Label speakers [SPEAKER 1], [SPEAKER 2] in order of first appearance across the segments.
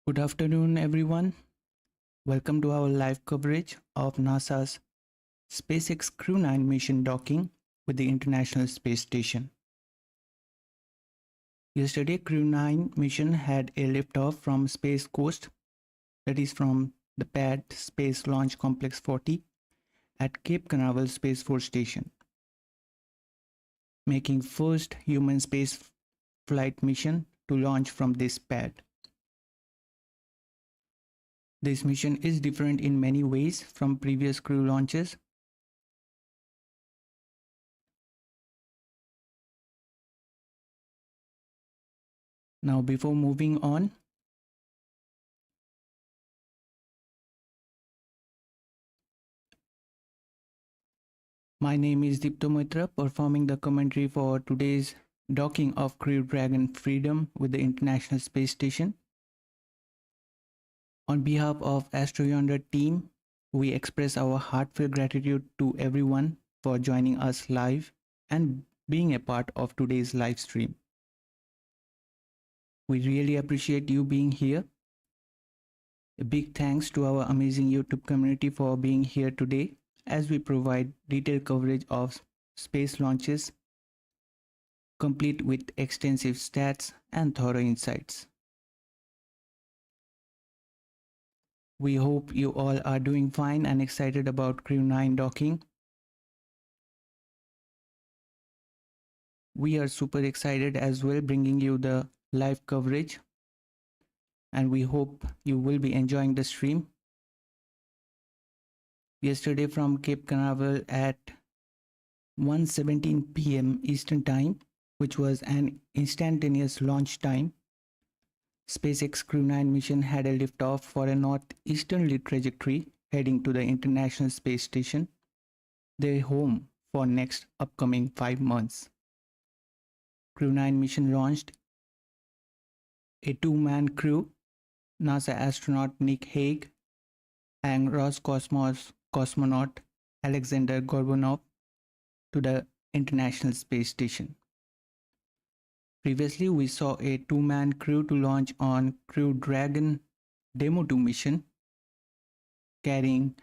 [SPEAKER 1] Good afternoon, everyone. Welcome to our live coverage of NASA's SpaceX Crew 9 mission docking with the International Space Station. Yesterday, Crew 9 mission had a liftoff from Space Coast, that is from the pad Space Launch Complex 40 at Cape Canaveral Space Force Station, making first human space flight mission to launch from this pad. This mission is different in many ways from previous crew launches. Now, before moving on, my name is Deepto Mitra, performing the commentary for today's docking of Crew Dragon Freedom with the International Space Station. On behalf of AstroYonder team, we express our heartfelt gratitude to everyone for joining us live and being a part of today's live stream. We really appreciate you being here. A big thanks to our amazing YouTube community for being here today as we provide detailed coverage of space launches, complete with extensive stats and thorough insights. We hope you all are doing fine and excited about Crew 9 docking. We are super excited as well, bringing you the live coverage, and we hope you will be enjoying the stream. Yesterday from Cape Canaveral at 1:17 p.m. Eastern Time, which was an instantaneous launch time, SpaceX Crew 9 mission had a liftoff for a northeasterly trajectory heading to the International Space Station, their home for next upcoming 5 months. Crew 9 mission launched a two-man crew, NASA astronaut Nick Hague and Roscosmos cosmonaut Aleksandr Gorbunov to the International Space Station. Previously, we saw a two-man crew to launch on Crew Dragon Demo 2 mission, carrying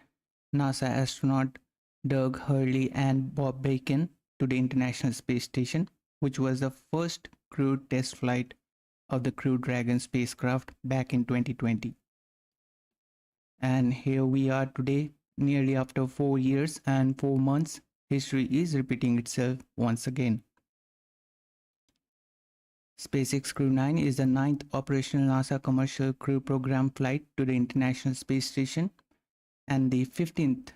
[SPEAKER 1] NASA astronaut Doug Hurley and Bob Bacon to the International Space Station, which was the first crewed test flight of the Crew Dragon spacecraft back in 2020. And here we are today, nearly after 4 years and 4 months. History is repeating itself once again. SpaceX Crew 9 is the 9th operational NASA commercial crew program flight to the International Space Station and the 15th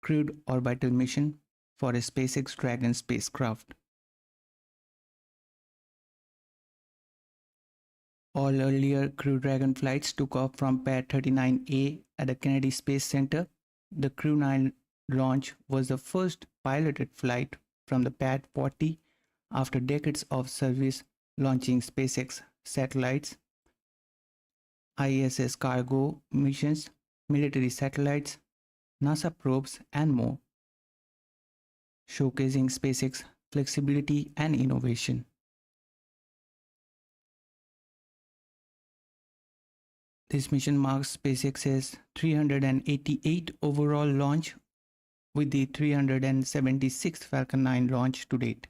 [SPEAKER 1] crewed orbital mission for a SpaceX Dragon spacecraft. All earlier Crew Dragon flights took off from Pad 39A at the Kennedy Space Center. The Crew 9 launch was the first piloted flight from the Pad 40 after decades of service launching SpaceX satellites, ISS cargo missions, military satellites, NASA probes, and more, showcasing SpaceX flexibility and innovation. This mission marks SpaceX's 388th overall launch, with the 376th Falcon 9 launch to date.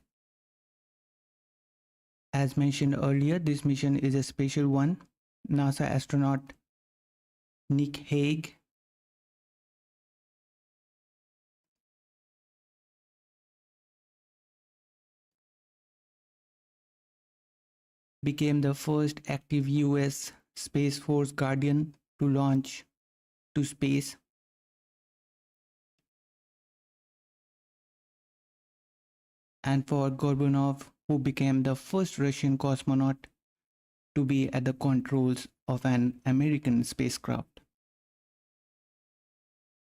[SPEAKER 1] As mentioned earlier, this mission is a special one. NASA astronaut Nick Hague became the first active US Space Force Guardian to launch to space. And for Gorbunov, who became the first Russian cosmonaut to be at the controls of an American spacecraft.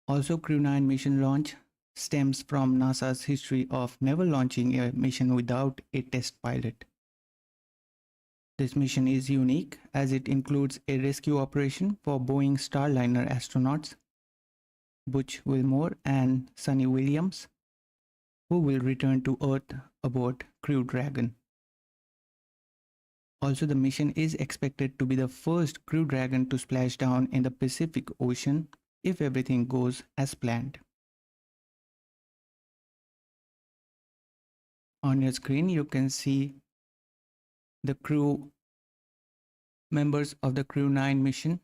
[SPEAKER 1] Also, Crew 9 mission launch stems from NASA's history of never launching a mission without a test pilot. This mission is unique as it includes a rescue operation for Boeing Starliner astronauts Butch Wilmore and Sonny Williams, who will return to Earth aboard Crew Dragon. Also, the mission is expected to be the first Crew Dragon to splash down in the Pacific Ocean if everything goes as planned. On your screen, you can see the crew members of the Crew 9 mission.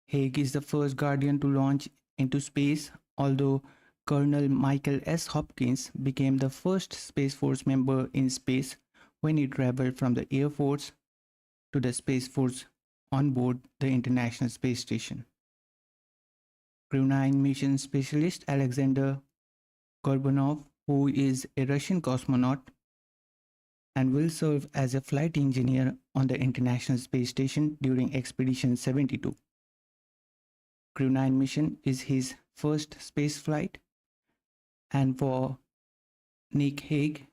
[SPEAKER 1] Hague is the first Guardian to launch into space, although Colonel Michael S. Hopkins became the first Space Force member in space when he traveled from the Air Force to the Space Force on board the International Space Station. Crew 9 mission specialist Aleksandr Gorbunov, who is a Russian cosmonaut and will serve as a flight engineer on the International Space Station during Expedition 72. Crew 9 mission is his first space flight, and for Nick Hague,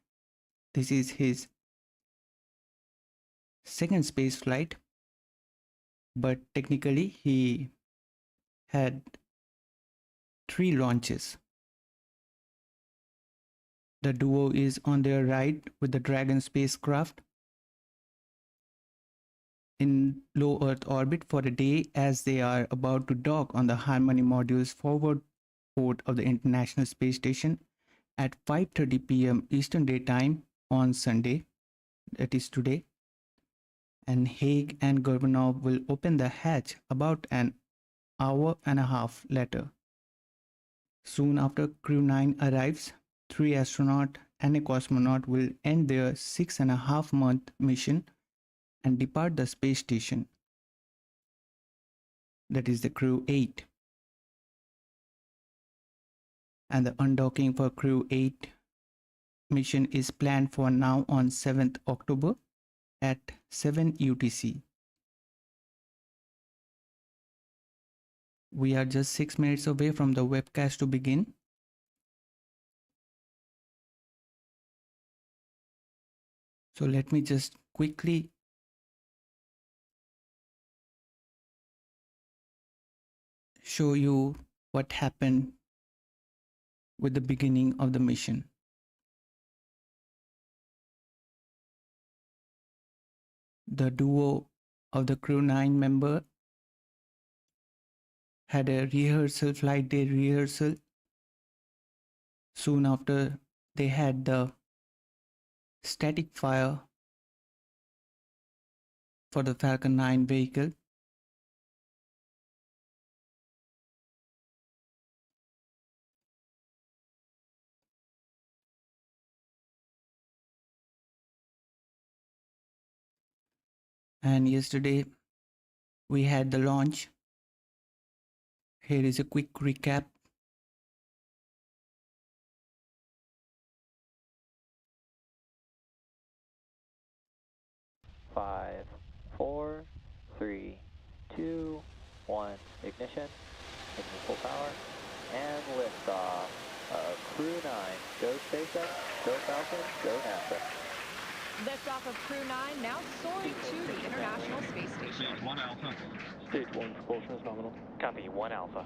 [SPEAKER 1] this is his second space flight, but technically he had 3 launches. The duo is on their ride with the Dragon spacecraft in low Earth orbit for a day as they are about to dock on the Harmony module's forward port of the International Space Station at 5:30 p.m. Eastern Daytime on Sunday, that is today. And Hague and Gorbunov will open the hatch about an hour and a half later. Soon after Crew 9 arrives, 3 astronauts and a cosmonaut will end their 6.5-month mission and depart the space station. That is the Crew 8. And the undocking for Crew 8 mission is planned for now on 7th October at 7 UTC. We are just 6 minutes away from the webcast to begin. So let me just quickly show you what happened with the beginning of the mission. The duo of the Crew 9 member had a rehearsal, flight day rehearsal. Soon after, they had the static fire for the Falcon 9 vehicle. And yesterday, we had the launch. Here is a quick recap.
[SPEAKER 2] Five, 4, 3, 2, 1. Ignition. Engine full power. And liftoff. Crew 9. Go SpaceX. Go Falcon. Go NASA.
[SPEAKER 3] Liftoff of Crew 9 now soaring to the International Space Station.
[SPEAKER 4] Stage 1 Alpha.
[SPEAKER 2] Stage 1 propulsion is nominal. Copy 1 Alpha.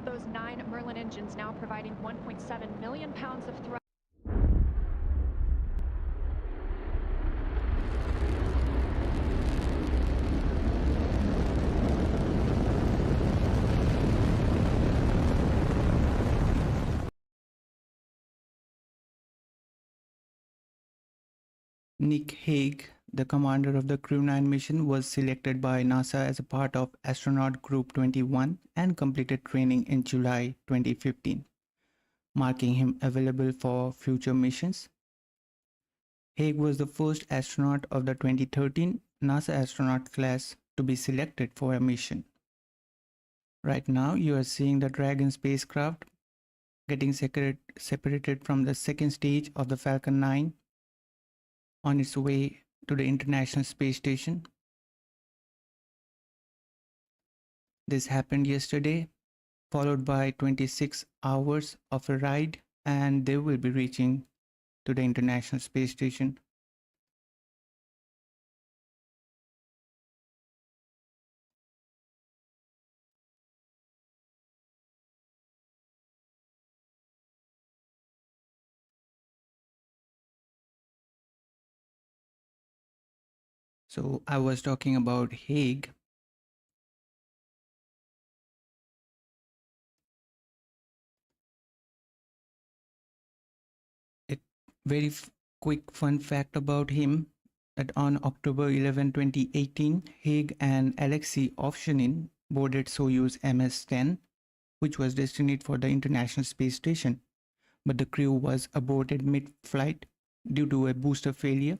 [SPEAKER 3] Those 9 Merlin engines now providing 1.7 million pounds of thrust.
[SPEAKER 1] Nick Hague, the commander of the Crew 9 mission, was selected by NASA as a part of astronaut Group 21 and completed training in July 2015, marking him available for future missions. Hague was the first astronaut of the 2013 NASA astronaut class to be selected for a mission. Right now, you are seeing the Dragon spacecraft getting separated from the second stage of the Falcon 9 on its way to the International Space Station. This happened yesterday, followed by 26 hours of a ride, and they will be reaching to the International Space Station. So I was talking about Hague. It very quick fun fact about him that on October 11, 2018, Hague and Alexei Ovshanin boarded Soyuz MS-10, which was destined for the International Space Station, but the crew was aborted mid-flight due to a booster failure,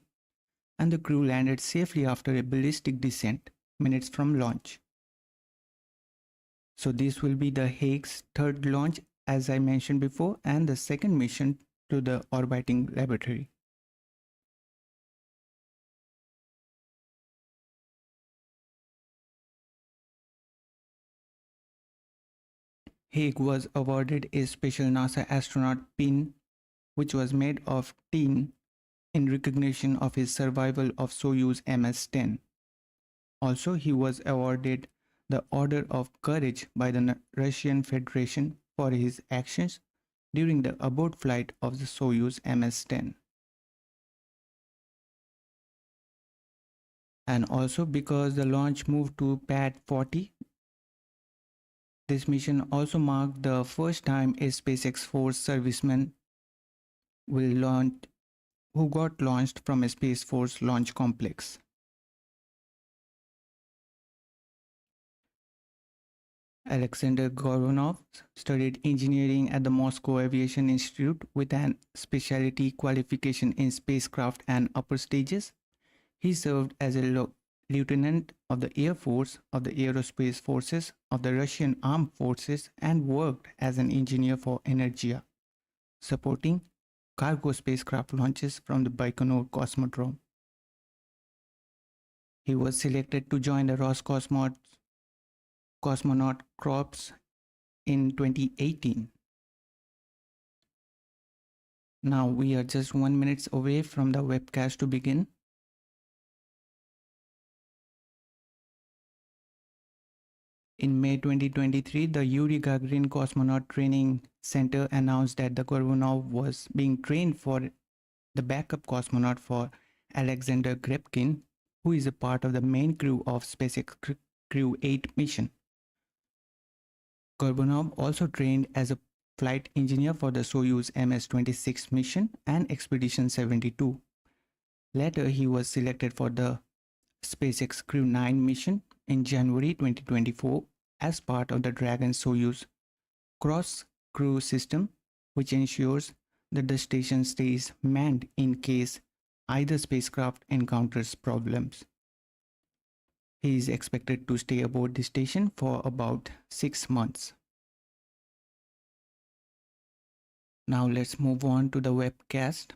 [SPEAKER 1] and the crew landed safely after a ballistic descent minutes from launch. So this will be the Hague's third launch, as I mentioned before, and the second mission to the orbiting laboratory. Hague was awarded a special NASA astronaut pin, which was made of tin in recognition of his survival of Soyuz MS-10. Also, he was awarded the Order of Courage by the Russian Federation for his actions during the abort flight of the Soyuz MS-10. And also because the launch moved to Pad 40, this mission also marked the first time a SpaceX Force serviceman will launch who got launched from a Space Force launch complex. Aleksandr Gorbunov studied engineering at the Moscow Aviation Institute with an specialty qualification in spacecraft and upper stages. He served as a lieutenant of the Air Force, of the Aerospace Forces, of the Russian Armed Forces, and worked as an engineer for Energia, supporting cargo spacecraft launches from the Baikonur Cosmodrome. He was selected to join the Roscosmos cosmonaut corps in 2018. Now we are just 1 minute away from the webcast to begin. In May 2023, the Yuri Gagarin Cosmonaut Training Center announced that the Gorbunov was being trained for the backup cosmonaut for Aleksandr Gorbunov, who is a part of the main crew of SpaceX Crew 8 mission. Gorbunov also trained as a flight engineer for the Soyuz MS-26 mission and Expedition 72. Later, he was selected for the SpaceX Crew 9 mission in January 2024 as part of the Dragon Soyuz cross-crew system, which ensures that the station stays manned in case either spacecraft encounters problems. He is expected to stay aboard the station for about 6 months. Now let's move on to the webcast.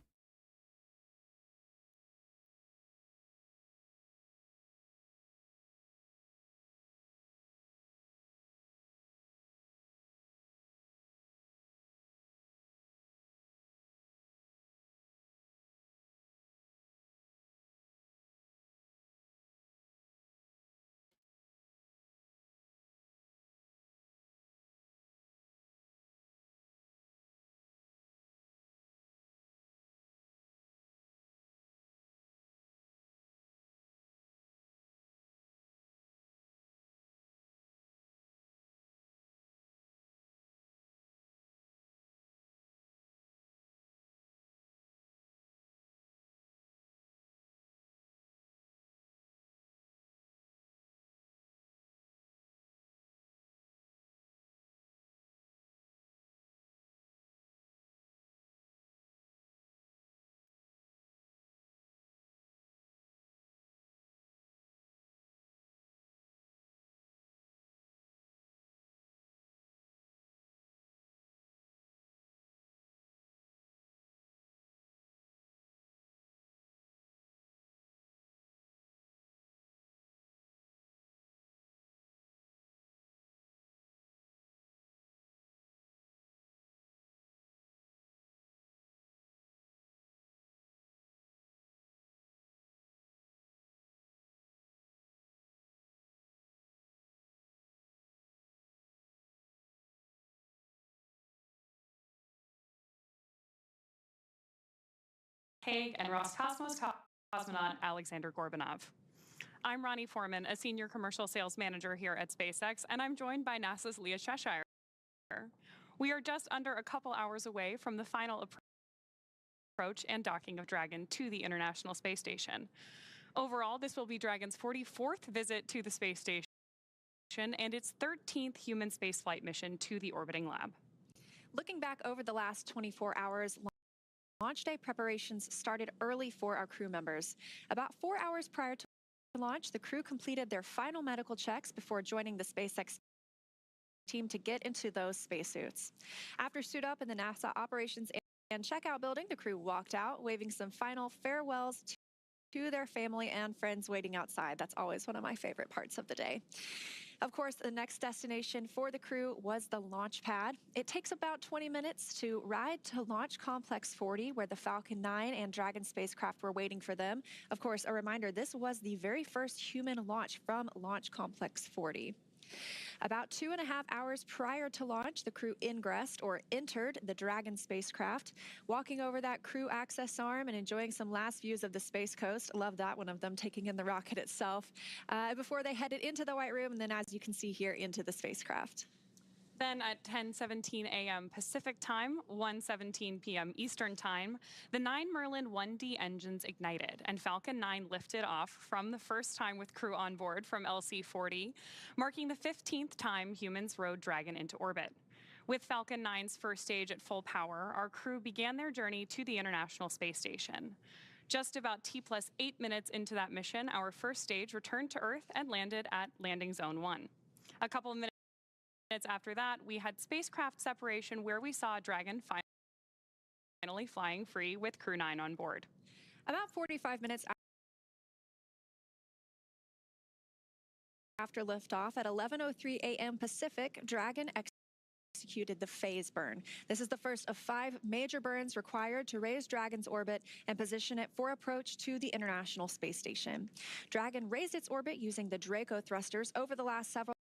[SPEAKER 4] Hague and Roscosmos cosmonaut Aleksandr Gorbunov. I'm Ronnie Foreman, a senior commercial sales manager here at SpaceX, and I'm joined by NASA's Leah Cheshire. We are just under a couple hours away from the final approach and docking of Dragon to the International Space Station. Overall, this will be Dragon's 44th visit to the space station and its 13th human spaceflight mission to the orbiting lab.
[SPEAKER 5] Looking back over the last 24 hours, launch day preparations started early for our crew members. About 4 hours prior to launch, the crew completed their final medical checks before joining the SpaceX team to get into those spacesuits. After suit up in the NASA operations and checkout building, the crew walked out, waving some final farewells to their family and friends waiting outside. That's always one of my favorite parts of the day. Of course, the next destination for the crew was the launch pad. It takes about 20 minutes to ride to Launch Complex 40, where the Falcon 9 and Dragon spacecraft were waiting for them. Of course, a reminder, this was the very first human launch from Launch Complex 40. About 2.5 hours prior to launch, the crew ingressed or entered the Dragon spacecraft, walking over that crew access arm and enjoying some last views of the Space Coast. Love that one of them taking in the rocket itself before they headed into the White Room and then, as you can see here, into the spacecraft.
[SPEAKER 4] Then at 10:17 a.m. Pacific time, 1:17 p.m. Eastern time, the 9 Merlin 1D engines ignited and Falcon 9 lifted off from the first time with crew on board from LC-40, marking the 15th time humans rode Dragon into orbit. With Falcon 9's first stage at full power, our crew began their journey to the International Space Station. Just about T+8 minutes into that mission, our first stage returned to Earth and landed at Landing Zone 1. A couple of minutes after that, we had spacecraft separation where we saw Dragon finally flying free with Crew 9 on board.
[SPEAKER 5] About 45 minutes after liftoff at 11:03 a.m. Pacific, Dragon executed the phase burn. This is the first of 5 major burns required to raise Dragon's orbit and position it for approach to the International Space Station. Dragon raised its orbit using the Draco thrusters over the last several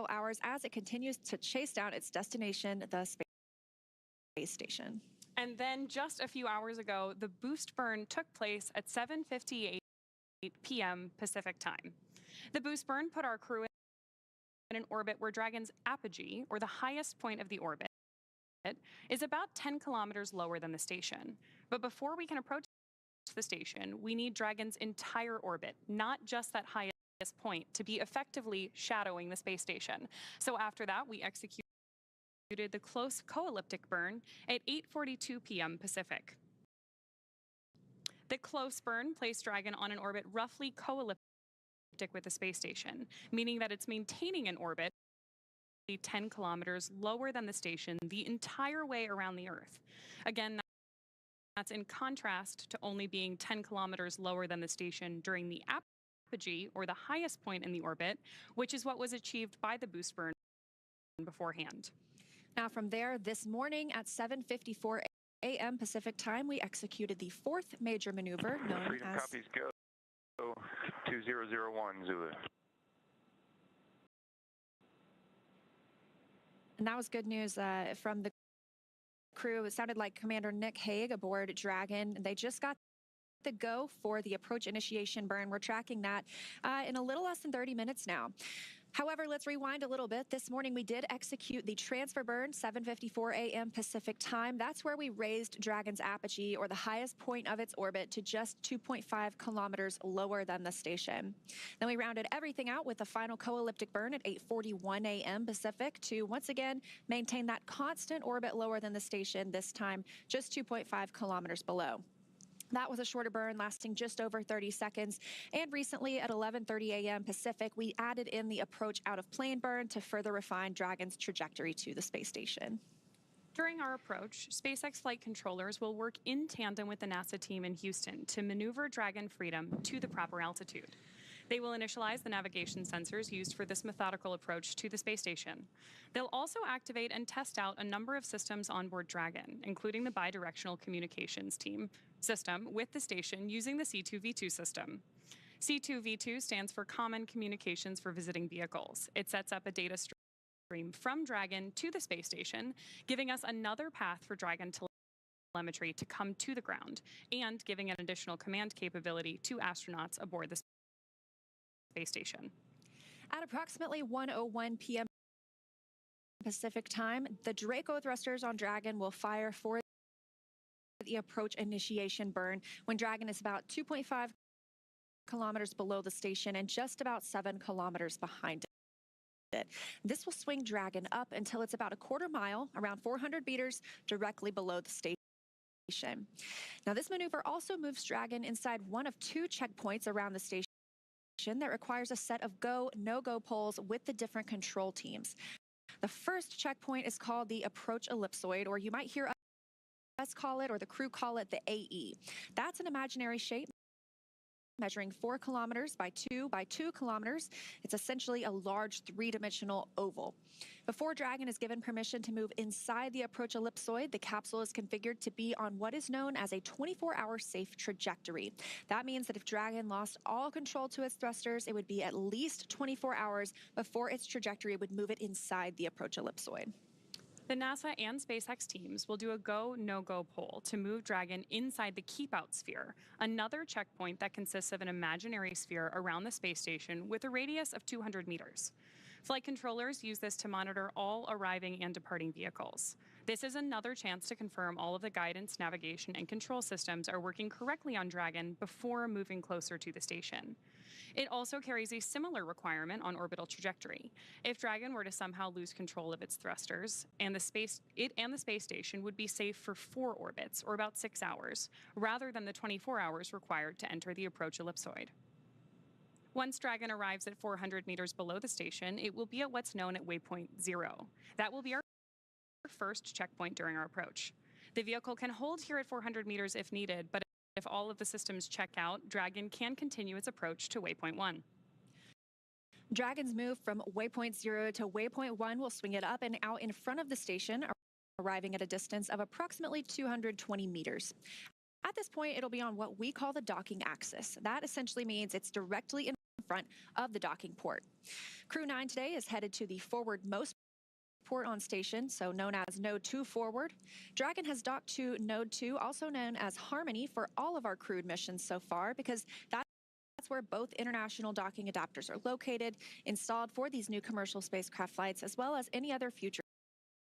[SPEAKER 5] hours as it continues to chase down its destination, the space station.
[SPEAKER 4] And then just a few hours ago, the boost burn took place at 7:58 p.m. Pacific time. The boost burn put our crew in an orbit where Dragon's apogee, or the highest point of the orbit, is about 10 kilometers lower than the station. But before we can approach the station, we need Dragon's entire orbit, not just that highest point, to be effectively shadowing the space station. So after that, we executed the close co-elliptic burn at 8:42 p.m. Pacific. The close burn placed Dragon on an orbit roughly co-elliptic with the space station, meaning that it's maintaining an orbit 10 kilometers lower than the station the entire way around the Earth. Again, that's in contrast to only being 10 kilometers lower than the station during the apogee, or the highest point in the orbit, which is what was achieved by the boost burn beforehand.
[SPEAKER 5] Now from there, this morning at 7:54 a.m. Pacific time, we executed the 4th major maneuver known
[SPEAKER 6] Freedom
[SPEAKER 5] as...
[SPEAKER 6] copies, go 2001 Zulu.
[SPEAKER 5] And that was good news from the crew. It sounded like Commander Nick Hague aboard Dragon. They just got the go for the approach initiation burn. We're tracking that in a little less than 30 minutes now. However, let's rewind a little bit. This morning, we did execute the transfer burn, 7:54 a.m. Pacific time. That's where we raised Dragon's apogee, or the highest point of its orbit, to just 2.5 kilometers lower than the station. Then we rounded everything out with a final co-elliptic burn at 8:41 a.m. Pacific to once again maintain that constant orbit lower than the station, this time just 2.5 kilometers below. That was a shorter burn lasting just over 30 seconds. And recently at 11:30 a.m. Pacific, we added in the approach out of plane burn to further refine Dragon's trajectory to the space station.
[SPEAKER 4] During our approach, SpaceX flight controllers will work in tandem with the NASA team in Houston to maneuver Dragon Freedom to the proper altitude. They will initialize the navigation sensors used for this methodical approach to the space station. They'll also activate and test out a number of systems on board Dragon, including the bidirectional communications system with the station using the C2V2 system. C2V2 stands for Common Communications for Visiting Vehicles. It sets up a data stream from Dragon to the space station, giving us another path for Dragon telemetry to come to the ground, and giving an additional command capability to astronauts aboard the space station.
[SPEAKER 5] At approximately 1:01 p.m. Pacific time, the Draco thrusters on Dragon will fire for the approach initiation burn when Dragon is about 2.5 kilometers below the station and just about 7 kilometers behind it. This will swing Dragon up until it's about a quarter mile, around 400 meters, directly below the station. Now, this maneuver also moves Dragon inside one of 2 checkpoints around the station that requires a set of go, no-go poles with the different control teams. The first checkpoint is called the approach ellipsoid, or you might hear us call it, or the crew call it, the AE. That's an imaginary shape measuring 4 kilometers by 2 kilometers. It's essentially a large 3-dimensional oval. Before Dragon is given permission to move inside the approach ellipsoid, the capsule is configured to be on what is known as a 24-hour safe trajectory. That means that if Dragon lost all control to its thrusters, it would be at least 24 hours before its trajectory would move it inside the approach ellipsoid.
[SPEAKER 4] The NASA and SpaceX teams will do a go, no-go poll to move Dragon inside the keep-out sphere, another checkpoint that consists of an imaginary sphere around the space station with a radius of 200 meters. Flight controllers use this to monitor all arriving and departing vehicles. This is another chance to confirm all of the guidance, navigation, and control systems are working correctly on Dragon before moving closer to the station. It also carries a similar requirement on orbital trajectory. If Dragon were to somehow lose control of its thrusters, it and the space station would be safe for 4 orbits, or about 6 hours, rather than the 24 hours required to enter the approach ellipsoid. Once Dragon arrives at 400 meters below the station, it will be at what's known at waypoint 0. That will be our first checkpoint during our approach. The vehicle can hold here at 400 meters if needed, but if all of the systems check out, Dragon can continue its approach to waypoint 1.
[SPEAKER 5] Dragon's move from waypoint 0 to waypoint 1 will swing it up and out in front of the station, arriving at a distance of approximately 220 meters. At this point, it'll be on what we call the docking axis. That essentially means it's directly in front of the docking port. Crew 9 today is headed to the forward-most port on station, so known as Node 2 forward. Dragon has docked to Node 2, also known as Harmony, for all of our crewed missions so far, because that's where both international docking adapters are located, installed for these new commercial spacecraft flights, as well as any other future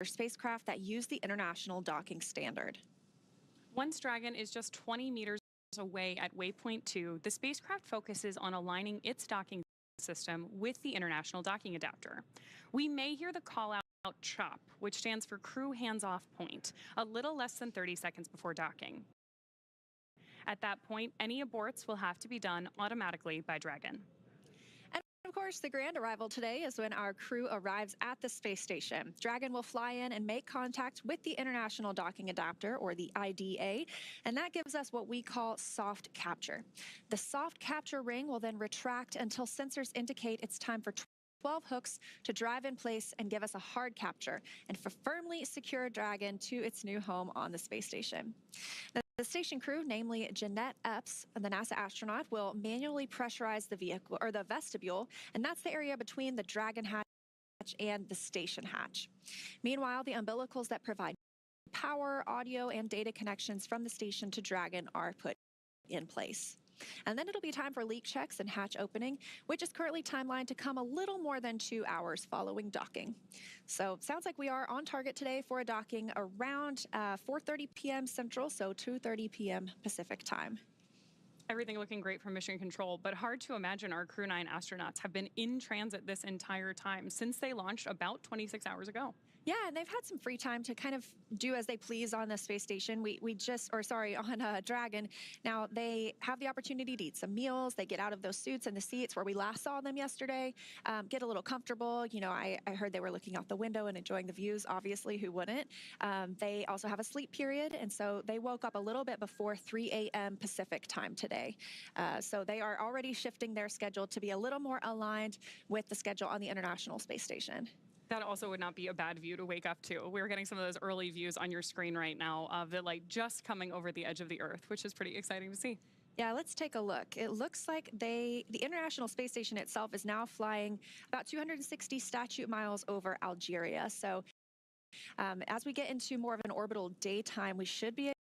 [SPEAKER 5] spacecraft that use the international docking standard.
[SPEAKER 4] Once Dragon is just 20 meters away at waypoint 2, the spacecraft focuses on aligning its docking system with the international docking adapter. We may hear the call-out CHOP, which stands for Crew Hands-Off Point, a little less than 30 seconds before docking. At that point, any aborts will have to be done automatically by Dragon.
[SPEAKER 5] And of course, the grand arrival today is when our crew arrives at the space station. Dragon will fly in and make contact with the International Docking Adapter, or the IDA, and that gives us what we call soft capture. The soft capture ring will then retract until sensors indicate it's time for 12 hooks to drive in place and give us a hard capture and firmly secure Dragon to its new home on the space station. Now, the station crew, namely Jeanette Epps, the NASA astronaut, will manually pressurize the vehicle, or the vestibule, and that's the area between the Dragon hatch and the station hatch. Meanwhile, the umbilicals that provide power, audio, and data connections from the station to Dragon are put in place. And then it'll be time for leak checks and hatch opening, which is currently timelined to come a little more than 2 hours following docking. So sounds like we are on target today for a docking around 4:30 p.m. Central, so 2:30 p.m. Pacific time.
[SPEAKER 4] Everything looking great from Mission Control, but hard to imagine our Crew 9 astronauts have been in transit this entire time since they launched about 26 hours ago.
[SPEAKER 5] Yeah, and they've had some free time to kind of do as they please on the space station. On Dragon. Now, they have the opportunity to eat some meals. They get out of those suits and the seats where we last saw them yesterday, get a little comfortable. You know, I heard they were looking out the window and enjoying the views. Obviously, who wouldn't? They also have a sleep period, and so they woke up a little bit before 3 a.m. Pacific time today. So they are already shifting their schedule to be a little more aligned with the schedule on the International Space Station.
[SPEAKER 4] That also would not be a bad view to wake up to. We're getting some of those early views on your screen right now of the light just coming over the edge of the Earth, which is pretty exciting to see.
[SPEAKER 5] Yeah, let's take a look. It looks like the International Space Station itself is now flying about 260 statute miles over Algeria. So as we get into more of an orbital daytime, we should be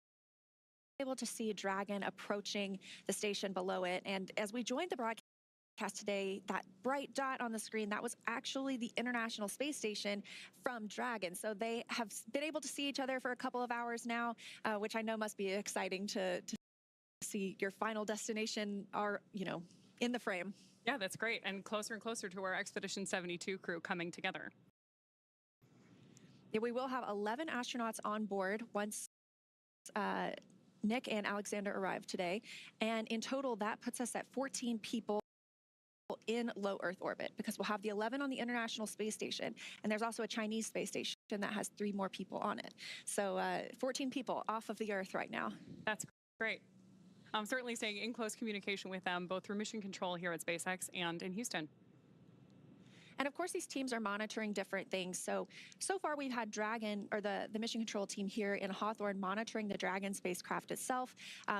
[SPEAKER 5] able to see Dragon approaching the station below it. And as we joined the broadcast today, that bright dot on the screen, that was actually the International Space Station from Dragon. So they have been able to see each other for a couple of hours now, which I know must be exciting to see your final destination are, in the frame.
[SPEAKER 4] Yeah, that's great. And closer to our Expedition 72 crew coming together.
[SPEAKER 5] Yeah, we will have 11 astronauts on board once Nick and Aleksandr arrive today. And in total, that puts us at 14 people in low Earth orbit, because we'll have the 11 on the International Space Station, and there's also a Chinese space station that has 3 more people on it. So 14 people off of the Earth right now.
[SPEAKER 4] That's great. I'm certainly staying in close communication with them, both through mission control here at SpaceX and in Houston.
[SPEAKER 5] And of course, these teams are monitoring different things. So far we've had Dragon, or the mission control team here in Hawthorne, monitoring the Dragon spacecraft itself.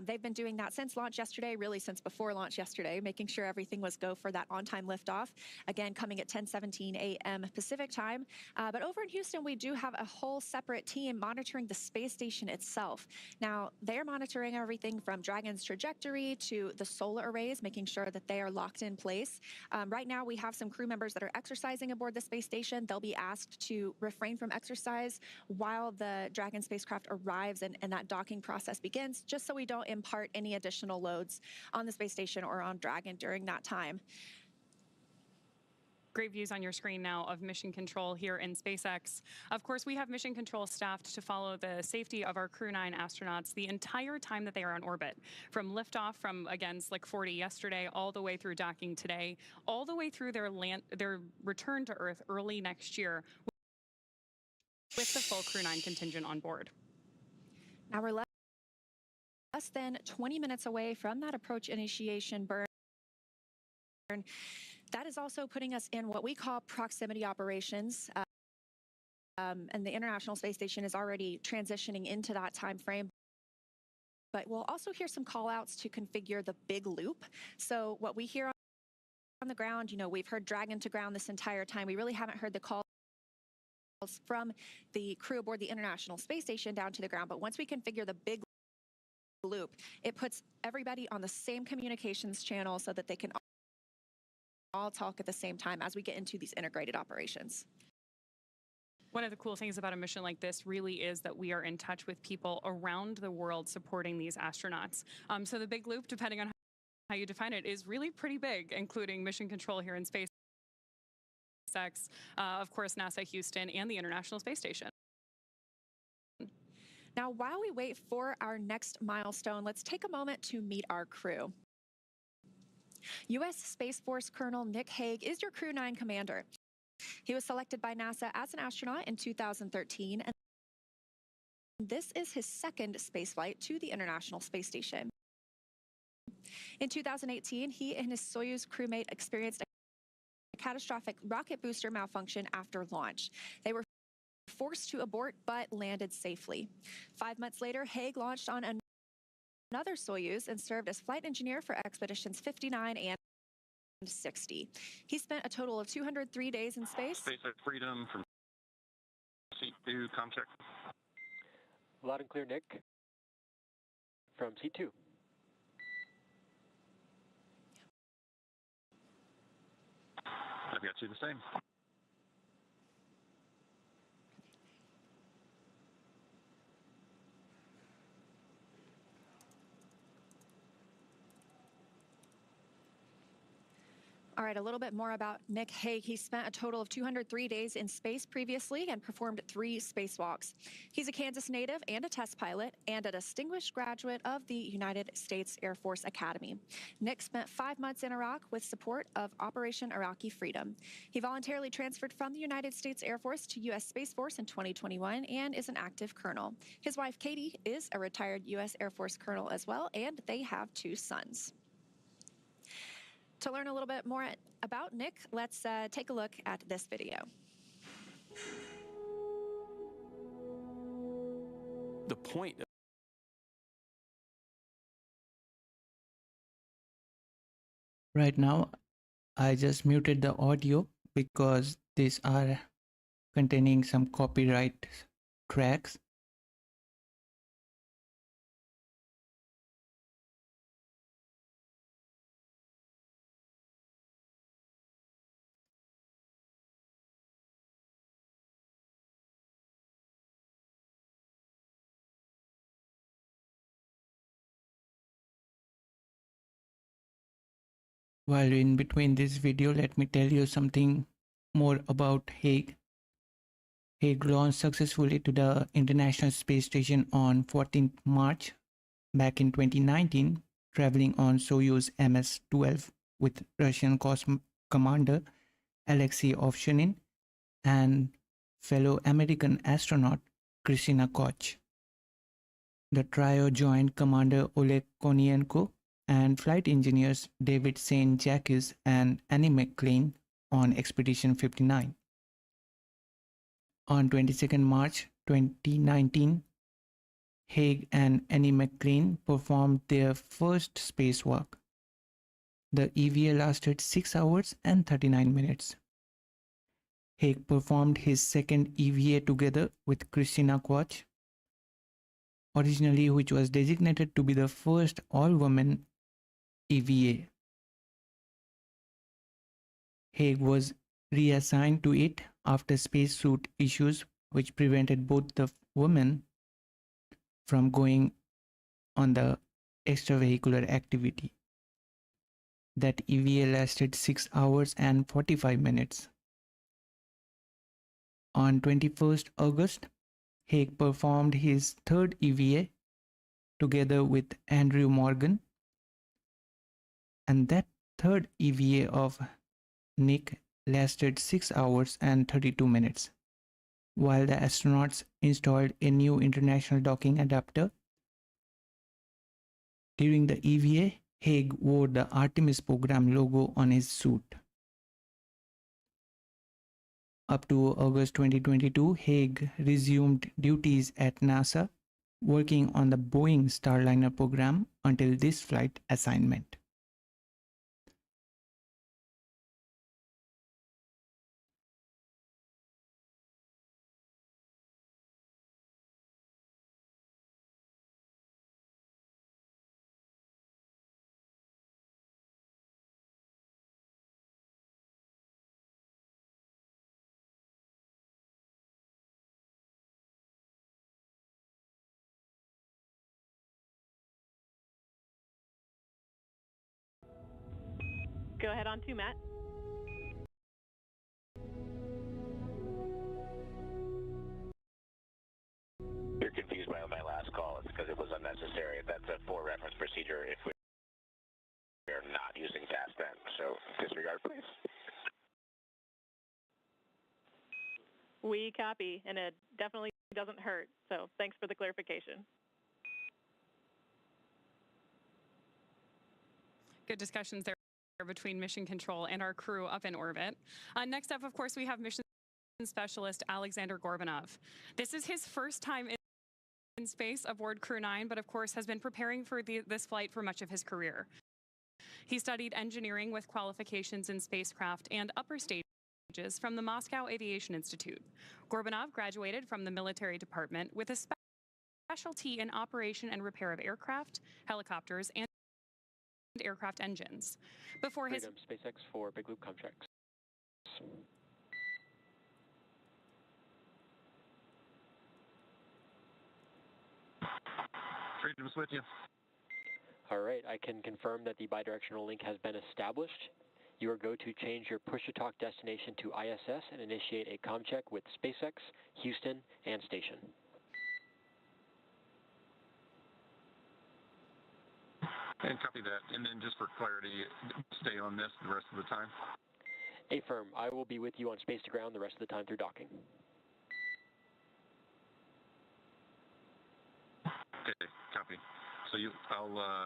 [SPEAKER 5] They've been doing that since launch yesterday, really since before launch yesterday, making sure everything was go for that on-time liftoff. Again, coming at 10:17 a.m. Pacific time. But over in Houston, we do have a whole separate team monitoring the space station itself. Now, they're monitoring everything from Dragon's trajectory to the solar arrays, making sure that they are locked in place. Right now, we have some crew members that are exercising aboard the space station. They'll be asked to refrain from exercise while the Dragon spacecraft arrives and that docking process begins, just so we don't impart any additional loads on the space station or on Dragon during that time.
[SPEAKER 4] Great views on your screen now of mission control here in SpaceX. Of course, we have mission control staffed to follow the safety of our Crew 9 astronauts the entire time that they are on orbit, from liftoff from, again, Slick 40 yesterday, all the way through docking today, all the way through their return to Earth early next year with the full Crew 9 contingent on board.
[SPEAKER 5] Now we're less than 20 minutes away from that approach initiation burn. That is also putting us in what we call proximity operations. And the International Space Station is already transitioning into that time frame. But we'll also hear some call outs to configure the big loop. So what we hear on the ground, we've heard Dragon to ground this entire time. We really haven't heard the calls from the crew aboard the International Space Station down to the ground. But once we configure the big loop, it puts everybody on the same communications channel so that they can all talk at the same time as we get into these integrated operations.
[SPEAKER 4] One of the cool things about a mission like this really is that we are in touch with people around the world supporting these astronauts. So the big loop, depending on how you define it, is really pretty big, including mission control here in SpaceX, of course, NASA Houston, and the International Space Station.
[SPEAKER 5] Now, while we wait for our next milestone, let's take a moment to meet our crew. U.S. Space Force Colonel Nick Hague is your Crew 9 commander. He was selected by NASA as an astronaut in 2013, and this is his second spaceflight to the International Space Station. In 2018, he and his Soyuz crewmate experienced a catastrophic rocket booster malfunction after launch. They were forced to abort but landed safely. 5 months later, Hague launched on another Soyuz and served as flight engineer for expeditions 59 and 60. He spent a total of 203 days in space.
[SPEAKER 6] SpaceX Freedom from C2, check.
[SPEAKER 2] Loud and clear, Nick. From C2.
[SPEAKER 6] I've got you the same.
[SPEAKER 5] All right, a little bit more about Nick Hague. He spent a total of 203 days in space previously and performed 3 spacewalks. He's a Kansas native and a test pilot and a distinguished graduate of the United States Air Force Academy. Nick spent 5 months in Iraq with support of Operation Iraqi Freedom. He voluntarily transferred from the United States Air Force to U.S. Space Force in 2021 and is an active colonel. His wife, Katie, is a retired U.S. Air Force colonel as well, and they have 2 sons. To learn a little bit more about Nick, let's take a look at this video.
[SPEAKER 7] The point of
[SPEAKER 1] Right now, I just muted the audio because these are containing some copyright tracks. While in between this video, let me tell you something more about Hague. Hague launched successfully to the International Space Station on 14th March back in 2019, traveling on Soyuz MS-12 with Russian commander Alexei Ovsyanin and fellow American astronaut Kristina Koch. The trio joined Commander Oleg Kononenko and flight engineers David St. Jacques and Annie McClain on Expedition 59. On 22nd March 2019, Hague and Annie McClain performed their first spacewalk. The EVA lasted 6 hours and 39 minutes. Hague performed his second EVA together with Kristina Koch, originally which was designated to be the first all-woman EVA. Hague was reassigned to it after spacesuit issues which prevented both the women from going on the extravehicular activity. That EVA lasted 6 hours and 45 minutes. On 21st August, Hague performed his third EVA together with Andrew Morgan, and that third EVA of Nick lasted 6 hours and 32 minutes. While the astronauts installed a new international docking adapter. During the EVA, Hague wore the Artemis program logo on his suit. Up to August 2022, Hague resumed duties at NASA, working on the Boeing Starliner program until this flight assignment.
[SPEAKER 8] Go ahead on to Matt.
[SPEAKER 9] You're confused by my last call. It's because it was unnecessary. That's a for reference procedure if we are not using fast bend. So disregard, please.
[SPEAKER 8] We copy, and it definitely doesn't hurt. So thanks for the clarification.
[SPEAKER 4] Good discussions there between mission control and our crew up in orbit. Next up, of course, we have mission specialist Aleksandr Gorbunov. This is his first time in space aboard Crew 9, but of course has been preparing for this flight for much of his career. He studied engineering with qualifications in spacecraft and upper stages from the Moscow Aviation Institute. Gorbunov graduated from the military department with a specialty in operation and repair of aircraft, helicopters, and aircraft engines. Before his
[SPEAKER 2] SpaceX for Big Loop contracts.
[SPEAKER 6] Freedom's with you.
[SPEAKER 2] All right, I can confirm that the bidirectional link has been established. You are go to change your push-to-talk destination to ISS and initiate a comm check with SpaceX, Houston, and station.
[SPEAKER 6] And copy that. And then just for clarity, stay on this the rest of the time.
[SPEAKER 2] Affirm, I will be with you on space to ground the rest of the time through docking.
[SPEAKER 6] Okay, copy. So I'll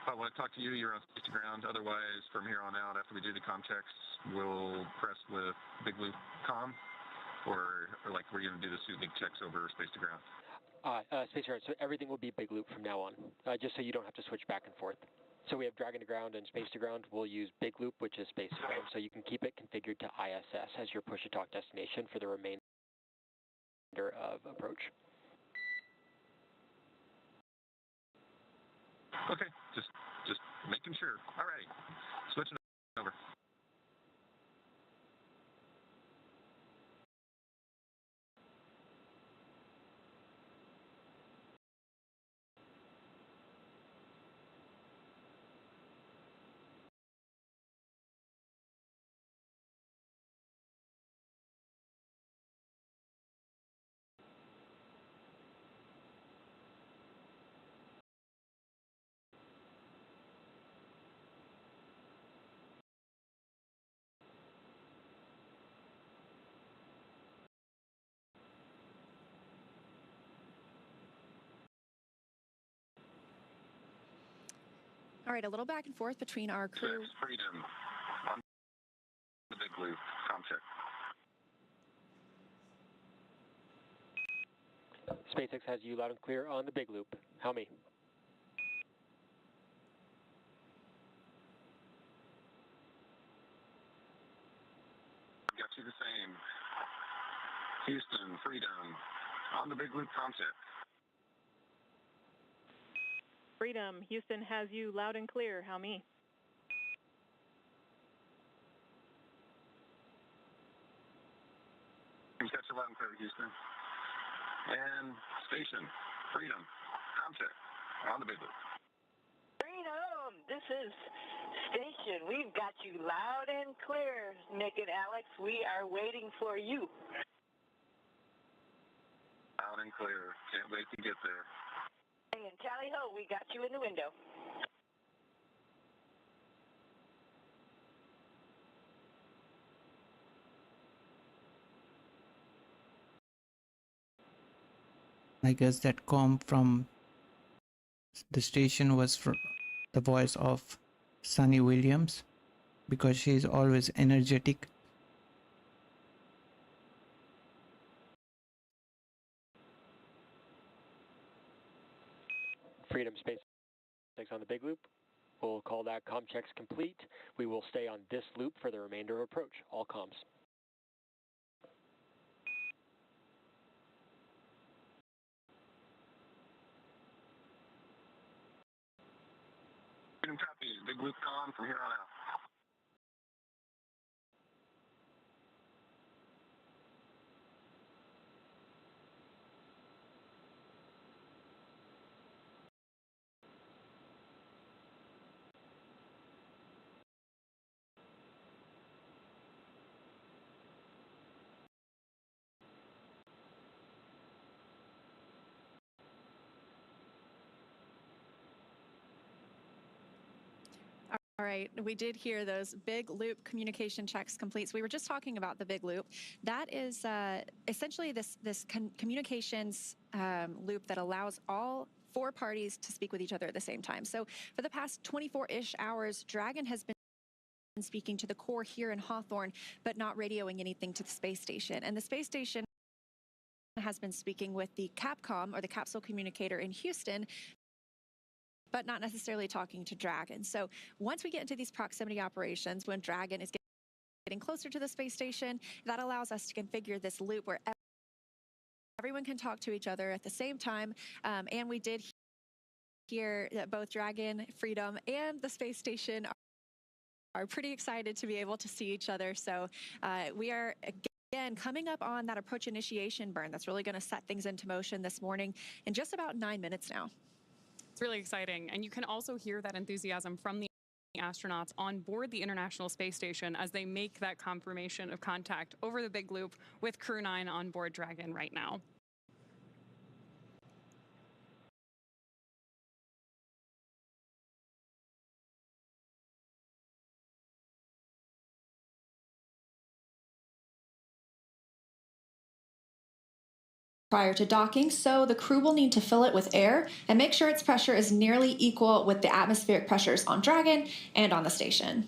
[SPEAKER 6] if I want to talk to you, you're on space to ground. Otherwise, from here on out, after we do the comm checks, we'll press with Big Loop comm, or like we're going to do the suit link checks over space to ground.
[SPEAKER 2] Space to ground, so everything will be Big Loop from now on, just so you don't have to switch back and forth. So we have Dragon to ground and space to ground. We'll use Big Loop, which is space to ground, so you can keep it configured to ISS as your push-to-talk destination for the remainder of approach.
[SPEAKER 6] Okay, just making sure. All right, switching over.
[SPEAKER 5] All right, a little back and forth between our crew.
[SPEAKER 6] 6, Freedom. On the big blue. Com check.
[SPEAKER 10] SpaceX has you loud and clear on the big loop. How me?
[SPEAKER 6] Got you the same. Houston, Freedom. On the big loop. Com check.
[SPEAKER 8] Freedom, Houston has you loud and clear. How me?
[SPEAKER 6] Can catch you loud and clear, Houston. And station, Freedom, com check, on the big loop.
[SPEAKER 11] Freedom, this is station. We've got you loud and clear, Nick and Alex. We are waiting for you.
[SPEAKER 6] Loud and clear. Can't wait to get there.
[SPEAKER 11] And tally ho, we got you in the window.
[SPEAKER 1] I guess that comm from the station was the voice of Sunny Williams, because she is always energetic.
[SPEAKER 10] Freedom, SpaceX on the big loop. We'll call that comm checks complete. We will stay on this loop for the remainder of approach. All comms.
[SPEAKER 6] Freedom copy. Big loop com from here on out.
[SPEAKER 5] All right, we did hear those big loop communication checks complete. So we were just talking about the big loop. That is essentially this communications loop that allows all 4 parties to speak with each other at the same time. So for the past 24-ish hours, Dragon has been speaking to the core here in Hawthorne, but not radioing anything to the space station. And the space station has been speaking with the Capcom, or the capsule communicator in Houston, but not necessarily talking to Dragon. So once we get into these proximity operations, when Dragon is getting closer to the space station, that allows us to configure this loop where everyone can talk to each other at the same time. And we did hear that both Dragon, Freedom, and the space station are pretty excited to be able to see each other. So we are, again, coming up on that approach initiation burn that's really going to set things into motion this morning in just about 9 minutes now.
[SPEAKER 4] It's really exciting. And you can also hear that enthusiasm from the astronauts on board the International Space Station as they make that confirmation of contact over the big loop with Crew 9 on board Dragon right now.
[SPEAKER 5] Prior to docking, so the crew will need to fill it with air and make sure its pressure is nearly equal with the atmospheric pressures on Dragon and on the station.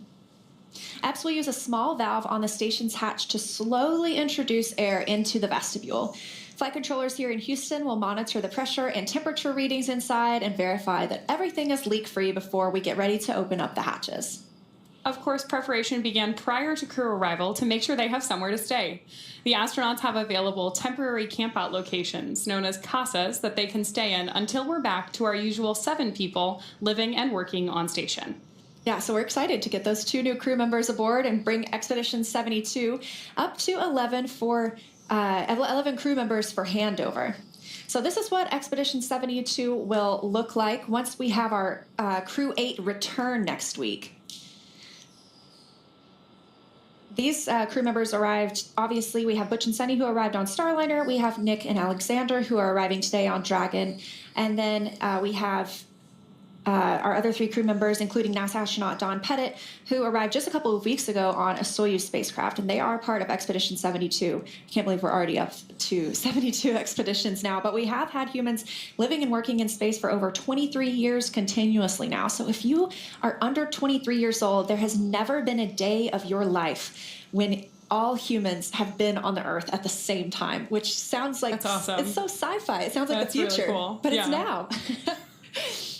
[SPEAKER 5] EPS will use a small valve on the station's hatch to slowly introduce air into the vestibule. Flight controllers here in Houston will monitor the pressure and temperature readings inside and verify that everything is leak-free before we get ready to open up the hatches.
[SPEAKER 4] Of course, preparation began prior to crew arrival to make sure they have somewhere to stay. The astronauts have available temporary campout locations, known as casas, that they can stay in until we're back to our usual 7 people living and working on station.
[SPEAKER 5] Yeah, so we're excited to get those 2 new crew members aboard and bring Expedition 72 up to 11 crew members for handover. So this is what Expedition 72 will look like once we have our Crew 8 return next week. These crew members arrived, obviously, we have Butch and Sunny who arrived on Starliner. We have Nick and Aleksandr who are arriving today on Dragon. And then we have our other 3 crew members, including NASA astronaut Don Pettit, who arrived just a couple of weeks ago on a Soyuz spacecraft, and they are part of Expedition 72. I can't believe we're already up to 72 expeditions now, but we have had humans living and working in space for over 23 years continuously now. So if you are under 23 years old, there has never been a day of your life when all humans have been on the Earth at the same time, which sounds like
[SPEAKER 4] That's awesome.
[SPEAKER 5] It's so sci-fi. It sounds like the future,
[SPEAKER 4] really cool.
[SPEAKER 5] but it's now.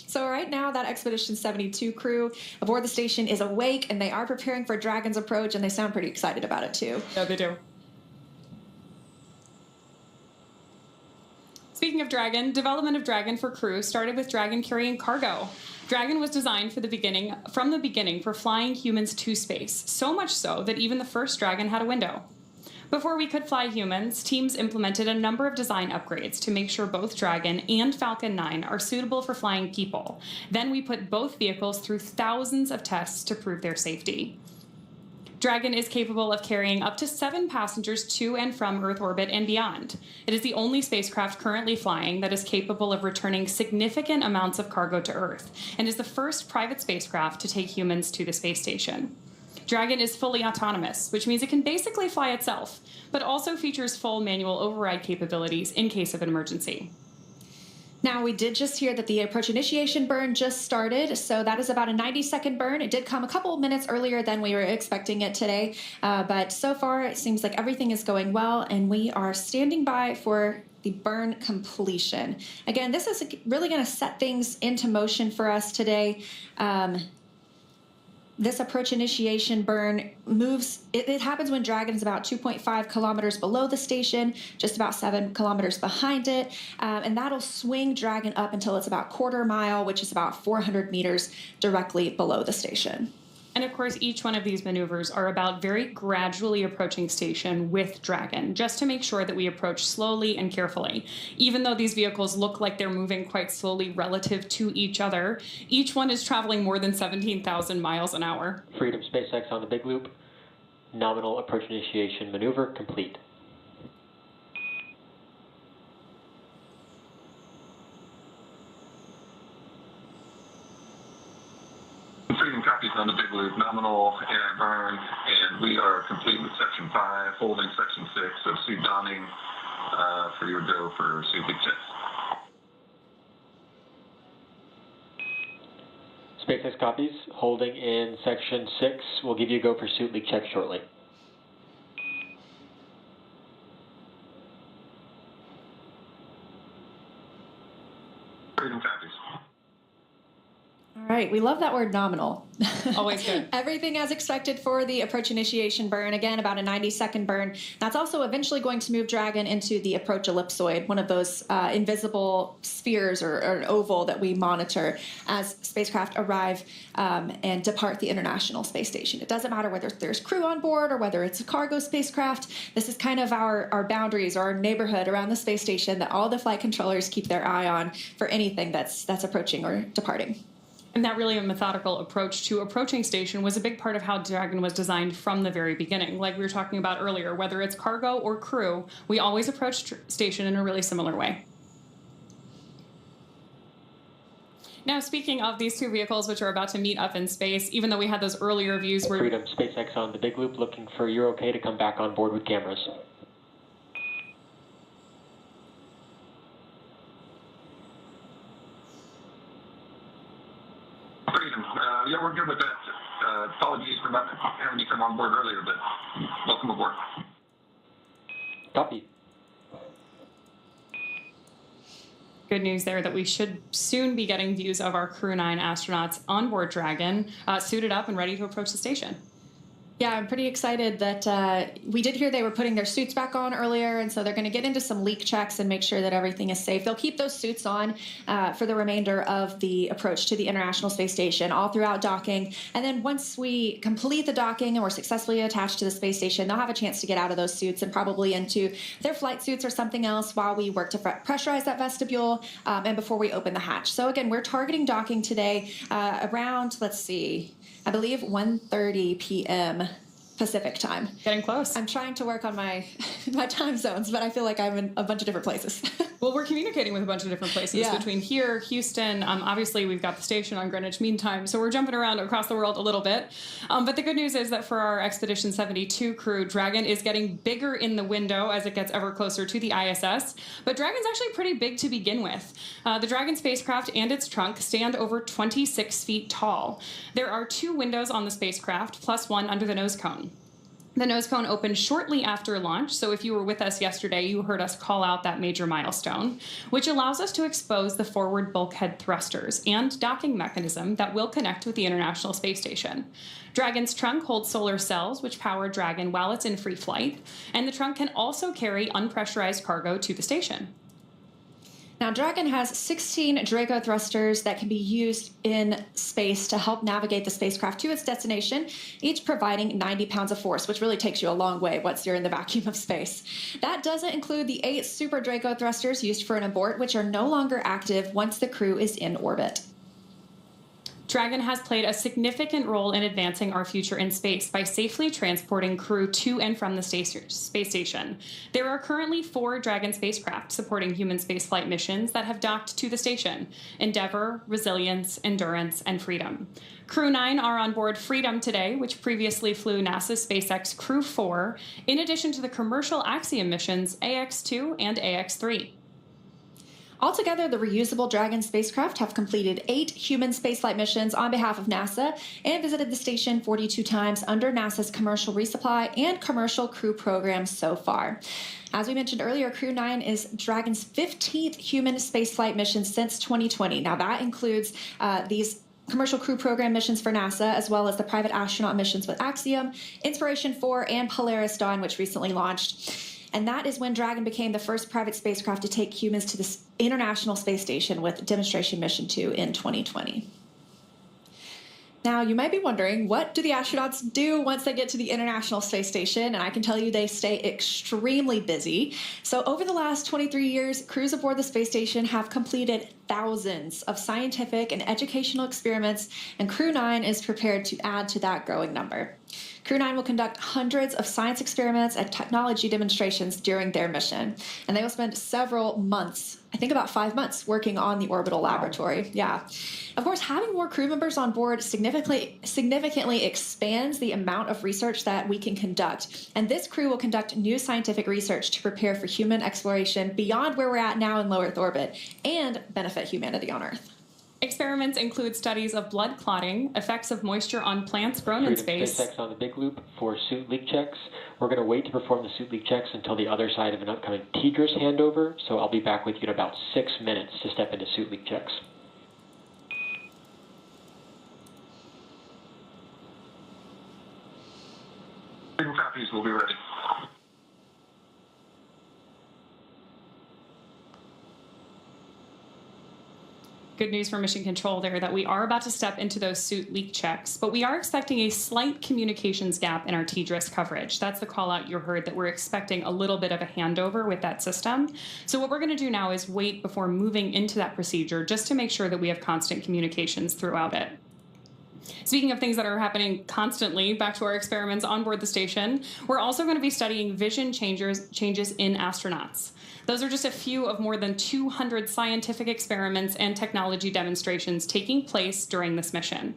[SPEAKER 5] So right now, that Expedition 72 crew aboard the station is awake, and they are preparing for Dragon's approach, and they sound pretty excited about it too.
[SPEAKER 4] Yeah, they do. Speaking of Dragon, development of Dragon for Crew started with Dragon carrying cargo. Dragon was designed from the beginning for flying humans to space, so much so that even the first Dragon had a window. Before we could fly humans, teams implemented a number of design upgrades to make sure both Dragon and Falcon 9 are suitable for flying people. Then we put both vehicles through thousands of tests to prove their safety. Dragon is capable of carrying up to 7 passengers to and from Earth orbit and beyond. It is the only spacecraft currently flying that is capable of returning significant amounts of cargo to Earth, and is the first private spacecraft to take humans to the space station. Dragon is fully autonomous, which means it can basically fly itself, but also features full manual override capabilities in case of an emergency.
[SPEAKER 5] Now, we did just hear that the approach initiation burn just started, so that is about a 90-second burn. It did come a couple of minutes earlier than we were expecting it today, but so far it seems like everything is going well, and we are standing by for the burn completion. Again, this is really going to set things into motion for us today. This approach initiation burn moves, it happens when Dragon is about 2.5 kilometers below the station, just about 7 kilometers behind it, and that'll swing Dragon up until it's about quarter mile, which is about 400 meters directly below the station.
[SPEAKER 4] And of course, each one of these maneuvers are about very gradually approaching station with Dragon, just to make sure that we approach slowly and carefully. Even though these vehicles look like they're moving quite slowly relative to each other, each one is traveling more than 17,000 miles an hour.
[SPEAKER 10] Freedom SpaceX on the big loop. Nominal approach initiation maneuver complete.
[SPEAKER 6] Freedom copies on the big loop, nominal air burn, and we are complete with section 5, holding section 6, so suit donning for your go for suit leak checks.
[SPEAKER 10] SpaceX copies, holding in section 6. We'll give you a go for suit leak check shortly.
[SPEAKER 6] Freedom copies.
[SPEAKER 5] All right, we love that word nominal.
[SPEAKER 4] Always good.
[SPEAKER 5] Everything as expected for the approach initiation burn. Again, about a 90-second burn. That's also eventually going to move Dragon into the approach ellipsoid, one of those invisible spheres or an oval that we monitor as spacecraft arrive and depart the International Space Station. It doesn't matter whether there's crew on board or whether it's a cargo spacecraft. This is kind of our boundaries or our neighborhood around the space station that all the flight controllers keep their eye on for anything that's approaching or departing.
[SPEAKER 4] And that really methodical approach to approaching station was a big part of how Dragon was designed from the very beginning. Like we were talking about earlier, whether it's cargo or crew, we always approach station in a really similar way. Now, speaking of these two vehicles, which are about to meet up in space, even though we had those earlier views where...
[SPEAKER 10] Freedom SpaceX on the big loop, looking for you're okay to come back on board with cameras.
[SPEAKER 6] Freedom. Yeah, we're good with that. Apologies for not having you come on board earlier, but welcome aboard.
[SPEAKER 10] Copy.
[SPEAKER 4] Good news there that we should soon be getting views of our Crew 9 astronauts on board Dragon, suited up and ready to approach the station.
[SPEAKER 5] Yeah, I'm pretty excited that we did hear they were putting their suits back on earlier, and so they're going to get into some leak checks and make sure that everything is safe. They'll keep those suits on for the remainder of the approach to the International Space Station, all throughout docking. And then once we complete the docking and we're successfully attached to the space station, they'll have a chance to get out of those suits and probably into their flight suits or something else while we work to pressurize that vestibule and before we open the hatch. So again, we're targeting docking today around, let's see, I believe 1:30 p.m. Pacific time.
[SPEAKER 4] Getting close.
[SPEAKER 5] I'm trying to work on my time zones, but I feel like I'm in a bunch of different places.
[SPEAKER 4] Well, we're communicating with a bunch of different places between here, Houston. Obviously, we've got the station on Greenwich Mean Time, so we're jumping around across the world a little bit. But the good news is that for our Expedition 72 crew, Dragon is getting bigger in the window as it gets ever closer to the ISS. But Dragon's actually pretty big to begin with. The Dragon spacecraft and its trunk stand over 26 feet tall. There are 2 windows on the spacecraft, plus 1 under the nose cone. The nose cone opened shortly after launch, so if you were with us yesterday, you heard us call out that major milestone, which allows us to expose the forward bulkhead thrusters and docking mechanism that will connect with the International Space Station. Dragon's trunk holds solar cells, which power Dragon while it's in free flight, and the trunk can also carry unpressurized cargo to the station.
[SPEAKER 5] Now, Dragon has 16 Draco thrusters that can be used in space to help navigate the spacecraft to its destination, each providing 90 pounds of force, which really takes you a long way once you're in the vacuum of space. That doesn't include the 8 Super Draco thrusters used for an abort, which are no longer active once the crew is in orbit.
[SPEAKER 4] Dragon has played a significant role in advancing our future in space by safely transporting crew to and from the space station. There are currently 4 Dragon spacecraft supporting human spaceflight missions that have docked to the station: Endeavour, Resilience, Endurance, and Freedom. Crew 9 are on board Freedom today, which previously flew NASA SpaceX Crew 4, in addition to the commercial Axiom missions AX2 and AX3.
[SPEAKER 5] Altogether, the reusable Dragon spacecraft have completed 8 human spaceflight missions on behalf of NASA and visited the station 42 times under NASA's commercial resupply and commercial crew programs so far. As we mentioned earlier, Crew 9 is Dragon's 15th human spaceflight mission since 2020. Now, that includes these commercial crew program missions for NASA, as well as the private astronaut missions with Axiom, Inspiration 4, and Polaris Dawn, which recently launched. And that is when Dragon became the first private spacecraft to take humans to the International Space Station with Demonstration Mission 2 in 2020. Now, you might be wondering, what do the astronauts do once they get to the International Space Station? And I can tell you they stay extremely busy. So over the last 23 years, crews aboard the space station have completed thousands of scientific and educational experiments, and Crew 9 is prepared to add to that growing number. Crew 9 will conduct hundreds of science experiments and technology demonstrations during their mission. And they will spend several months, I think about 5 months, working on the orbital laboratory. Yeah. Of course, having more crew members on board significantly expands the amount of research that we can conduct. And this crew will conduct new scientific research to prepare for human exploration beyond where we're at now in low Earth orbit and benefit humanity on Earth.
[SPEAKER 4] Experiments include studies of blood clotting, effects of moisture on plants grown in space.
[SPEAKER 10] SpaceX on the big loop for suit leak checks. We're going to wait to perform the suit leak checks until the other side of an upcoming TDRS handover, so I'll be back with you in about 6 minutes to step into suit leak checks.
[SPEAKER 6] Single copies, we'll be ready.
[SPEAKER 4] Good news for Mission Control there that we are about to step into those suit leak checks, but we are expecting a slight communications gap in our TDRS coverage. That's the call out you heard, that we're expecting a little bit of a handover with that system. So what we're going to do now is wait before moving into that procedure just to make sure that we have constant communications throughout it. Speaking of things that are happening constantly, back to our experiments on board the station, we're also going to be studying vision changes in astronauts. Those are just a few of more than 200 scientific experiments and technology demonstrations taking place during this mission.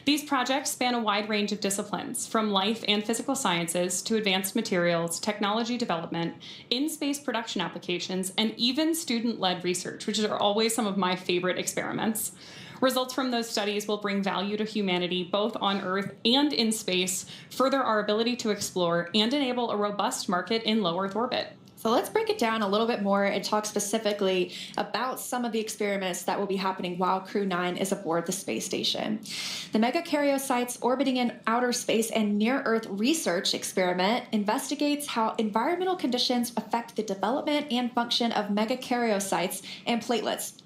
[SPEAKER 4] These projects span a wide range of disciplines, from life and physical sciences to advanced materials, technology development, in-space production applications, and even student-led research, which are always some of my favorite experiments. Results from those studies will bring value to humanity both on Earth and in space, further our ability to explore, and enable a robust market in low Earth orbit.
[SPEAKER 5] So let's break it down a little bit more and talk specifically about some of the experiments that will be happening while Crew 9 is aboard the space station. The megakaryocytes orbiting in outer space and near-Earth research experiment investigates how environmental conditions affect the development and function of megakaryocytes and platelets.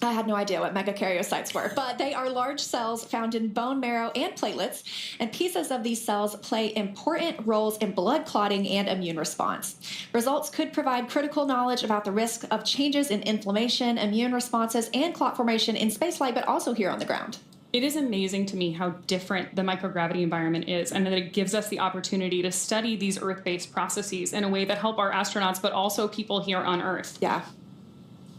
[SPEAKER 5] I had no idea what megakaryocytes were, but they are large cells found in bone marrow and platelets, and pieces of these cells play important roles in blood clotting and immune response. Results could provide critical knowledge about the risk of changes in inflammation, immune responses, and clot formation in spaceflight, but also here on the ground.
[SPEAKER 4] It is amazing to me how different the microgravity environment is, and that it gives us the opportunity to study these Earth-based processes in a way that help our astronauts, but also people here on Earth.
[SPEAKER 5] Yeah.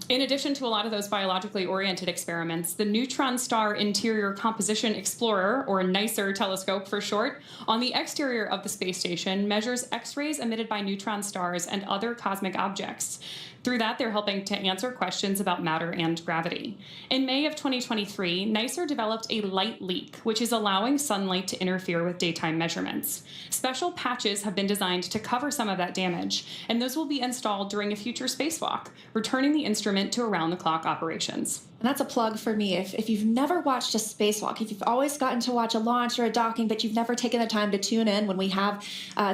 [SPEAKER 4] In addition to a lot of those biologically oriented experiments, the Neutron Star Interior Composition Explorer, or NICER telescope for short, on the exterior of the space station measures X-rays emitted by neutron stars and other cosmic objects. Through that, they're helping to answer questions about matter and gravity. In May of 2023, NICER developed a light leak, which is allowing sunlight to interfere with daytime measurements. Special patches have been designed to cover some of that damage, and those will be installed during a future spacewalk, returning the instrument to around-the-clock operations.
[SPEAKER 5] And that's a plug for me. If you've never watched a spacewalk, if you've always gotten to watch a launch or a docking, but you've never taken the time to tune in when we have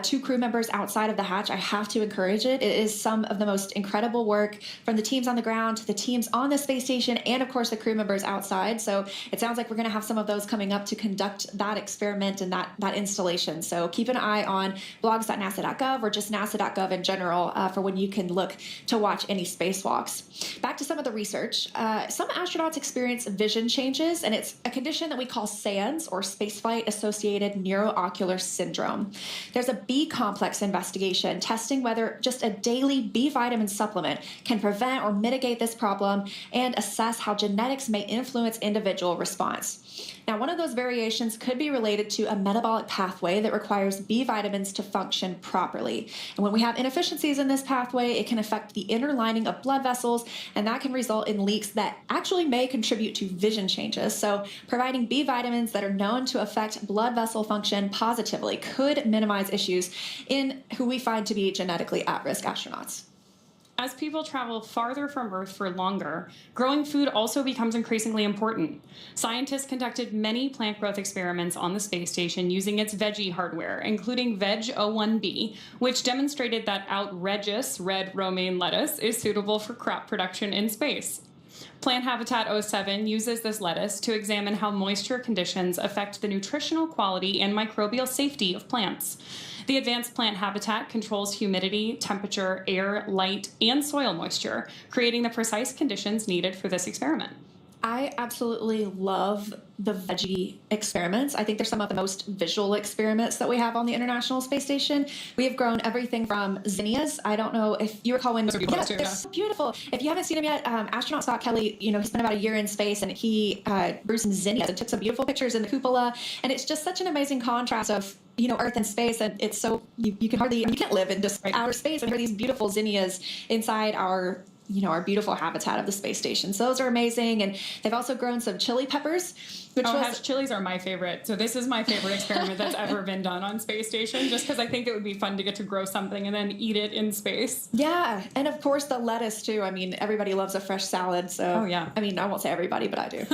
[SPEAKER 5] 2 crew members outside of the hatch, I have to encourage it. It is some of the most incredible work from the teams on the ground to the teams on the space station and, of course, the crew members outside. So it sounds like we're going to have some of those coming up to conduct that experiment and that installation. So keep an eye on blogs.nasa.gov or just nasa.gov in general for when you can look to watch any spacewalks. Back to some of the research. Some astronauts experience vision changes, and it's a condition that we call SANS, or spaceflight-associated neuroocular syndrome. There's a B complex investigation testing whether just a daily B vitamin supplement can prevent or mitigate this problem and assess how genetics may influence individual response. Now, one of those variations could be related to a metabolic pathway that requires B vitamins to function properly. And when we have inefficiencies in this pathway, it can affect the inner lining of blood vessels, and that can result in leaks that actually may contribute to vision changes. So providing B vitamins that are known to affect blood vessel function positively could minimize issues in who we find to be genetically at-risk astronauts.
[SPEAKER 4] As people travel farther from Earth for longer, growing food also becomes increasingly important. Scientists conducted many plant growth experiments on the space station using its veggie hardware, including Veg01b, which demonstrated that outrageous red romaine lettuce is suitable for crop production in space. Plant Habitat 07 uses this lettuce to examine how moisture conditions affect the nutritional quality and microbial safety of plants. The advanced plant habitat controls humidity, temperature, air, light, and soil moisture, creating the precise conditions needed for this experiment.
[SPEAKER 5] I absolutely love the veggie experiments. I think they're some of the most visual experiments that we have on the International Space Station. We have grown everything from zinnias. I don't know if you recall when... They're so beautiful. If you haven't seen them yet, astronaut Scott Kelly, he spent about a year in space, and he grew some zinnias and took some beautiful pictures in the cupola. And it's just such an amazing contrast of Earth and space, and it's so you can hardly, you can't live in just outer space and hear these beautiful zinnias inside our beautiful habitat of the space station. So those are amazing, and they've also grown some chili peppers.
[SPEAKER 4] Chilies are my favorite. So this is my favorite experiment that's ever been done on space station, just because I think it would be fun to get to grow something and then eat it in space.
[SPEAKER 5] Yeah, and of course the lettuce too. I mean, everybody loves a fresh salad. So
[SPEAKER 4] oh yeah.
[SPEAKER 5] I mean, I won't say everybody, but I do.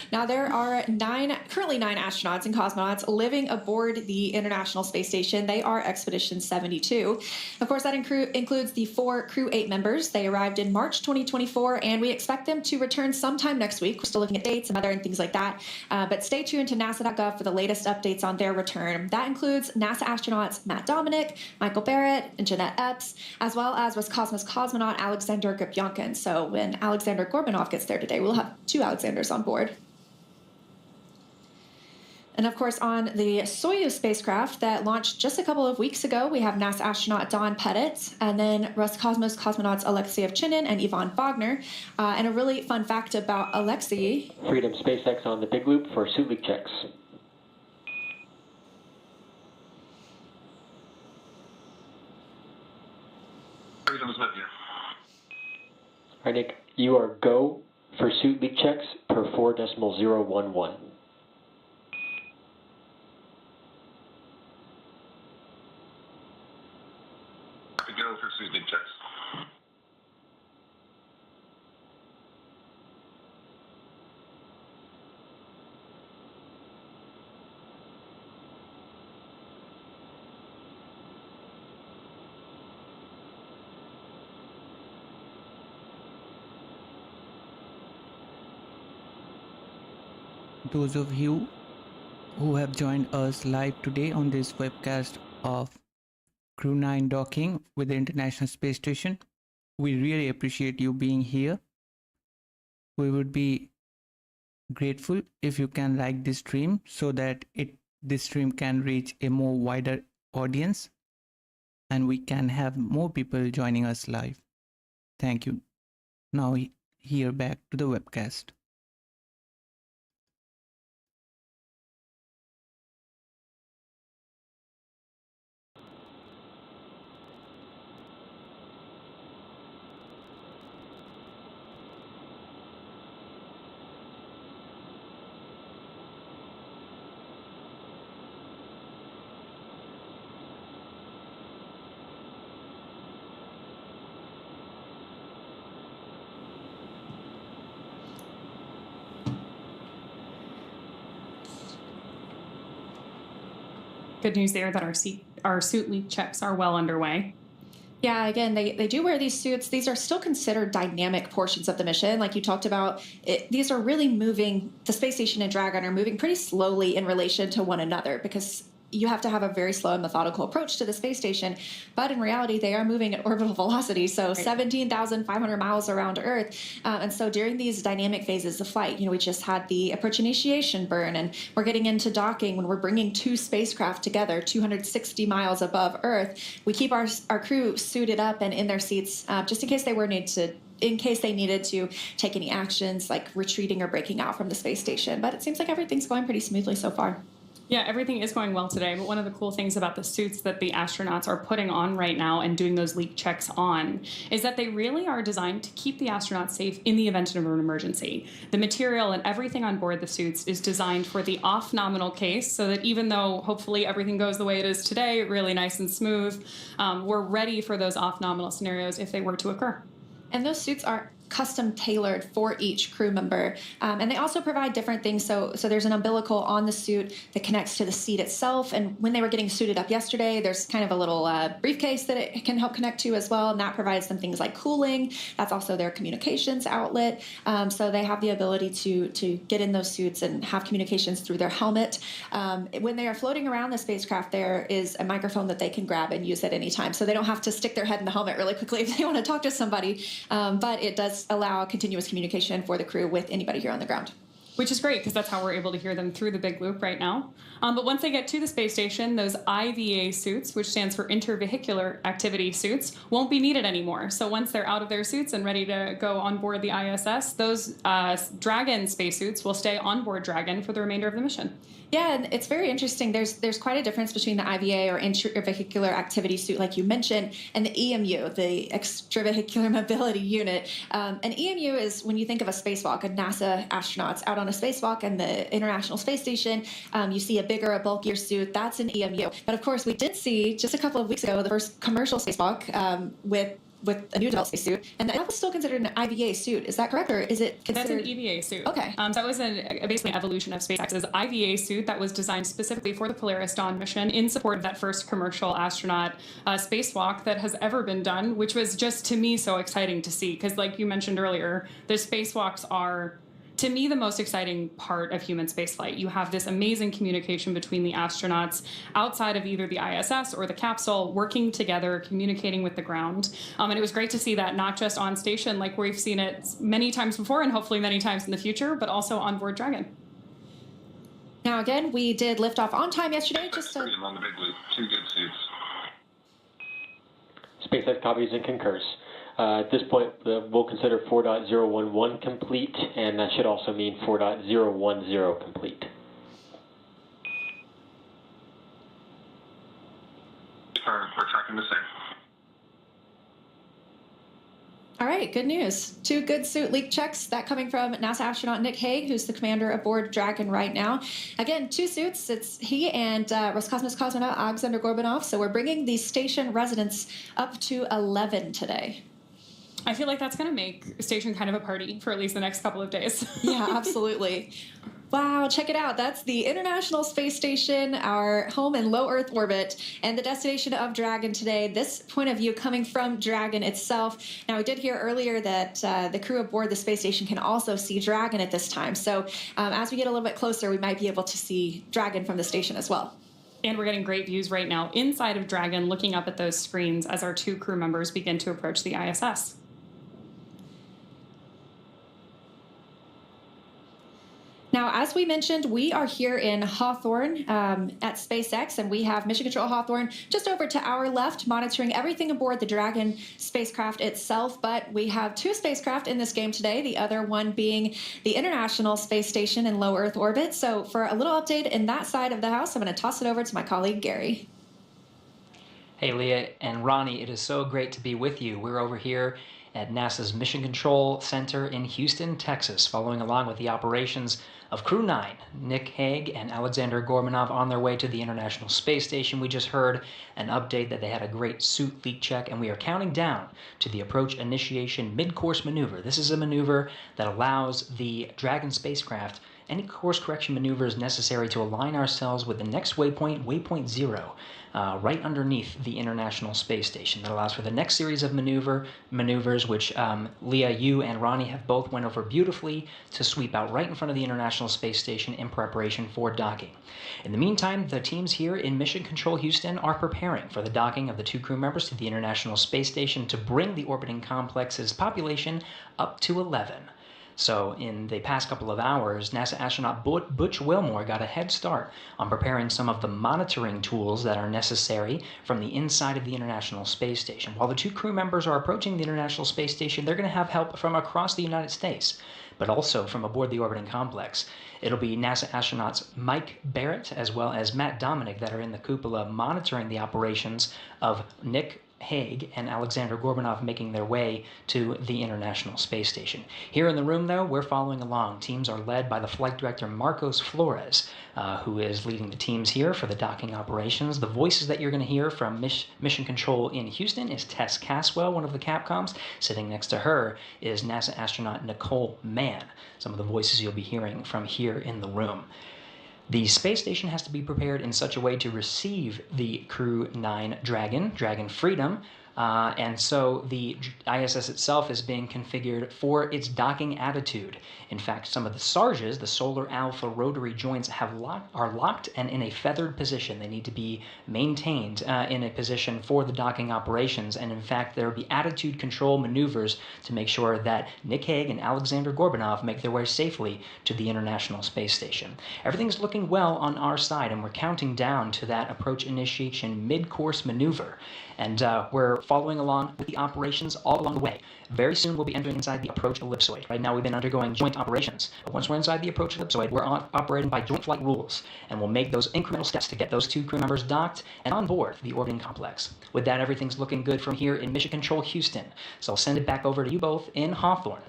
[SPEAKER 5] Now, there are currently nine astronauts and cosmonauts living aboard the International Space Station. They are Expedition 72. Of course, that includes the 4 Crew 8 members. They arrived in March 2024, and we expect them to return sometime next week. We're still looking at dates and weather and things like that. But stay tuned to nasa.gov for the latest updates on their return. That includes NASA astronauts Matt Dominic, Michael Barrett, and Jeanette Epps, as well as Roscosmos cosmonaut Aleksandr Gorbunov. So when Aleksandr Gorbunov gets there today, we'll have 2 Alexanders on board. And of course, on the Soyuz spacecraft that launched just a couple of weeks ago, we have NASA astronaut Don Pettit, and then Roscosmos cosmonauts Alexei Ovchinin and Ivan Wagner. And a really fun fact about Alexei.
[SPEAKER 10] Freedom SpaceX on the big loop for suit leak checks.
[SPEAKER 6] Freedom is with you.
[SPEAKER 10] All right, Nick, you are go for suit leak checks per 4.011.
[SPEAKER 6] Go for suit leak checks.
[SPEAKER 1] Those of you who have joined us live today on this webcast of Crew 9 docking with the International Space Station, we really appreciate you being here. We would be Grateful if you can like this stream so that this stream can reach a more wider audience and we can have more people joining us live. Thank you. Now here back to the webcast.
[SPEAKER 4] Good news there that our suit leak checks are well underway.
[SPEAKER 5] Yeah, again, they do wear these suits. These are still considered dynamic portions of the mission. Like you talked about, these are really moving, the space station and Dragon are moving pretty slowly in relation to one another because you have to have a very slow and methodical approach to the space station. But in reality, they are moving at orbital velocity, so 17,500 miles around Earth. And so during these dynamic phases of flight, we just had the approach initiation burn, and we're getting into docking when we're bringing two spacecraft together, 260 miles above Earth. We keep our crew suited up and in their seats just in case they needed to take any actions like retreating or breaking out from the space station. But it seems like everything's going pretty smoothly so far.
[SPEAKER 4] Yeah, everything is going well today, but one of the cool things about the suits that the astronauts are putting on right now and doing those leak checks on is that they really are designed to keep the astronauts safe in the event of an emergency. The material and everything on board the suits is designed for the off-nominal case so that even though hopefully everything goes the way it is today, really nice and smooth, we're ready for those off-nominal scenarios if they were to occur.
[SPEAKER 5] And those suits are custom tailored for each crew member. And they also provide different things. So there's an umbilical on the suit that connects to the seat itself. And when they were getting suited up yesterday, there's kind of a little briefcase that it can help connect to as well. And that provides them things like cooling. That's also their communications outlet. So they have the ability to get in those suits and have communications through their helmet. When they are floating around the spacecraft, there is a microphone that they can grab and use at any time. So they don't have to stick their head in the helmet really quickly if they want to talk to somebody. But it does allow continuous communication for the crew with anybody here on the ground.
[SPEAKER 4] Which is great because that's how we're able to hear them through the big loop right now. But once they get to the space station, those IVA suits, which stands for intervehicular activity suits, won't be needed anymore. So once they're out of their suits and ready to go on board the ISS, those Dragon spacesuits will stay on board Dragon for the remainder of the mission.
[SPEAKER 5] Yeah, and it's very interesting. There's quite a difference between the IVA or intravehicular activity suit, like you mentioned, and the EMU, the extravehicular mobility unit. An EMU is when you think of a spacewalk, a NASA astronauts out on a spacewalk and the International Space Station, you see a bigger, a bulkier suit. That's an EMU. But of course, we did see just a couple of weeks ago the first commercial spacewalk with a new developed spacesuit, and that was still considered an IVA suit. Is that correct, or is it considered?
[SPEAKER 4] That's an EVA suit.
[SPEAKER 5] Okay.
[SPEAKER 4] That was basically an evolution of SpaceX's IVA suit that was designed specifically for the Polaris Dawn mission in support of that first commercial astronaut spacewalk that has ever been done, which was just, to me, so exciting to see. Because like you mentioned earlier, the spacewalks are, to me, the most exciting part of human spaceflight. You have this amazing communication between the astronauts outside of either the ISS or the capsule, working together, communicating with the ground. And it was great to see that not just on station like we've seen it many times before and hopefully many times in the future, but also on board Dragon.
[SPEAKER 5] Now, again, we did lift off on time yesterday. Just to...
[SPEAKER 6] on the big loop. 2 good suits.
[SPEAKER 10] SpaceX copies and concurs. At this point, we'll consider 4.011 complete, and that should also mean 4.010 complete.
[SPEAKER 6] We're tracking the same.
[SPEAKER 5] All right, good news. 2 good suit leak checks. That coming from NASA astronaut Nick Hague, who's the commander aboard Dragon right now. Again, 2 suits. It's he and Roscosmos cosmonaut Aleksandr Gorbunov. So we're bringing the station residents up to 11 today.
[SPEAKER 4] I feel like that's going to make station kind of a party for at least the next couple of days.
[SPEAKER 5] Yeah, absolutely. Wow, check it out. That's the International Space Station, our home in low Earth orbit, and the destination of Dragon today. This point of view coming from Dragon itself. Now, we did hear earlier that the crew aboard the space station can also see Dragon at this time. So as we get a little bit closer, we might be able to see Dragon from the station as well.
[SPEAKER 4] And we're getting great views right now inside of Dragon, looking up at those screens as our 2 crew members begin to approach the ISS.
[SPEAKER 5] Now, as we mentioned, we are here in Hawthorne at SpaceX, and we have Mission Control Hawthorne just over to our left, monitoring everything aboard the Dragon spacecraft itself. But we have two spacecraft in this game today, the other one being the International Space Station in low Earth orbit. So for a little update in that side of the house, I'm going to toss it over to my colleague, Gary.
[SPEAKER 12] Hey, Leah and Ronnie, it is so great to be with you. We're over here at NASA's Mission Control Center in Houston, Texas, following along with the operations of Crew 9, Nick Hague and Aleksandr Gorbunov on their way to the International Space Station. We just heard an update that they had a great suit leak check, and we are counting down to the approach initiation mid-course maneuver. This is a maneuver that allows the Dragon spacecraft any course correction maneuvers necessary to align ourselves with the next waypoint, waypoint 0, right underneath the International Space Station. That allows for the next series of maneuvers, which Leah, you and Ronnie have both went over beautifully to sweep out right in front of the International Space Station in preparation for docking. In the meantime, the teams here in Mission Control Houston are preparing for the docking of the two crew members to the International Space Station to bring the orbiting complex's population up to 11. So in the past couple of hours, NASA astronaut Butch Wilmore got a head start on preparing some of the monitoring tools that are necessary from the inside of the International Space Station. While the two crew members are approaching the International Space Station, they're going to have help from across the United States, but also from aboard the orbiting complex. It'll be NASA astronauts Mike Barrett as well as Matt Dominic that are in the cupola monitoring the operations of Nick Hague and Aleksandr Gorbunov making their way to the International Space Station. Here in the room, though, we're following along. Teams are led by the flight director Marcos Flores, who is leading the teams here for the docking operations. The voices that you're going to hear from Mission Control in Houston is Tess Caswell, one of the Capcoms. Sitting next to her is NASA astronaut Nicole Mann. Some of the voices you'll be hearing from here in the room. The space station has to be prepared in such a way to receive the Crew 9 Dragon, Dragon Freedom, and so the ISS itself is being configured for its docking attitude. In fact, some of the SARJs, the Solar Alpha rotary joints, are locked and in a feathered position. They need to be maintained in a position for the docking operations, and in fact, there will be attitude control maneuvers to make sure that Nick Hague and Aleksandr Gorbunov make their way safely to the International Space Station. Everything's looking well on our side, and we're counting down to that approach initiation mid-course maneuver. And we're following along with the operations all along the way. Very soon we'll be entering inside the approach ellipsoid. Right now we've been undergoing joint operations. But once we're inside the approach ellipsoid, we're operating by joint flight rules. And we'll make those incremental steps to get those two crew members docked and on board the orbiting complex. With that, everything's looking good from here in Mission Control Houston. So I'll send it back over to you both in Hawthorne.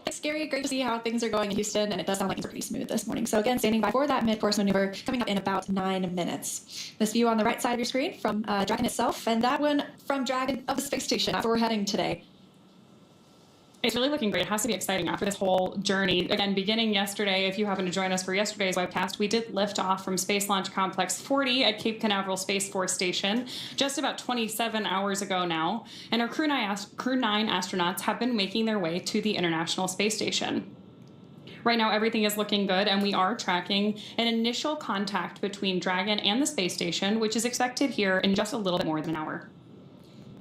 [SPEAKER 5] Thanks, Gary. Great to see how things are going in Houston, and it does sound like things are pretty smooth this morning. So again, standing by for that mid-course maneuver coming up in about 9 minutes. This view on the right side of your screen from Dragon itself, and that one from Dragon of the space station. That's where we're heading today.
[SPEAKER 4] It's really looking great. It has to be exciting after this whole journey. Again, beginning yesterday, if you happen to join us for yesterday's webcast, we did lift off from Space Launch Complex 40 at Cape Canaveral Space Force Station just about 27 hours ago now. And our Crew 9 astronauts have been making their way to the International Space Station. Right now, everything is looking good, and we are tracking an initial contact between Dragon and the space station, which is expected here in just a little bit more than an hour.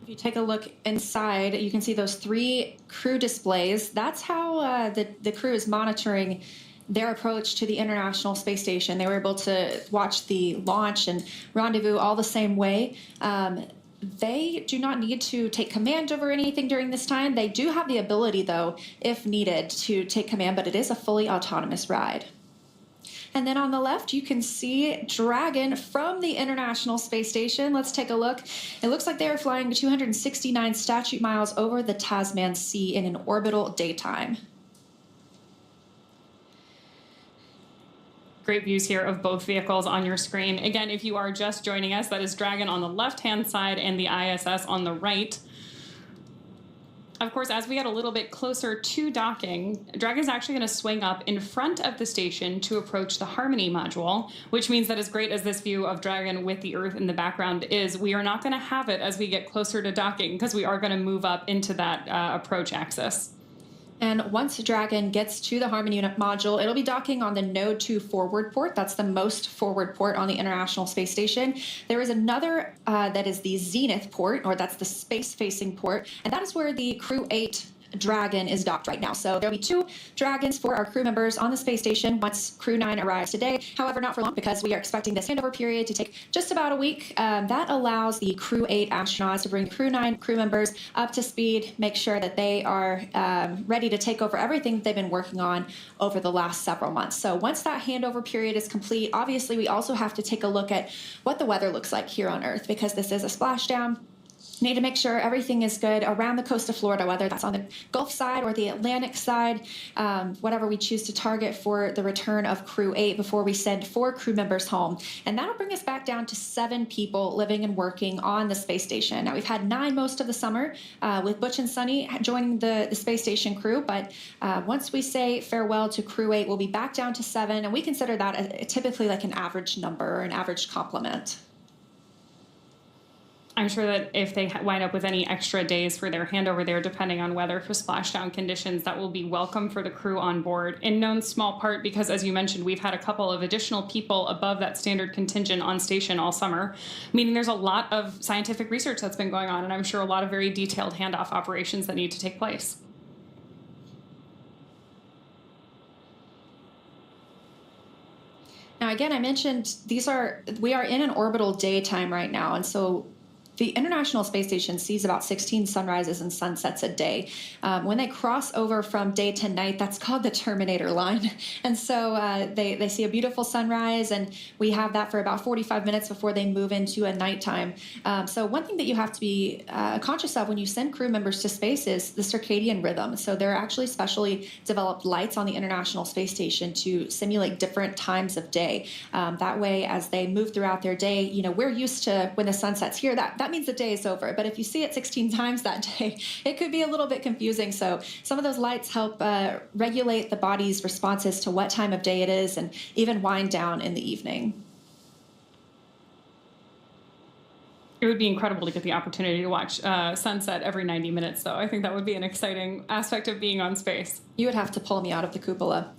[SPEAKER 5] If you take a look inside, you can see those 3 crew displays. That's how the crew is monitoring their approach to the International Space Station. They were able to watch the launch and rendezvous all the same way. They do not need to take command over anything during this time. They do have the ability, though, if needed, to take command, but it is a fully autonomous ride. And then on the left, you can see Dragon from the International Space Station. Let's take a look. It looks like they are flying 269 statute miles over the Tasman Sea in an orbital daytime.
[SPEAKER 4] Great views here of both vehicles on your screen. Again, if you are just joining us, that is Dragon on the left-hand side and the ISS on the right. Of course, as we get a little bit closer to docking, Dragon is actually going to swing up in front of the station to approach the Harmony module, which means that as great as this view of Dragon with the Earth in the background is, we are not going to have it as we get closer to docking because we are going to move up into that approach axis.
[SPEAKER 5] And once Dragon gets to the Harmony module, it'll be docking on the Node 2 forward port. That's the most forward port on the International Space Station. There is another that is the Zenith port, or that's the space-facing port, and that is where the Crew 8 Dragon is docked right now. So there'll be 2 Dragons for our crew members on the space station once Crew 9 arrives today. However, not for long, because we are expecting this handover period to take just about a week. That allows the Crew 8 astronauts to bring Crew 9 crew members up to speed, make sure that they are ready to take over everything they've been working on over the last several months. So once that handover period is complete, obviously we also have to take a look at what the weather looks like here on Earth, because this is a splashdown. Need to make sure everything is good around the coast of Florida, whether that's on the Gulf side or the Atlantic side, whatever we choose to target for the return of Crew 8 before we send 4 crew members home. And that'll bring us back down to 7 people living and working on the space station. Now, we've had 9 most of the summer with Butch and Sunny joining the space station crew, but once we say farewell to Crew 8, we'll be back down to 7, and we consider that typically like an average number or an average complement.
[SPEAKER 4] I'm sure that if they wind up with any extra days for their handover there, depending on weather for splashdown conditions, that will be welcome for the crew on board, in no small part because, as you mentioned, we've had a couple of additional people above that standard contingent on station all summer, meaning there's a lot of scientific research that's been going on, and I'm sure a lot of very detailed handoff operations that need to take place.
[SPEAKER 5] Now, again, I mentioned we are in an orbital daytime right now, and so the International Space Station sees about 16 sunrises and sunsets a day. When they cross over from day to night, that's called the Terminator line. And so they see a beautiful sunrise, and we have that for about 45 minutes before they move into a nighttime. So one thing that you have to be conscious of when you send crew members to space is the circadian rhythm. So there are actually specially developed lights on the International Space Station to simulate different times of day. That way, as they move throughout their day, we're used to when the sun sets here, that means the day is over. But if you see it 16 times that day, it could be a little bit confusing. So some of those lights help regulate the body's responses to what time of day it is, and even wind down in the evening.
[SPEAKER 4] It would be incredible to get the opportunity to watch sunset every 90 minutes, though. I think that would be an exciting aspect of being on space.
[SPEAKER 5] You would have to pull me out of the cupola.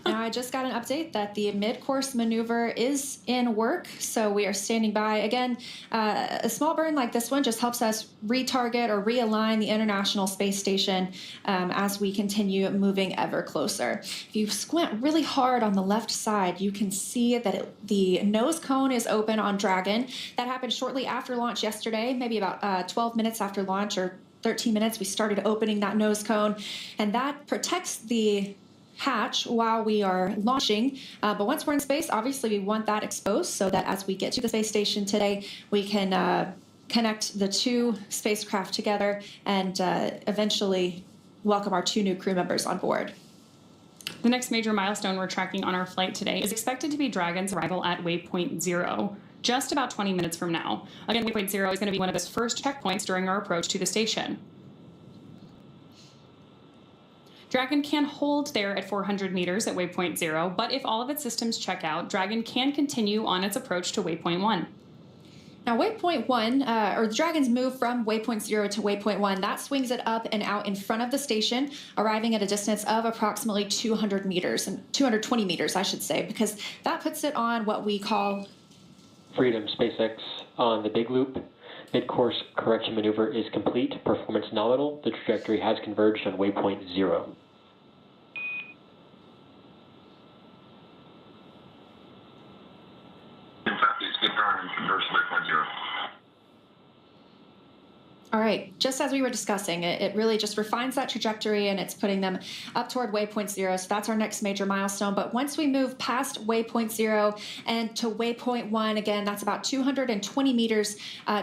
[SPEAKER 5] Now, I just got an update that the mid-course maneuver is in work, so we are standing by. Again, a small burn like this one just helps us retarget or realign the International Space Station as we continue moving ever closer. If you squint really hard on the left side, you can see that the nose cone is open on Dragon. That happened shortly after launch yesterday, maybe about 12 minutes after launch, or 13 minutes, we started opening that nose cone, and that protects the hatch while we are launching. But once we're in space, obviously we want that exposed so that as we get to the space station today, we can connect the 2 spacecraft together and eventually welcome our 2 new crew members on board.
[SPEAKER 4] The next major milestone we're tracking on our flight today is expected to be Dragon's arrival at waypoint 0. Just about 20 minutes from now. Again, waypoint 0 is going to be one of those first checkpoints during our approach to the station. Dragon can hold there at 400 meters at waypoint 0, but if all of its systems check out, Dragon can continue on its approach to waypoint 1.
[SPEAKER 5] Now, waypoint 1, or the Dragon's move from waypoint 0 to waypoint 1, that swings it up and out in front of the station, arriving at a distance of approximately 200 meters, and 220 meters, I should say, because that puts it on what we call
[SPEAKER 10] Freedom. SpaceX on the big loop. Mid-course correction maneuver is complete. Performance nominal. The trajectory has converged on waypoint 0.
[SPEAKER 6] In fact, please get going and converge to waypoint 0.
[SPEAKER 5] All right, just as we were discussing, it really just refines that trajectory, and it's putting them up toward waypoint 0. So that's our next major milestone. But once we move past waypoint 0 and to waypoint 1, again, that's about 220 meters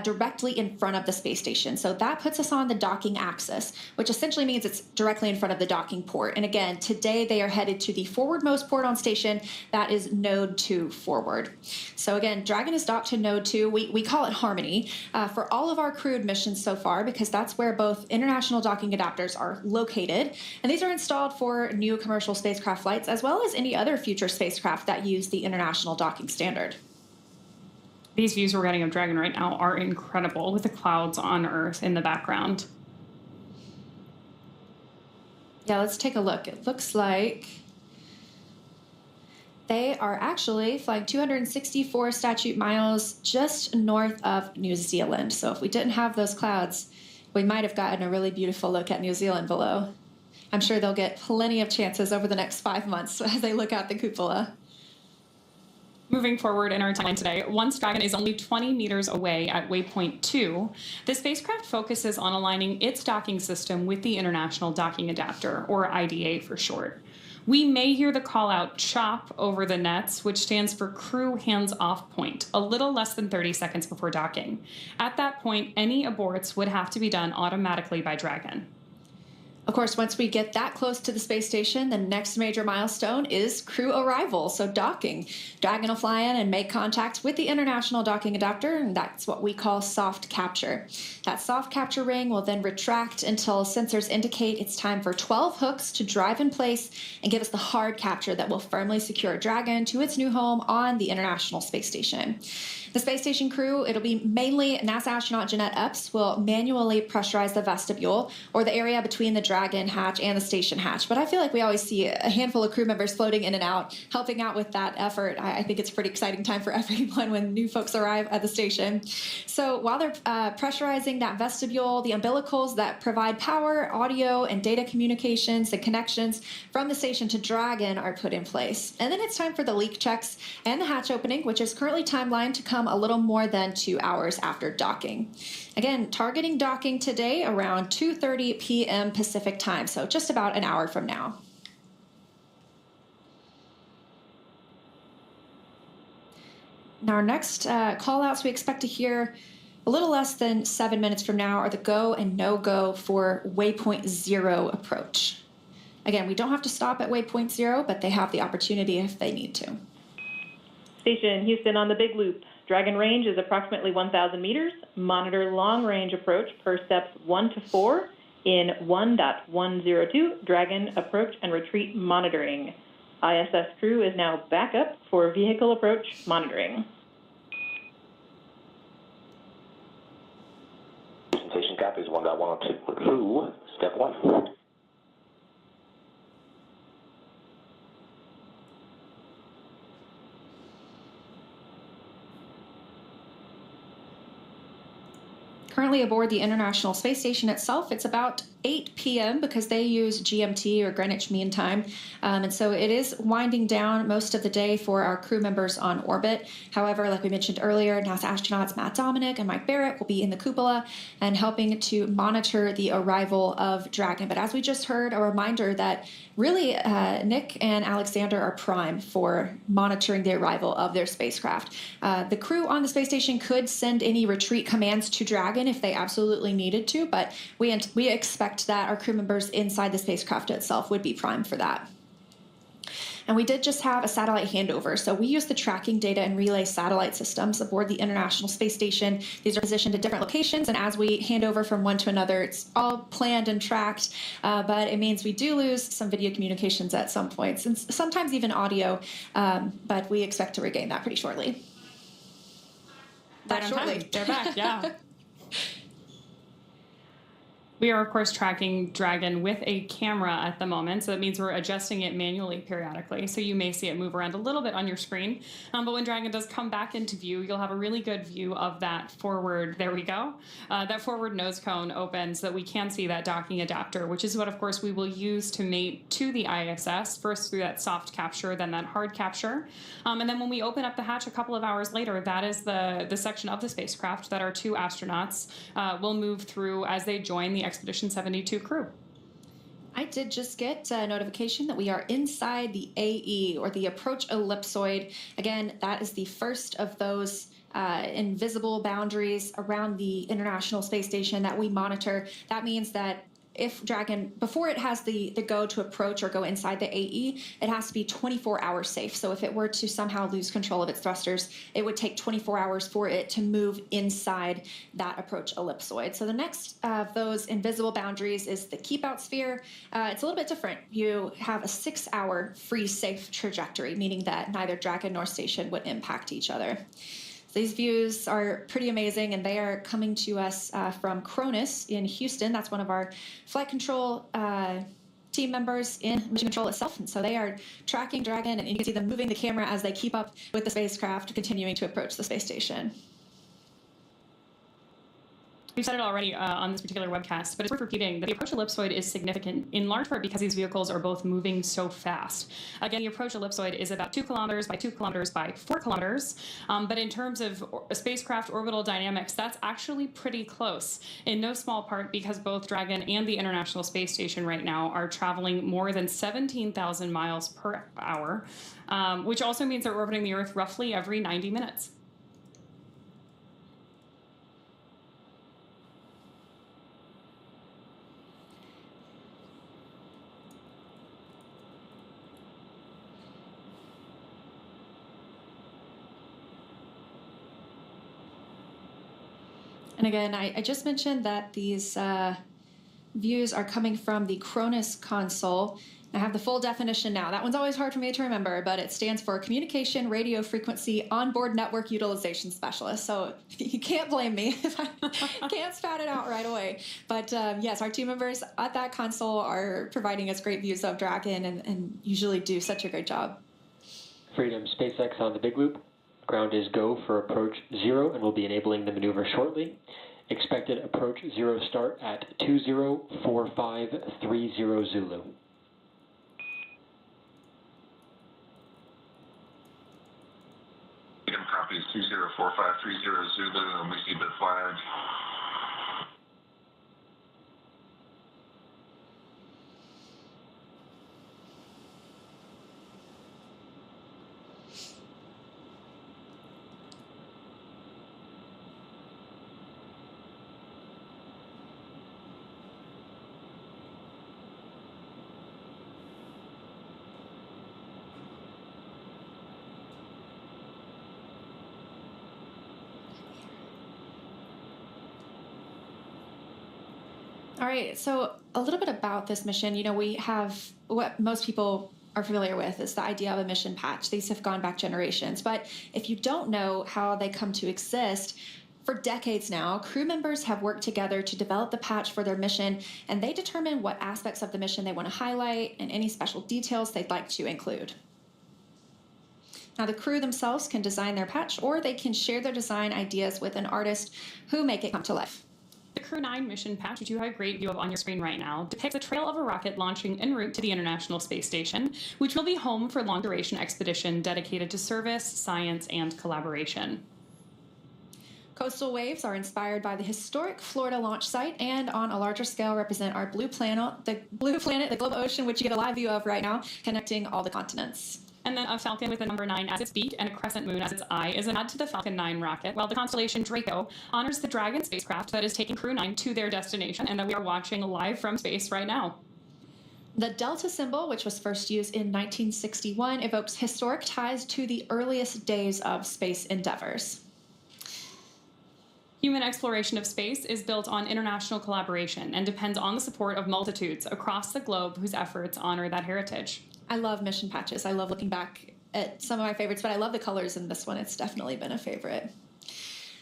[SPEAKER 5] directly in front of the space station. So that puts us on the docking axis, which essentially means it's directly in front of the docking port. And again, today they are headed to the forwardmost port on station. That is node 2 forward. So again, Dragon is docked to node 2. We call it Harmony for all of our crewed missions so far, because that's where both international docking adapters are located. And these are installed for new commercial spacecraft flights, as well as any other future spacecraft that use the international docking standard.
[SPEAKER 4] These views we're getting of Dragon right now are incredible, with the clouds on Earth in the background.
[SPEAKER 5] Yeah, let's take a look. It looks like they are actually flying 264 statute miles just north of New Zealand. So if we didn't have those clouds, we might have gotten a really beautiful look at New Zealand below. I'm sure they'll get plenty of chances over the next 5 months as they look out the cupola.
[SPEAKER 4] Moving forward in our timeline today, once Dragon is only 20 meters away at waypoint 2, the spacecraft focuses on aligning its docking system with the International Docking Adapter, or IDA for short. We may hear the call out CHOP over the nets, which stands for Crew Hands Off Point, a little less than 30 seconds before docking. At that point, any aborts would have to be done automatically by Dragon.
[SPEAKER 5] Of course, once we get that close to the space station, the next major milestone is crew arrival, so docking. Dragon will fly in and make contact with the International Docking Adapter, and that's what we call soft capture. That soft capture ring will then retract until sensors indicate it's time for 12 hooks to drive in place and give us the hard capture that will firmly secure Dragon to its new home on the International Space Station. The space station crew, it'll be mainly NASA astronaut Jeanette Epps, will manually pressurize the vestibule, or the area between the Dragon hatch and the station hatch. But I feel like we always see a handful of crew members floating in and out, helping out with that effort. I think it's a pretty exciting time for everyone when new folks arrive at the station. So while they're pressurizing that vestibule, the umbilicals that provide power, audio, and data communications and connections from the station to Dragon are put in place. And then it's time for the leak checks and the hatch opening, which is currently timelined to come a little more than 2 hours after docking. Again, targeting docking today around 2:30 p.m. Pacific time, so just about an hour from now. Now, our next call-outs we expect to hear a little less than 7 minutes from now are the go and no-go for waypoint 0 approach. Again, we don't have to stop at waypoint 0, but they have the opportunity if they need to.
[SPEAKER 8] Station Houston on the Big Loop. Dragon range is approximately 1,000 meters. Monitor long-range approach per steps 1 to 4 in 1.102 Dragon approach and retreat monitoring. ISS crew is now back up for vehicle approach monitoring.
[SPEAKER 9] Station copies 1.102, step 1.
[SPEAKER 5] Currently aboard the International Space Station itself, it's about 8 p.m. because they use GMT or Greenwich Mean Time. And so it is winding down most of the day for our crew members on orbit. However, like we mentioned earlier, NASA astronauts Matt Dominic and Mike Barrett will be in the cupola and helping to monitor the arrival of Dragon. But as we just heard, a reminder that really Nick and Aleksandr are prime for monitoring the arrival of their spacecraft. The crew on the space station could send any retreat commands to Dragon if they absolutely needed to, but we expect that our crew members inside the spacecraft itself would be primed for that. And we did just have a satellite handover. So we use the tracking data and relay satellite systems aboard the International Space Station. These are positioned at different locations, and as we hand over from one to another, it's all planned and tracked, but it means we do lose some video communications at some points, and sometimes even audio, but we expect to regain that pretty shortly.
[SPEAKER 4] They're back, yeah. We are, of course, tracking Dragon with a camera at the moment, so that means we're adjusting it manually periodically. So you may see it move around a little bit on your screen. But when Dragon does come back into view, you'll have a really good view of that forward, there we go, that forward nose cone open so that we can see that docking adapter, which is what, of course, we will use to mate to the ISS, first through that soft capture, then that hard capture. And then when we open up the hatch a couple of hours later, that is the section of the spacecraft that our two astronauts will move through as they join the Expedition 72 crew.
[SPEAKER 5] I did just get a notification that we are inside the AE, or the approach ellipsoid. Again, that is the first of those invisible boundaries around the International Space Station that we monitor. That means that if Dragon, before it has the go to approach or go inside the AE, it has to be 24 hours safe. So if it were to somehow lose control of its thrusters, it would take 24 hours for it to move inside that approach ellipsoid. So the next of those invisible boundaries is the keep out sphere. It's a little bit different. You have a 6-hour free safe trajectory, meaning that neither Dragon nor station would impact each other. These views are pretty amazing, and they are coming to us from Cronus in Houston. That's one of our flight control team members in Mission Control itself. And so they are tracking Dragon, and you can see them moving the camera as they keep up with the spacecraft, continuing to approach the space station.
[SPEAKER 4] we've said it already on this particular webcast, but it's worth repeating that the approach ellipsoid is significant in large part because these vehicles are both moving so fast. Again, the approach ellipsoid is about 2 kilometers by 2 kilometers by 4 kilometers, but in terms of spacecraft orbital dynamics, that's actually pretty close, in no small part because both Dragon and the International Space Station right now are traveling more than 17,000 miles per hour, which also means they're orbiting the Earth roughly every 90 minutes.
[SPEAKER 5] And again, I just mentioned that these views are coming from the Cronus console. I have the full definition now. That one's always hard for me to remember, but it stands for Communication Radio Frequency Onboard Network Utilization Specialist. So you can't blame me if I can't spout it out right away. But yes, our team members at that console are providing us great views of Dragon and usually do such a great job.
[SPEAKER 10] Freedom SpaceX on the big loop. Ground is go for approach 0 and we'll be enabling the maneuver shortly. Expected approach 0 start at 204530 Zulu.
[SPEAKER 6] Copy 204530 Zulu, and we see the flag.
[SPEAKER 5] All right, so a little bit about this mission. You know, we have what most people are familiar with is the idea of a mission patch. These have gone back generations. But if you don't know how they come to exist, for decades now, crew members have worked together to develop the patch for their mission, and they determine what aspects of the mission they want to highlight and any special details they'd like to include. Now, the crew themselves can design their patch, or they can share their design ideas with an artist who make it come to life.
[SPEAKER 4] The Crew 9 mission patch, which you have a great view of on your screen right now, depicts the trail of a rocket launching en route to the International Space Station, which will be home for a long-duration expedition dedicated to service, science, and collaboration.
[SPEAKER 5] Coastal waves are inspired by the historic Florida launch site and on a larger scale represent our blue planet, the global ocean, which you get a live view of right now, connecting all the continents.
[SPEAKER 4] And then a Falcon with the number 9 as its beak and a crescent moon as its eye is a nod to the Falcon 9 rocket, while the constellation Draco honors the Dragon spacecraft that is taking Crew 9 to their destination and that we are watching live from space right now.
[SPEAKER 5] The Delta symbol, which was first used in 1961, evokes historic ties to the earliest days of space endeavors.
[SPEAKER 4] Human exploration of space is built on international collaboration and depends on the support of multitudes across the globe whose efforts honor that heritage.
[SPEAKER 5] I love mission patches. I love looking back at some of my favorites, but I love the colors in this one. It's definitely been a favorite.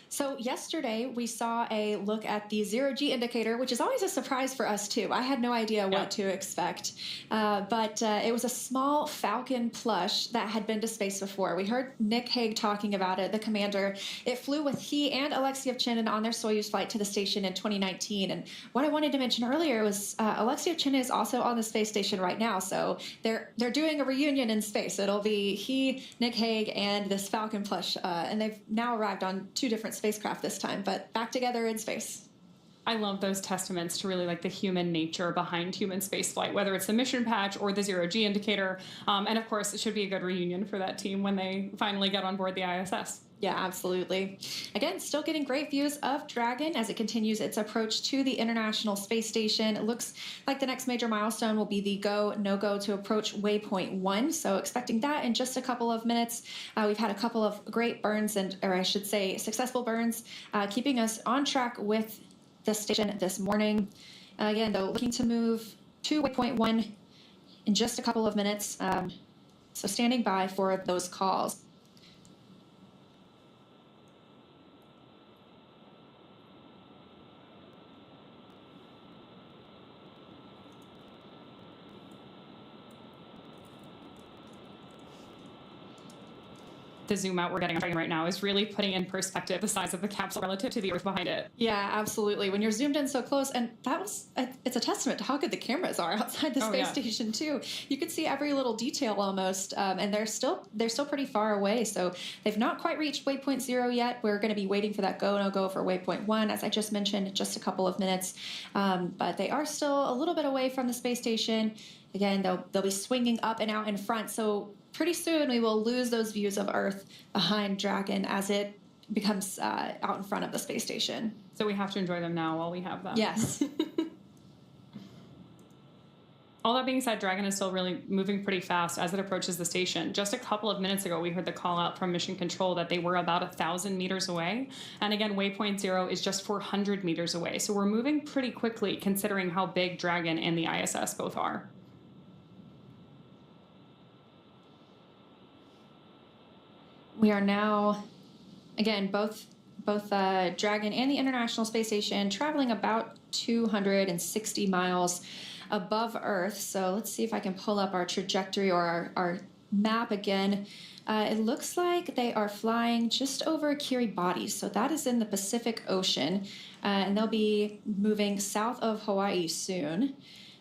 [SPEAKER 5] So yesterday, we saw a look at the zero-G indicator, which is always a surprise for us, too. I had no idea what to expect. But it was a small Falcon plush that had been to space before. We heard Nick Hague talking about it, the commander. It flew with he and Aleksandr on their Soyuz flight to the station in 2019. And what I wanted to mention earlier was Aleksandr is also on the space station right now. So they're doing a reunion in space. It'll be he, Nick Hague, and this Falcon plush. And they've now arrived on 2 different spacecraft this time, but back together in space.
[SPEAKER 4] I love those testaments to really like the human nature behind human spaceflight, whether it's the mission patch or the zero-G indicator. And of course, it should be a good reunion for that team when they finally get on board the ISS.
[SPEAKER 5] Yeah, absolutely. Again, still getting great views of Dragon as it continues its approach to the International Space Station. It looks like the next major milestone will be the go, no-go to approach waypoint 1. So expecting that in just a couple of minutes. We've had a couple of great burns, or I should say successful burns, keeping us on track with the station this morning. Again, though, looking to move to waypoint 1 in just a couple of minutes. So standing by for those calls.
[SPEAKER 4] The zoom out we're getting right now is really putting in perspective the size of the capsule relative to the Earth behind it.
[SPEAKER 5] Yeah, absolutely. When you're zoomed in so close, and it's a testament to how good the cameras are outside the space station too. You can see every little detail almost, and they're still pretty far away. So they've not quite reached waypoint 0 yet. We're going to be waiting for that go no go for waypoint 1, as I just mentioned, in just a couple of minutes. But they are still a little bit away from the space station. Again, they'll be swinging up and out in front. So pretty soon we will lose those views of Earth behind Dragon as it becomes out in front of the space station.
[SPEAKER 4] So we have to enjoy them now while we have them.
[SPEAKER 5] Yes.
[SPEAKER 4] All that being said, Dragon is still really moving pretty fast as it approaches the station. Just a couple of minutes ago, we heard the call out from Mission Control that they were about 1,000 meters away. And again, waypoint 0 is just 400 meters away. So we're moving pretty quickly considering how big Dragon and the ISS both are.
[SPEAKER 5] We are now, again, both Dragon and the International Space Station traveling about 260 miles above Earth. So let's see if I can pull up our trajectory or our map again. It looks like they are flying just over Kiribati. So that is in the Pacific Ocean. And they'll be moving south of Hawaii soon.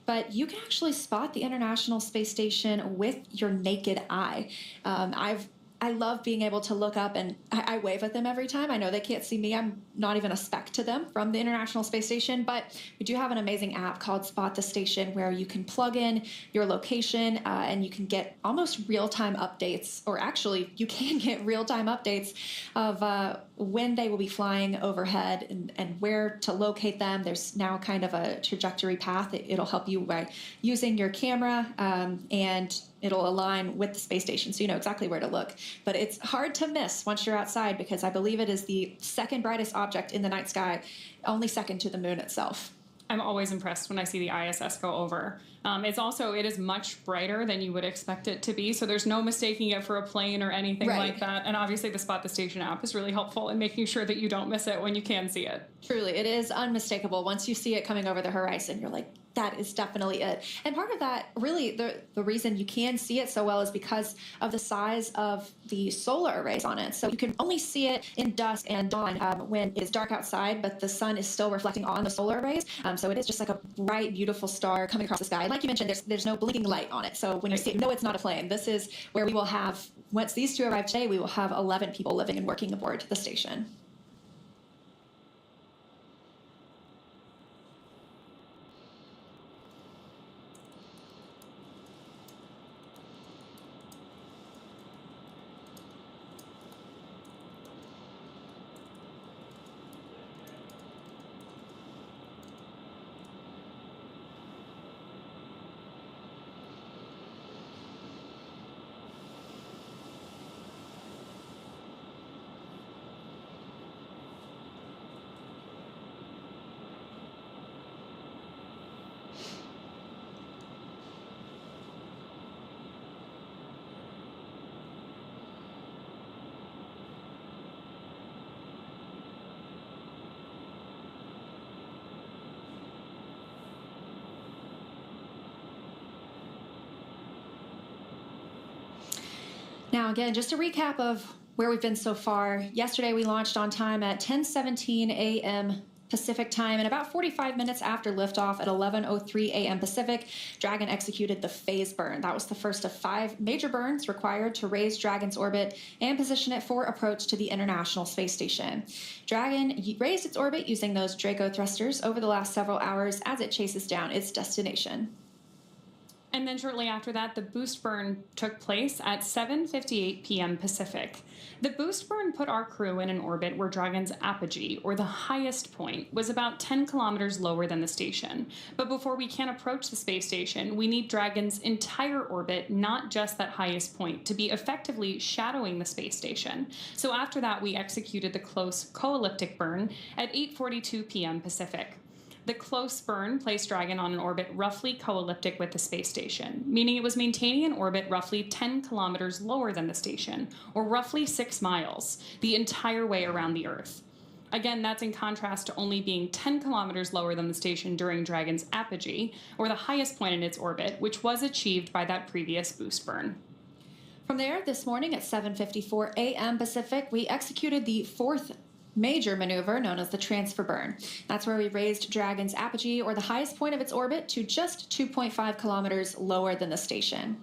[SPEAKER 5] But you can actually spot the International Space Station with your naked eye. I love being able to look up, and I wave at them every time. I know they can't see me. I'm not even a speck to them from the International Space Station, but we do have an amazing app called Spot the Station where you can plug in your location and you can get almost real-time updates, or actually you can get real-time updates of when they will be flying overhead and where to locate them. There's now kind of a trajectory path. It'll help you by using your camera and it'll align with the space station, so you know exactly where to look. But it's hard to miss once you're outside because I believe it is the second brightest object in the night sky, only second to the moon itself.
[SPEAKER 4] I'm always impressed when I see the ISS go over. It is much brighter than you would expect it to be, so there's no mistaking it for a plane or anything like that. And obviously the Spot the Station app is really helpful in making sure that you don't miss it when you can see it.
[SPEAKER 5] Truly, it is unmistakable. Once you see it coming over the horizon, you're like, that is definitely it. And part of that, really, the reason you can see it so well is because of the size of the solar arrays on it. So you can only see it in dusk and dawn when it's dark outside, but the sun is still reflecting on the solar arrays. So it is just like a bright, beautiful star coming across the sky. And like you mentioned, there's no blinking light on it. So when you see it, no, it's not a plane. This is where we will have, once these two arrive today, we will have 11 people living and working aboard the station. Now, again, just a recap of where we've been so far. Yesterday, we launched on time at 10:17 a.m. Pacific time, and about 45 minutes after liftoff at 11:03 a.m. Pacific, Dragon executed the phase burn. That was the first of 5 major burns required to raise Dragon's orbit and position it for approach to the International Space Station. Dragon raised its orbit using those Draco thrusters over the last several hours as it chases down its destination.
[SPEAKER 4] And then shortly after that, the boost burn took place at 7:58 p.m. Pacific. The boost burn put our crew in an orbit where Dragon's apogee, or the highest point, was about 10 kilometers lower than the station. But before we can approach the space station, we need Dragon's entire orbit, not just that highest point, to be effectively shadowing the space station. So after that, we executed the close co-elliptic burn at 8:42 p.m. Pacific. The close burn placed Dragon on an orbit roughly co-elliptic with the space station, meaning it was maintaining an orbit roughly 10 kilometers lower than the station, or roughly 6 miles, the entire way around the Earth. Again, that's in contrast to only being 10 kilometers lower than the station during Dragon's apogee, or the highest point in its orbit, which was achieved by that previous boost burn.
[SPEAKER 5] From there, this morning at 7:54 a.m. Pacific, we executed the fourth major maneuver known as the transfer burn. That's where we raised Dragon's apogee, or the highest point of its orbit, to just 2.5 kilometers lower than the station.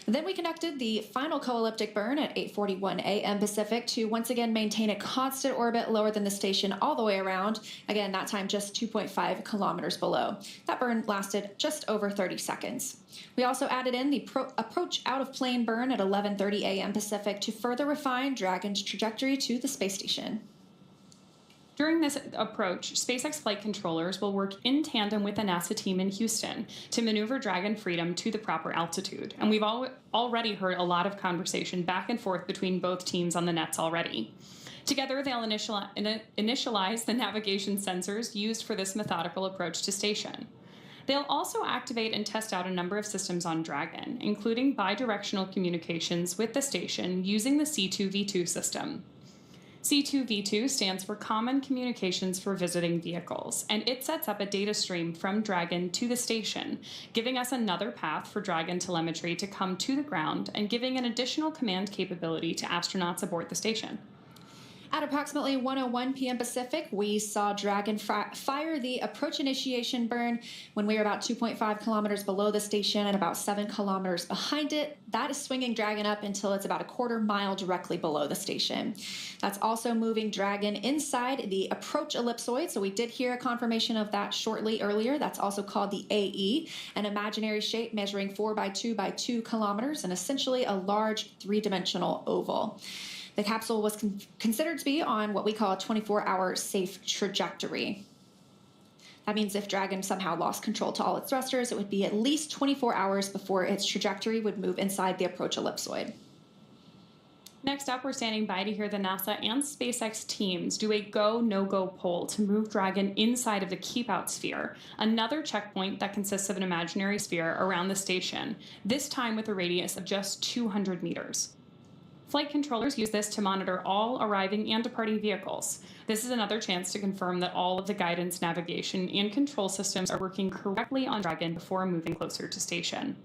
[SPEAKER 5] Then we conducted the final co-elliptic burn at 8:41 a.m. Pacific to once again maintain a constant orbit lower than the station all the way around. Again, that time just 2.5 kilometers below. That burn lasted just over 30 seconds. We also added in the approach out-of-plane burn at 11:30 a.m. Pacific to further refine Dragon's trajectory to the space station.
[SPEAKER 4] During this approach, SpaceX flight controllers will work in tandem with the NASA team in Houston to maneuver Dragon Freedom to the proper altitude. And we've already heard a lot of conversation back and forth between both teams on the nets already. Together, they'll initialize the navigation sensors used for this methodical approach to station. They'll also activate and test out a number of systems on Dragon, including bidirectional communications with the station using the C2V2 system. C2V2 stands for Common Communications for Visiting Vehicles, and it sets up a data stream from Dragon to the station, giving us another path for Dragon telemetry to come to the ground and giving an additional command capability to astronauts aboard the station.
[SPEAKER 5] At approximately 1:01 p.m. Pacific, we saw Dragon fire the approach initiation burn when we were about 2.5 kilometers below the station and about 7 kilometers behind it. That is swinging Dragon up until it's about a quarter mile directly below the station. That's also moving Dragon inside the approach ellipsoid, so we did hear a confirmation of that shortly earlier. That's also called the AE, an imaginary shape measuring 4 by 2 by 2 kilometers and essentially a large three-dimensional oval. The capsule was considered to be on what we call a 24-hour safe trajectory. That means if Dragon somehow lost control to all its thrusters, it would be at least 24 hours before its trajectory would move inside the approach ellipsoid.
[SPEAKER 4] Next up, we're standing by to hear the NASA and SpaceX teams do a go, no-go poll to move Dragon inside of the keep-out sphere, another checkpoint that consists of an imaginary sphere around the station, this time with a radius of just 200 meters. Flight controllers use this to monitor all arriving and departing vehicles. This is another chance to confirm that all of the guidance, navigation, and control systems are working correctly on Dragon before moving closer to station.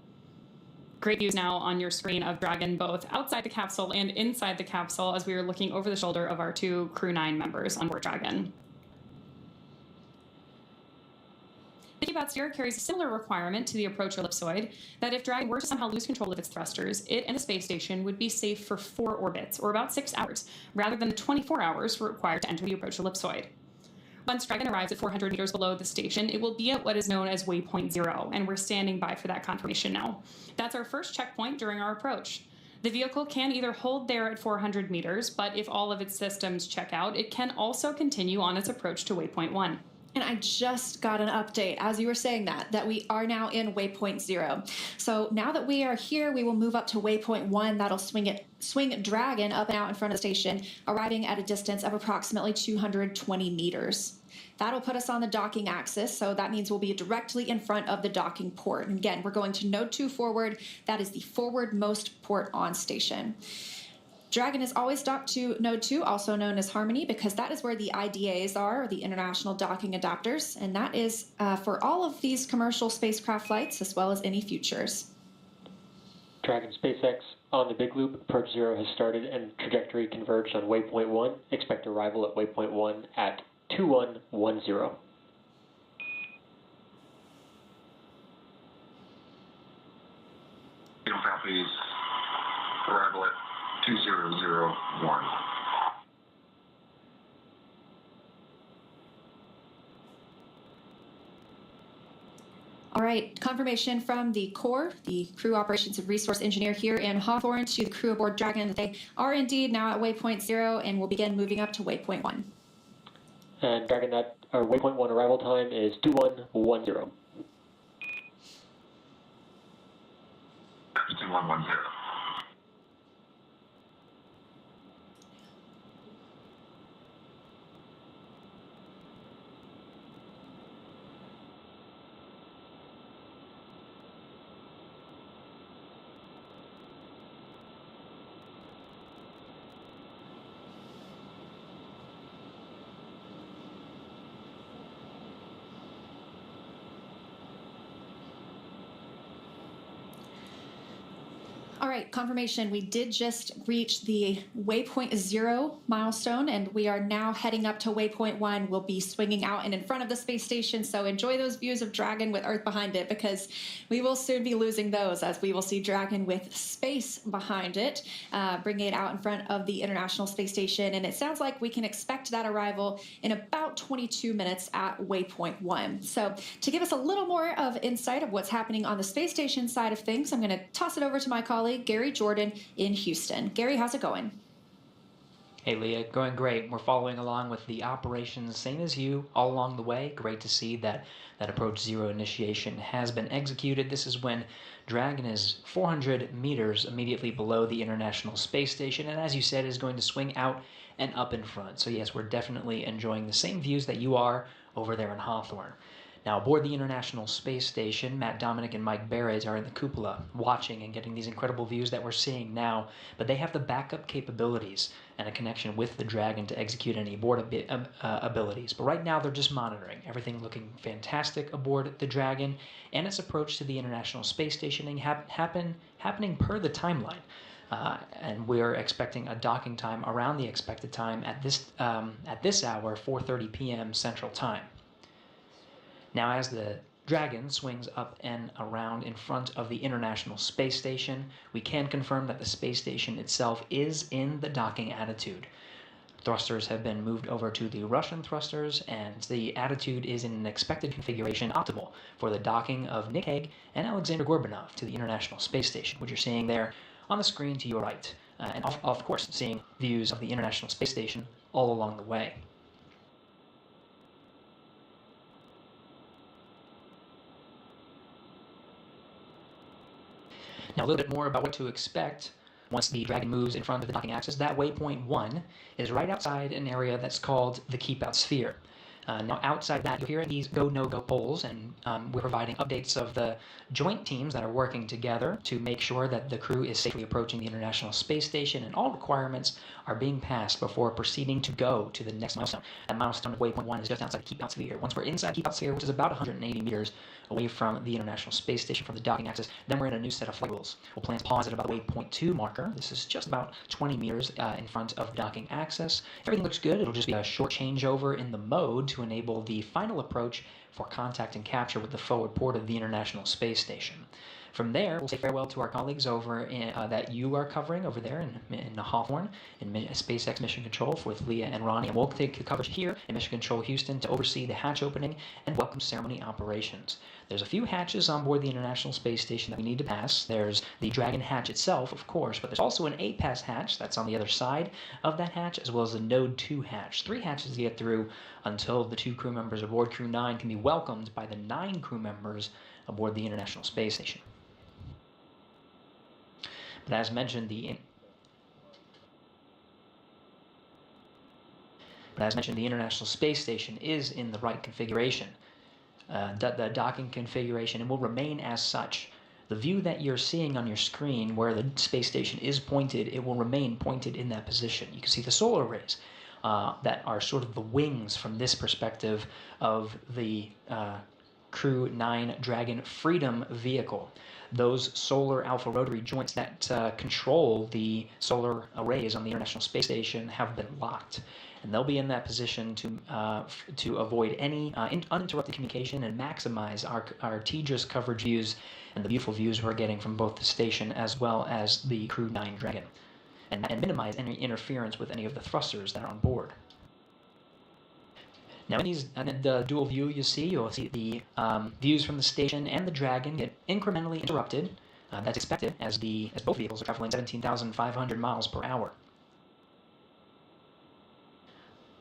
[SPEAKER 4] Great views now on your screen of Dragon both outside the capsule and inside the capsule as we are looking over the shoulder of our two Crew 9 members on board Dragon. The keep-out sphere carries a similar requirement to the approach ellipsoid that if Dragon were to somehow lose control of its thrusters, it and the space station would be safe for 4 orbits, or about 6 hours, rather than the 24 hours required to enter the approach ellipsoid. Once Dragon arrives at 400 meters below the station, it will be at what is known as waypoint 0, and we're standing by for that confirmation now. That's our first checkpoint during our approach. The vehicle can either hold there at 400 meters, but if all of its systems check out, it can also continue on its approach to waypoint 1.
[SPEAKER 5] And I just got an update as you were saying that we are now in waypoint 0. So now that we are here, we will move up to waypoint 1. That'll swing Dragon up and out in front of the station, arriving at a distance of approximately 220 meters. That'll put us on the docking axis, so that means we'll be directly in front of the docking port. And again, we're going to node 2 forward. That is the forwardmost port on station. Dragon is always docked to node 2, also known as Harmony, because that is where the IDAs are, or the International Docking Adapters, and that is for all of these commercial spacecraft flights, as well as any futures.
[SPEAKER 10] Dragon SpaceX on the Big Loop, approach 0 has started and trajectory converged on waypoint 1. Expect arrival at waypoint 1 at 2110.
[SPEAKER 6] Copies. Arrival at 2001.
[SPEAKER 5] All right, confirmation from the Corps, the Crew Operations and Resource Engineer here in Hawthorne, to the crew aboard Dragon that they are indeed now at waypoint 0 and will begin moving up to waypoint 1.
[SPEAKER 10] And Dragon, that our waypoint 1 arrival time is 2110.
[SPEAKER 6] 2110.
[SPEAKER 5] All right, confirmation. We did just reach the waypoint 0 milestone, and we are now heading up to waypoint 1. We'll be swinging out and in front of the space station, so enjoy those views of Dragon with Earth behind it, because we will soon be losing those, as we will see Dragon with space behind it, bringing it out in front of the International Space Station. And it sounds like we can expect that arrival in about 22 minutes at waypoint 1. So to give us a little more of insight of what's happening on the space station side of things, I'm going to toss it over to my colleague, Gary Jordan in Houston. Gary, how's it going?
[SPEAKER 12] Hey Leah, going great. We're following along with the operations, same as you, all along the way. Great to see that approach 0 initiation has been executed. This is when Dragon is 400 meters immediately below the International Space Station, and as you said, is going to swing out and up in front. So yes, we're definitely enjoying the same views that you are over there in Hawthorne. Now, aboard the International Space Station, Matt Dominic and Mike Barrett are in the cupola watching and getting these incredible views that we're seeing now, but they have the backup capabilities and a connection with the Dragon to execute any abort abilities. But right now, they're just monitoring. Everything looking fantastic aboard the Dragon and its approach to the International Space Station happening per the timeline. And we're expecting a docking time around the expected time at this hour, 4:30 p.m. Central Time. Now, as the Dragon swings up and around in front of the International Space Station, we can confirm that the space station itself is in the docking attitude. Thrusters have been moved over to the Russian thrusters, and the attitude is in an expected configuration optimal for the docking of Nick Hague and Aleksandr Gorbunov to the International Space Station, which you're seeing there on the screen to your right. And of course, seeing views of the International Space Station all along the way. Now, a little bit more about what to expect once the Dragon moves in front of the docking axis. That waypoint 1 is right outside an area that's called the Keep Out Sphere. Now, outside that, you're hearing these go, no-go polls, and we're providing updates of the joint teams that are working together to make sure that the crew is safely approaching the International Space Station, and all requirements are being passed before proceeding to go to the next milestone. That milestone of waypoint 1 is just outside the Keep Out Sphere. Once we're inside Keep Out Sphere, which is about 180 meters away from the International Space Station from the docking axis, then we're in a new set of flight rules. We'll plan to pause at about the waypoint 2 marker. This is just about 20 meters in front of docking axis. If everything looks good, it'll just be a short changeover in the mode to enable the final approach for contact and capture with the forward port of the International Space Station. From there, we'll say farewell to our colleagues over that you are covering over there in Hawthorne, in SpaceX Mission Control with Leah and Ronnie, and we'll take the coverage here in Mission Control Houston to oversee the hatch opening and welcome ceremony operations. There's a few hatches on board the International Space Station that we need to pass. There's the Dragon hatch itself, of course, but there's also an A-Pass hatch that's on the other side of that hatch, as well as the Node 2 hatch. 3 hatches to get through until the 2 crew members aboard Crew 9 can be welcomed by the 9 crew members aboard the International Space Station. But as mentioned, the International Space Station is in the right configuration, the docking configuration, and will remain as such. The view that you're seeing on your screen where the space station is pointed, it will remain pointed in that position. You can see the solar arrays that are sort of the wings from this perspective of the Crew 9 Dragon Freedom vehicle. Those solar alpha rotary joints that control the solar arrays on the International Space Station have been locked, and they'll be in that position to avoid any uninterrupted communication and maximize our TDRS coverage views and the beautiful views we're getting from both the station as well as the Crew 9 Dragon, and minimize any interference with any of the thrusters that are on board. Now, in the dual view you'll see the views from the station and the Dragon get incrementally interrupted. That's expected as both vehicles are traveling 17,500 miles per hour.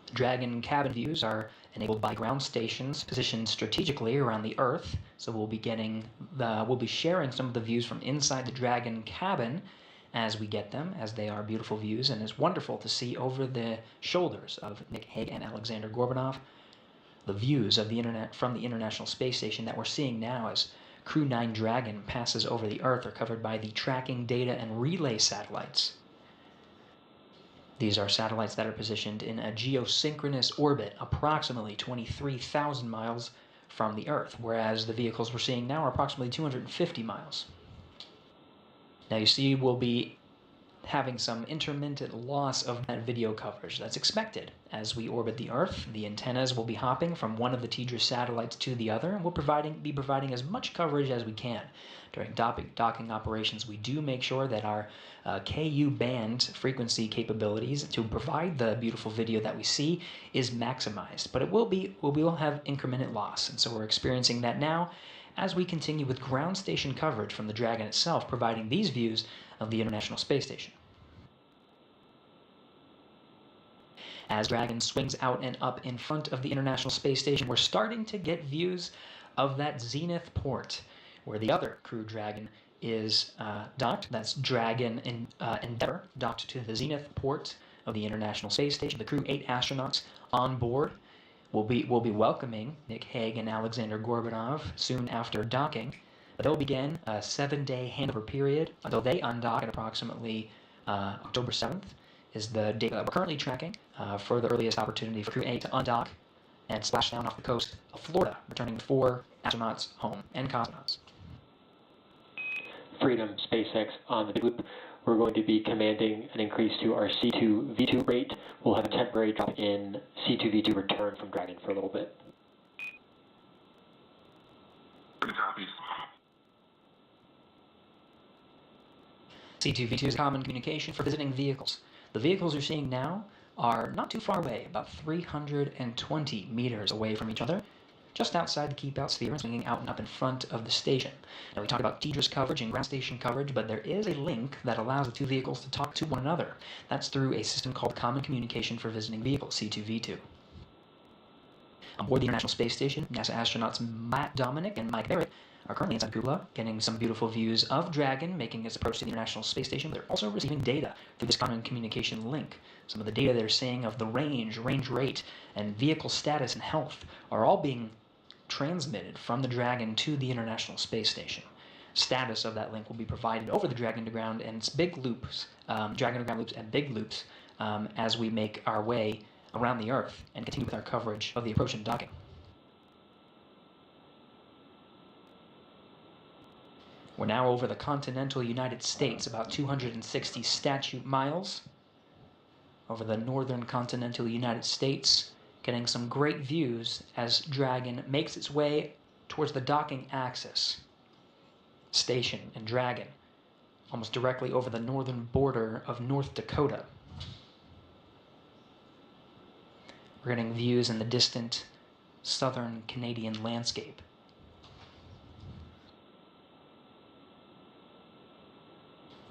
[SPEAKER 12] The Dragon cabin views are enabled by ground stations positioned strategically around the Earth. So we'll be sharing some of the views from inside the Dragon cabin as we get them, as they are beautiful views, and it's wonderful to see over the shoulders of Nick Hague and Aleksandr Gorbunov the views of from the International Space Station that we're seeing now as Crew 9 Dragon passes over the Earth are covered by the tracking data and relay satellites. These are satellites that are positioned in a geosynchronous orbit approximately 23,000 miles from the Earth, whereas the vehicles we're seeing now are approximately 250 miles. Now you see we'll be having some intermittent loss of that video coverage. That's expected. As we orbit the Earth, the antennas will be hopping from one of the TDRS satellites to the other, and we'll be providing as much coverage as we can. During docking operations, we do make sure that our KU band frequency capabilities to provide the beautiful video that we see is maximized, but we will have incremental loss, and so we're experiencing that now as we continue with ground station coverage from the Dragon itself, providing these views of the International Space Station. As Dragon swings out and up in front of the International Space Station, we're starting to get views of that Zenith port, where the other Crew Dragon is docked. That's Dragon Endeavour, docked to the Zenith port of the International Space Station. The crew 8 astronauts on board will be welcoming Nick Hague and Aleksandr Gorbunov soon after docking. They'll begin a 7-day handover period until they undock at approximately October 7th is the date that we're currently tracking for the earliest opportunity for Crew 8 to undock and splash down off the coast of Florida, returning 4 astronauts home and cosmonauts.
[SPEAKER 10] Freedom SpaceX on the big loop. We're going to be commanding an increase to our C2V2 rate. We'll have a temporary drop in C2V2 return from Dragon for a little bit.
[SPEAKER 6] Copies.
[SPEAKER 12] C2V2 is common communication for visiting vehicles. The vehicles you're seeing now are not too far away, about 320 meters away from each other, just outside the keep out sphere and swinging out and up in front of the station. Now we talked about TDRS coverage and ground station coverage, but there is a link that allows the two vehicles to talk to one another. That's through a system called Common Communication for Visiting Vehicles, C2V2. On board the International Space Station, NASA astronauts Matt Dominic and Mike Barrett are currently inside Cupola, getting some beautiful views of Dragon making its approach to the International Space Station. They're also receiving data through this common communication link. Some of the data they're seeing of the range rate, and vehicle status and health are all being transmitted from the Dragon to the International Space Station. Status of that link will be provided over the Dragon to ground and its big loops, Dragon to ground loops and big loops, as we make our way around the Earth and continue with our coverage of the approach and docking. We're now over the continental United States, about 260 statute miles over the northern continental United States, getting some great views as Dragon makes its way towards the docking axis. Station and Dragon, almost directly over the northern border of North Dakota. We're getting views in the distant southern Canadian landscape.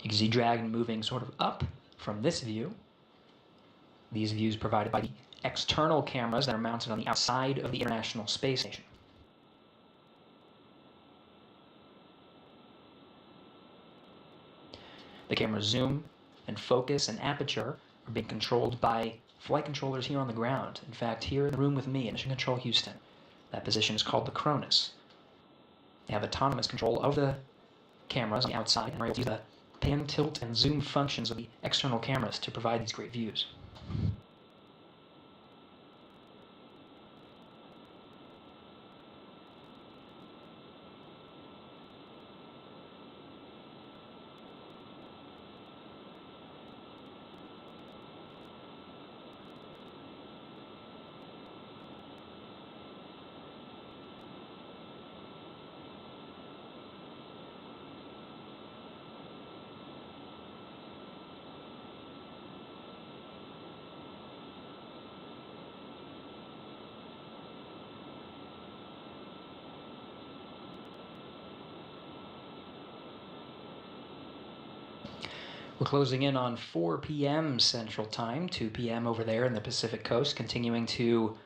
[SPEAKER 12] You can see Dragon moving sort of up from this view. These views provided by the external cameras that are mounted on the outside of the International Space Station. The camera's zoom and focus and aperture are being controlled by flight controllers here on the ground. In fact, here in the room with me in Mission Control Houston, that position is called the Cronus. They have autonomous control of the cameras on the outside and are able to use the pan, tilt, and zoom functions of the external cameras to provide these great views. We're closing in on 4 p.m. Central Time, 2 p.m. over there in the Pacific Coast, continuing to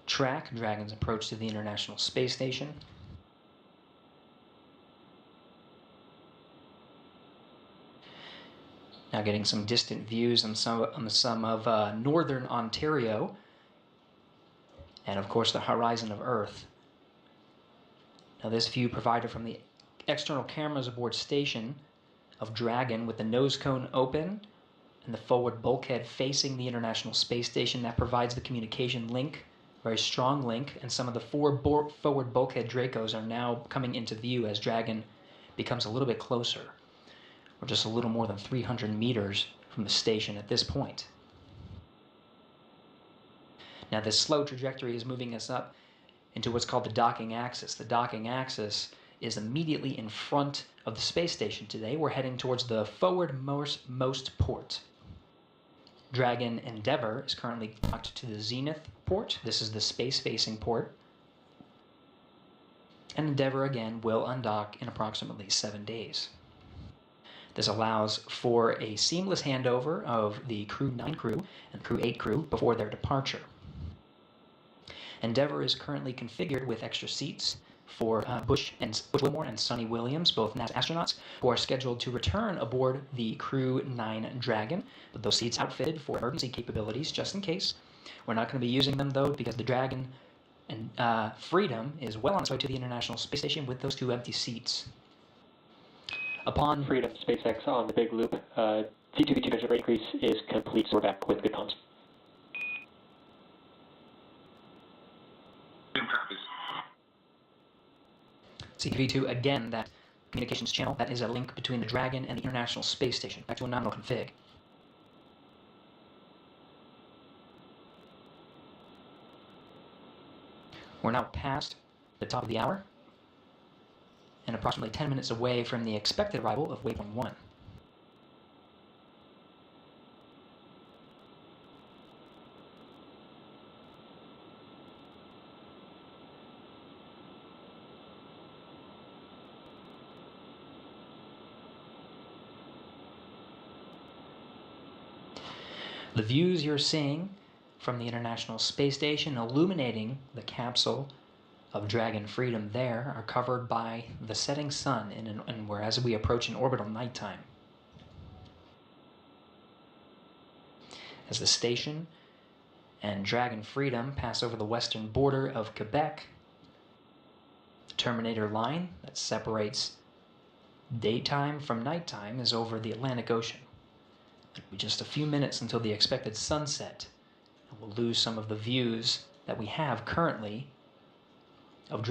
[SPEAKER 12] track Dragon's approach to the International Space Station. Now getting some distant views on some of northern Ontario, and of course the horizon of Earth. Now this view provided from the external cameras aboard station of Dragon with the nose cone open and the forward bulkhead facing the International Space Station. That provides the communication link, very strong link, and some of the forward bulkhead Dracos are now coming into view as Dragon becomes a little bit closer. We're just a little more than 300 meters from the station at this point. Now this slow trajectory is moving us up into what's called the docking axis. The docking axis is immediately in front of the space station today. We're heading towards the forwardmost port. Dragon Endeavour is currently docked to the zenith port. This is the space-facing port. And Endeavour again will undock in approximately 7 days. This allows for a seamless handover of the Crew 9 crew and Crew 8 crew before their departure. Endeavour is currently configured with extra seats for Bush Wilmore and Sonny Williams, both NASA astronauts, who are scheduled to return aboard the Crew 9 Dragon, with those seats outfitted for emergency capabilities just in case. We're not going to be using them though because the Dragon and Freedom is well on its way to the International Space Station with those 2 empty seats. Upon
[SPEAKER 10] Freedom SpaceX on the big loop, C2V2 measure rate increase is complete, so we're back with good comms.
[SPEAKER 12] C2V2, again, that communications channel, that is a link between the Dragon and the International Space Station. Back to a nominal config. We're now past the top of the hour and approximately 10 minutes away from the expected arrival of waypoint 1. The views you're seeing from the International Space Station illuminating the capsule of Dragon Freedom there are covered by the setting sun and whereas we approach an orbital nighttime. As the station and Dragon Freedom pass over the western border of Quebec, the terminator line that separates daytime from nighttime is over the Atlantic Ocean. It'll be just a few minutes until the expected sunset, and we'll lose some of the views that we have currently of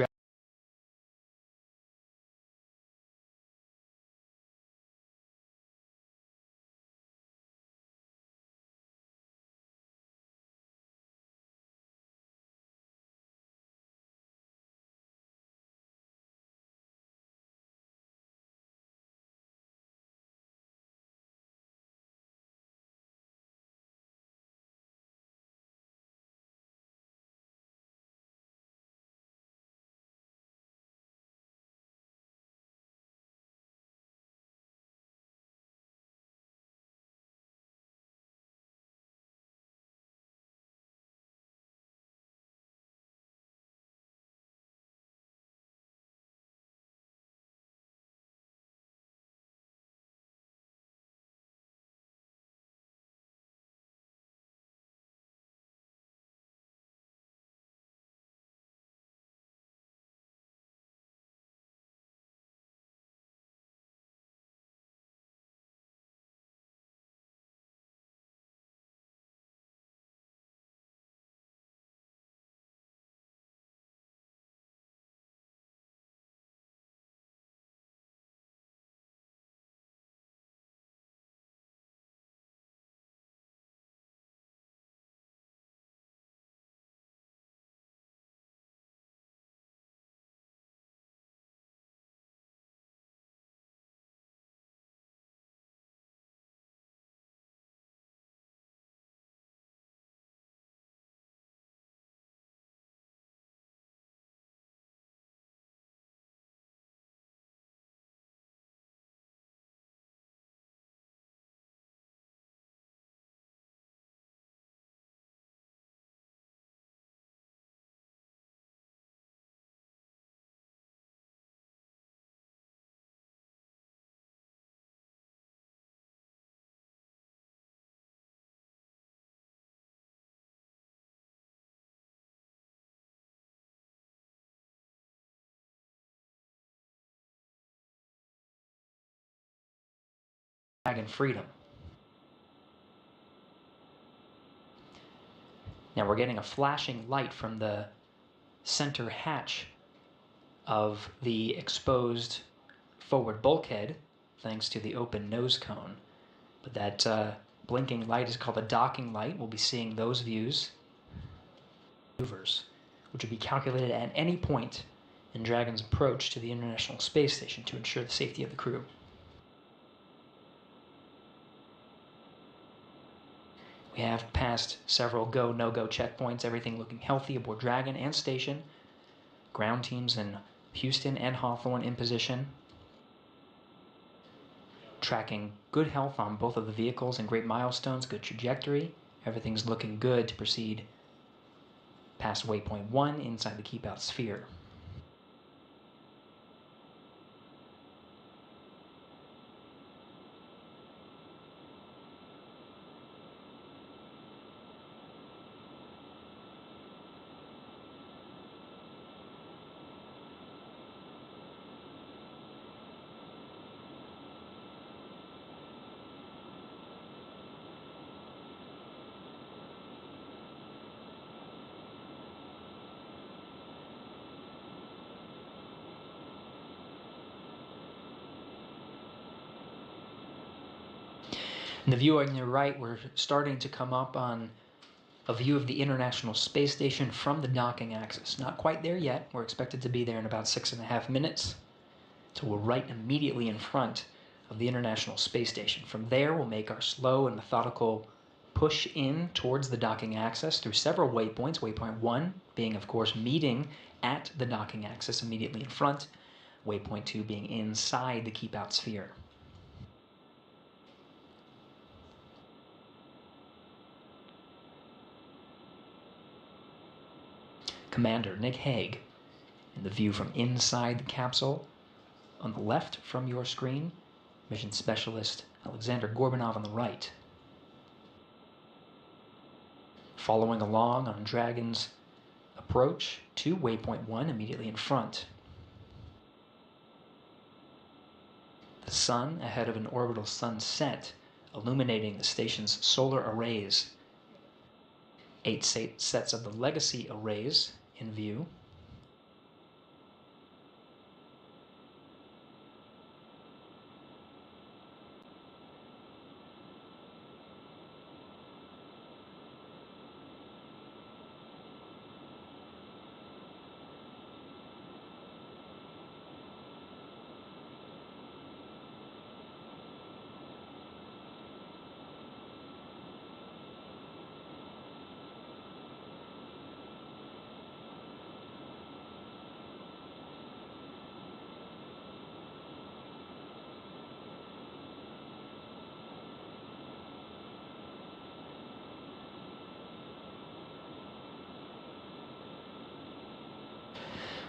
[SPEAKER 12] Dragon Freedom. Now we're getting a flashing light from the center hatch of the exposed forward bulkhead thanks to the open nose cone. But that blinking light is called a docking light. We'll be seeing those views, maneuvers, which will be calculated at any point in Dragon's approach to the International Space Station to ensure the safety of the crew. We have passed several go, no-go checkpoints, everything looking healthy aboard Dragon and station. Ground teams in Houston and Hawthorne in position. Tracking good health on both of the vehicles and great milestones, good trajectory. Everything's looking good to proceed past waypoint 1 inside the keep-out sphere. In the view on your right, we're starting to come up on a view of the International Space Station from the docking axis. Not quite there yet. We're expected to be there in about 6.5 minutes. So we're right immediately in front of the International Space Station. From there, we'll make our slow and methodical push in towards the docking axis through several waypoints. Waypoint 1 being, of course, meeting at the docking axis immediately in front. Waypoint 2 being inside the keep-out sphere. Commander Nick Hague in the view from inside the capsule. On the left from your screen, Mission Specialist Aleksandr Gorbunov on the right. Following along on Dragon's approach to waypoint 1 immediately in front. The sun ahead of an orbital sunset, illuminating the station's solar arrays. 8 sets of the legacy arrays in view.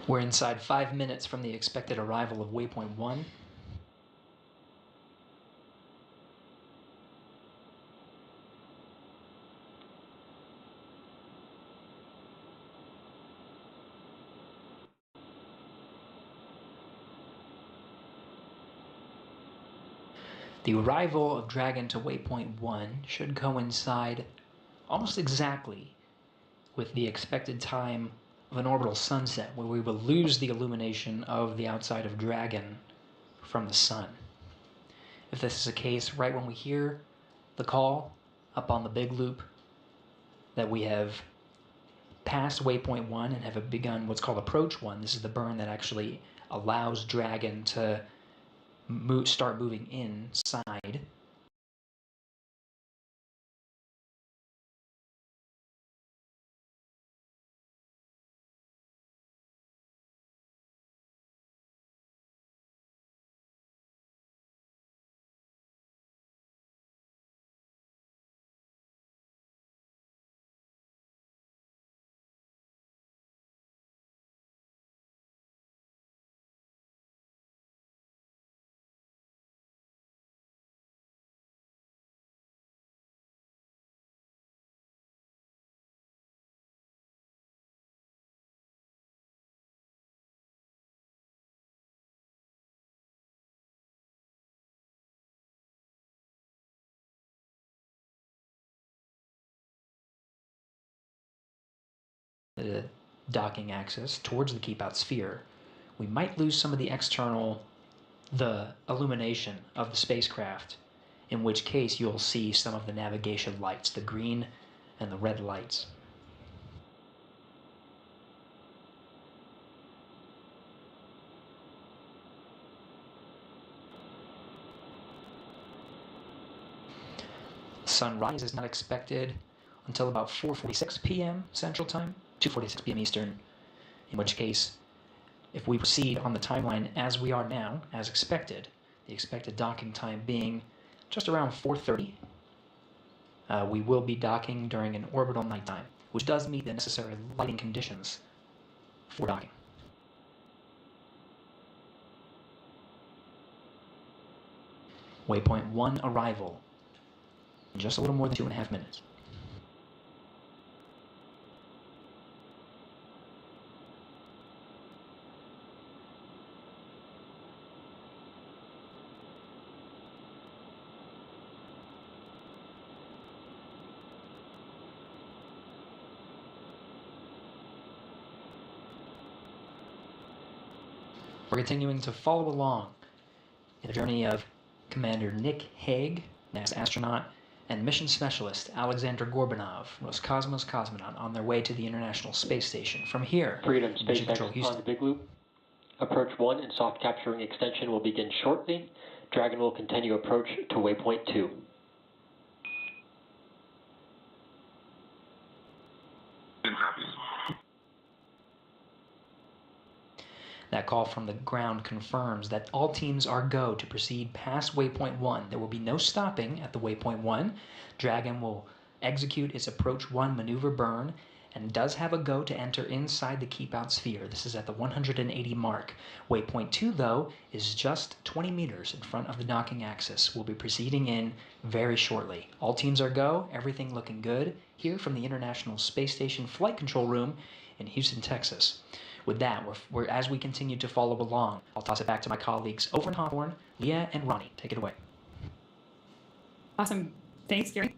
[SPEAKER 12] We're inside 5 minutes from the expected arrival of waypoint 1. The arrival of Dragon to waypoint 1 should coincide almost exactly with the expected time of an orbital sunset, where we will lose the illumination of the outside of Dragon from the sun. If this is the case, right when we hear the call up on the big loop that we have passed waypoint 1 and have begun what's called approach 1, this is the burn that actually allows Dragon to start moving inside. The docking axis towards the keep-out sphere, we might lose some of the external the illumination of the spacecraft, in which case you'll see some of the navigation lights, the green and the red lights. Sunrise is not expected until about 4:46 p.m. Central Time, 2:46 p.m. Eastern, in which case, if we proceed on the timeline as we are now, as expected, the expected docking time being just around 4:30, we will be docking during an orbital nighttime, which does meet the necessary lighting conditions for docking. Waypoint 1 arrival in just a little more than 2.5 minutes. We're continuing to follow along in the journey of Commander Nick Hague, NASA astronaut, and mission specialist Aleksandr Gorbunov, Roscosmos cosmonaut, on their way to the International Space Station. From here,
[SPEAKER 10] Freedom
[SPEAKER 12] Mission
[SPEAKER 10] SpaceX
[SPEAKER 12] Control Houston.
[SPEAKER 10] on the Big Loop. Approach 1 and soft capturing extension will begin shortly. Dragon will continue approach to waypoint 2.
[SPEAKER 12] That call from the ground confirms that all teams are go to proceed past waypoint 1. There will be no stopping at the waypoint 1. Dragon will execute its approach 1 maneuver burn and does have a go to enter inside the keep out sphere. This is at the 180 mark. Waypoint 2, though, is just 20 meters in front of the docking axis. We'll be proceeding in very shortly. All teams are go, everything looking good here from the International Space Station Flight Control Room in Houston, Texas. With that, as we continue to follow along, I'll toss it back to my colleagues over in Hawthorne, Leah and Ronnie. Take it away.
[SPEAKER 4] Awesome. Thanks, Gary.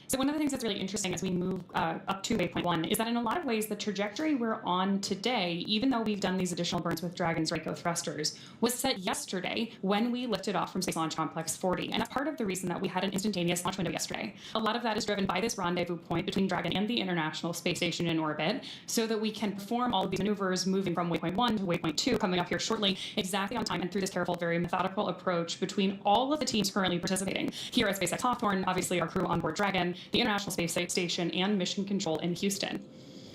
[SPEAKER 4] So one of the things that's really interesting as we move up to waypoint 1 is that in a lot of ways, the trajectory we're on today, even though we've done these additional burns with Dragon's Draco thrusters, was set yesterday when we lifted off from Space Launch Complex 40. And that's part of the reason that we had an instantaneous launch window yesterday. A lot of that is driven by this rendezvous point between Dragon and the International Space Station in orbit, so that we can perform all of these maneuvers moving from waypoint 1 to waypoint 2, coming up here shortly, exactly on time and through this careful, very methodical approach between all of the teams currently participating. Here at SpaceX Hawthorne, obviously our crew on board Dragon, the International Space Station, and Mission Control in Houston.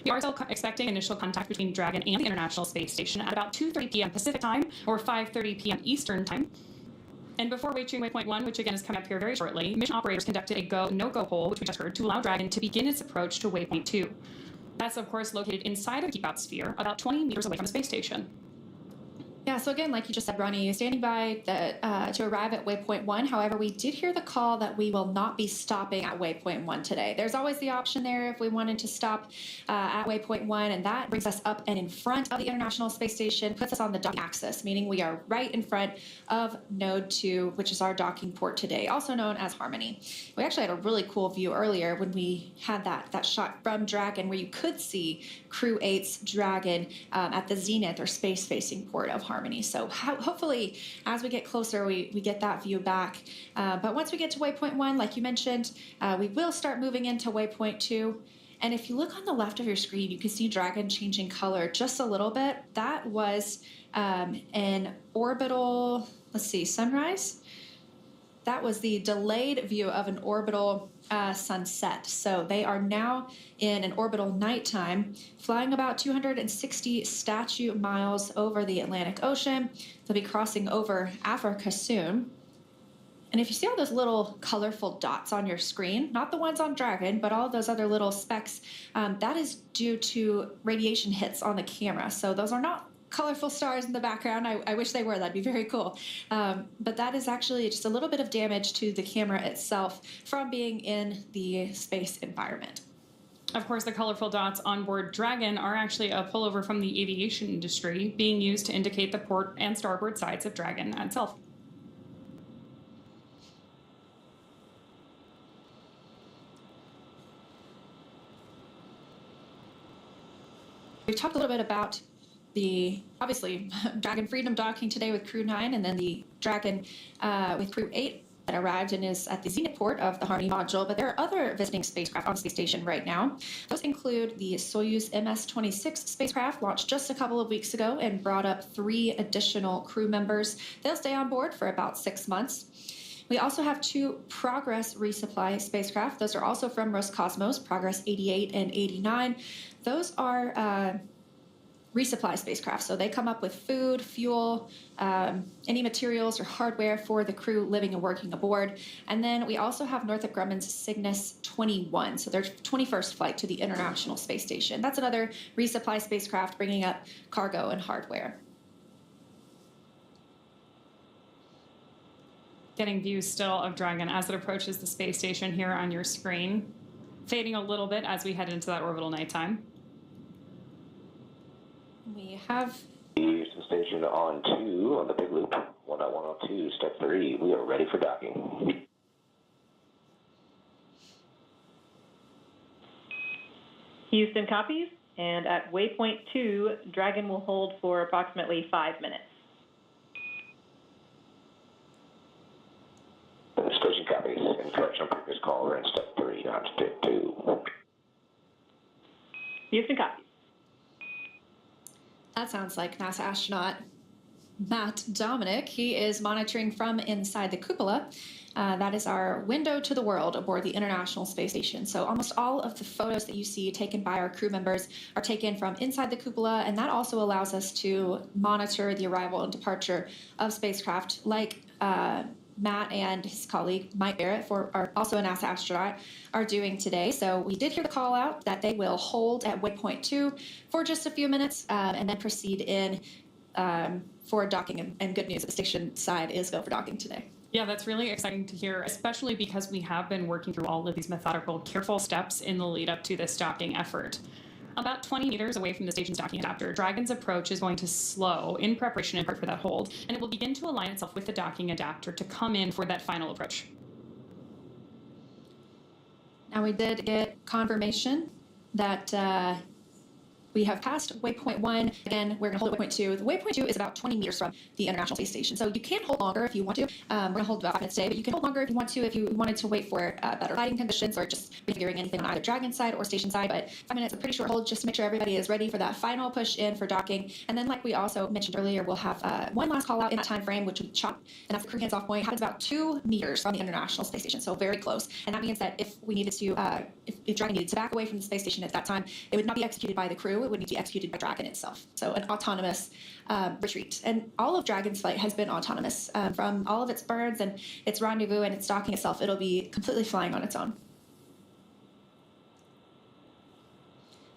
[SPEAKER 4] We are still expecting initial contact between Dragon and the International Space Station at about 2:30 p.m. Pacific time or 5:30 p.m. Eastern time. And before reaching waypoint 1, which again is coming up here very shortly, mission operators conducted a go, no-go poll, which we just heard, to allow Dragon to begin its approach to waypoint 2. That's, of course, located inside of the keep-out sphere, about 20 meters away from the space station.
[SPEAKER 5] Yeah, so again, like you just said, Ronnie, standing by to arrive at waypoint 1. However, we did hear the call that we will not be stopping at waypoint 1 today. There's always the option there if we wanted to stop at waypoint 1, and that brings us up and in front of the International Space Station, puts us on the docking axis, meaning we are right in front of node 2, which is our docking port today, also known as Harmony. We actually had a really cool view earlier when we had that shot from Dragon where you could see Crew 8's Dragon at the zenith or space-facing port of Harmony. So hopefully, as we get closer, we get that view back. But once we get to waypoint 1, like you mentioned, we will start moving into waypoint 2. And if you look on the left of your screen, you can see Dragon changing color just a little bit. That was an orbital, sunrise. That was the delayed view of an orbital sunset. So they are now in an orbital nighttime, flying about 260 statute miles over the Atlantic Ocean. They'll be crossing over Africa soon. And if you see all those little colorful dots on your screen, not the ones on Dragon, but all those other little specks, that is due to radiation hits on the camera. So those are not colorful stars in the background. I wish they were. That'd be very cool. But that is actually just a little bit of damage to the camera itself from being in the space environment.
[SPEAKER 4] Of course, the colorful dots on board Dragon are actually a pullover from the aviation industry, being used to indicate the port and starboard sides of Dragon itself.
[SPEAKER 5] We've talked a little bit about the, obviously, Dragon Freedom docking today with Crew 9, and then the Dragon with Crew 8 that arrived and is at the zenith port of the Harmony module. But there are other visiting spacecraft on the space station right now. Those include the Soyuz MS-26 spacecraft, launched just a couple of weeks ago and brought up 3 additional crew members. They'll stay on board for about 6 months. We also have 2 Progress resupply spacecraft. Those are also from Roscosmos, Progress 88 and 89. Those are resupply spacecraft. So they come up with food, fuel, any materials or hardware for the crew living and working aboard. And then we also have Northrop Grumman's Cygnus 21, so their 21st flight to the International Space Station. That's another resupply spacecraft bringing up cargo and hardware.
[SPEAKER 4] Getting views still of Dragon as it approaches the space station here on your screen, fading a little bit as we head into that orbital nighttime.
[SPEAKER 5] We have
[SPEAKER 9] Houston Station on 2 on the big loop, 1.102, step 3. We are ready for docking.
[SPEAKER 8] Houston copies, and at waypoint 2, Dragon will hold for approximately 5 minutes.
[SPEAKER 9] Station copies. In correction on previous call, we're in step 3 on step 2.
[SPEAKER 8] Houston copies.
[SPEAKER 5] That sounds like NASA astronaut Matt Dominic. He is monitoring from inside the cupola. That is our window to the world aboard the International Space Station. So almost all of the photos that you see taken by our crew members are taken from inside the cupola, and that also allows us to monitor the arrival and departure of spacecraft like Matt and his colleague Mike Barrett, are also a NASA astronaut, are doing today. So we did hear the call out that they will hold at waypoint 2 for just a few minutes and then proceed in for docking. And good news, the station side is go for docking today.
[SPEAKER 4] Yeah, that's really exciting to hear, especially because we have been working through all of these methodical, careful steps in the lead up to this docking effort. About 20 meters away from the station's docking adapter, Dragon's approach is going to slow in preparation in part for that hold, and it will begin to align itself with the docking adapter to come in for that final approach.
[SPEAKER 5] Now we did get confirmation that we have passed waypoint 1. Again, we're going to hold at waypoint 2. The waypoint 2 is about 20 meters from the International Space Station. So you can hold longer if you want to. We're going to hold about 5 minutes today, but you can hold longer if you want to, if you wanted to wait for better lighting conditions or just refiguring anything on either Dragon side or station side. But 5 minutes is a pretty short hold just to make sure everybody is ready for that final push in for docking. And then like we also mentioned earlier, we'll have one last call out in that time frame, which will be CHOP, and that's the crew hands-off point. Happens about 2 meters from the International Space Station, so very close. And that means that if we needed to, if Dragon needed to back away from the space station at that time, it would not be executed by the crew. It would need to be executed by Dragon itself. So an autonomous retreat. And all of Dragon's flight has been autonomous from all of its burns and its rendezvous and its docking itself. It'll be completely flying on its own.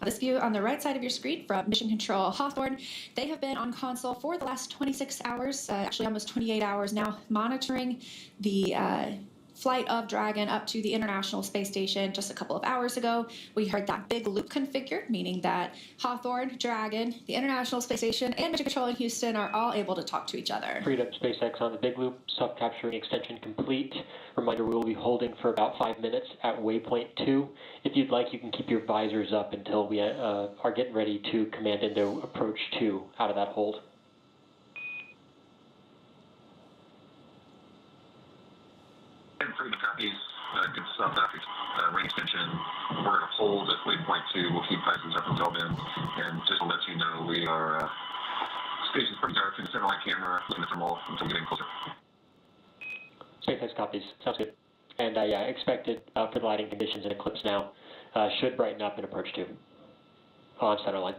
[SPEAKER 5] Now, this view on the right side of your screen from Mission Control Hawthorne, they have been on console for the last 26 hours, actually almost 28 hours now, monitoring the flight of Dragon up to the International Space Station just a couple of hours ago. We heard that big loop configure, meaning that Hawthorne, Dragon, the International Space Station, and Mission Control in Houston are all able to talk to each other.
[SPEAKER 10] Freed up SpaceX on the big loop, self-capturing extension complete. Reminder, we will be holding for about 5 minutes at waypoint 2. If you'd like, you can keep your visors up until we are getting ready to command into approach 2 out of that hold.
[SPEAKER 6] Improvement copies, good stuff after range extension. We're going to hold at waypoint 2. We'll keep visors up until then. And just to let you know, we are, station's pretty dark in the center line camera, looking at the thermal until we get in closer.
[SPEAKER 10] SpaceX copies. Sounds good. And I expected for the lighting conditions and eclipse now should brighten up in approach 2 on center line.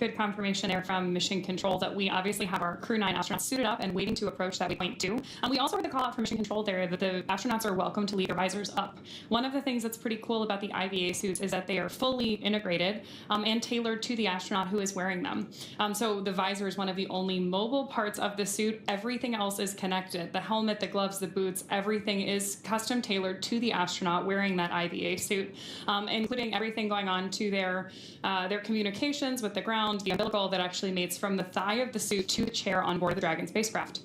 [SPEAKER 4] Good confirmation there from Mission Control that we obviously have our Crew 9 astronauts suited up and waiting to approach that waypoint 2. We also heard the call out from Mission Control there that the astronauts are welcome to leave their visors up. One of the things that's pretty cool about the IVA suits is that they are fully integrated and tailored to the astronaut who is wearing them. So the visor is one of the only mobile parts of the suit. Everything else is connected. The helmet, the gloves, the boots, everything is custom tailored to the astronaut wearing that IVA suit, including everything going on to their communications with the ground, found the umbilical that actually mates from the thigh of the suit to the chair on board the Dragon spacecraft.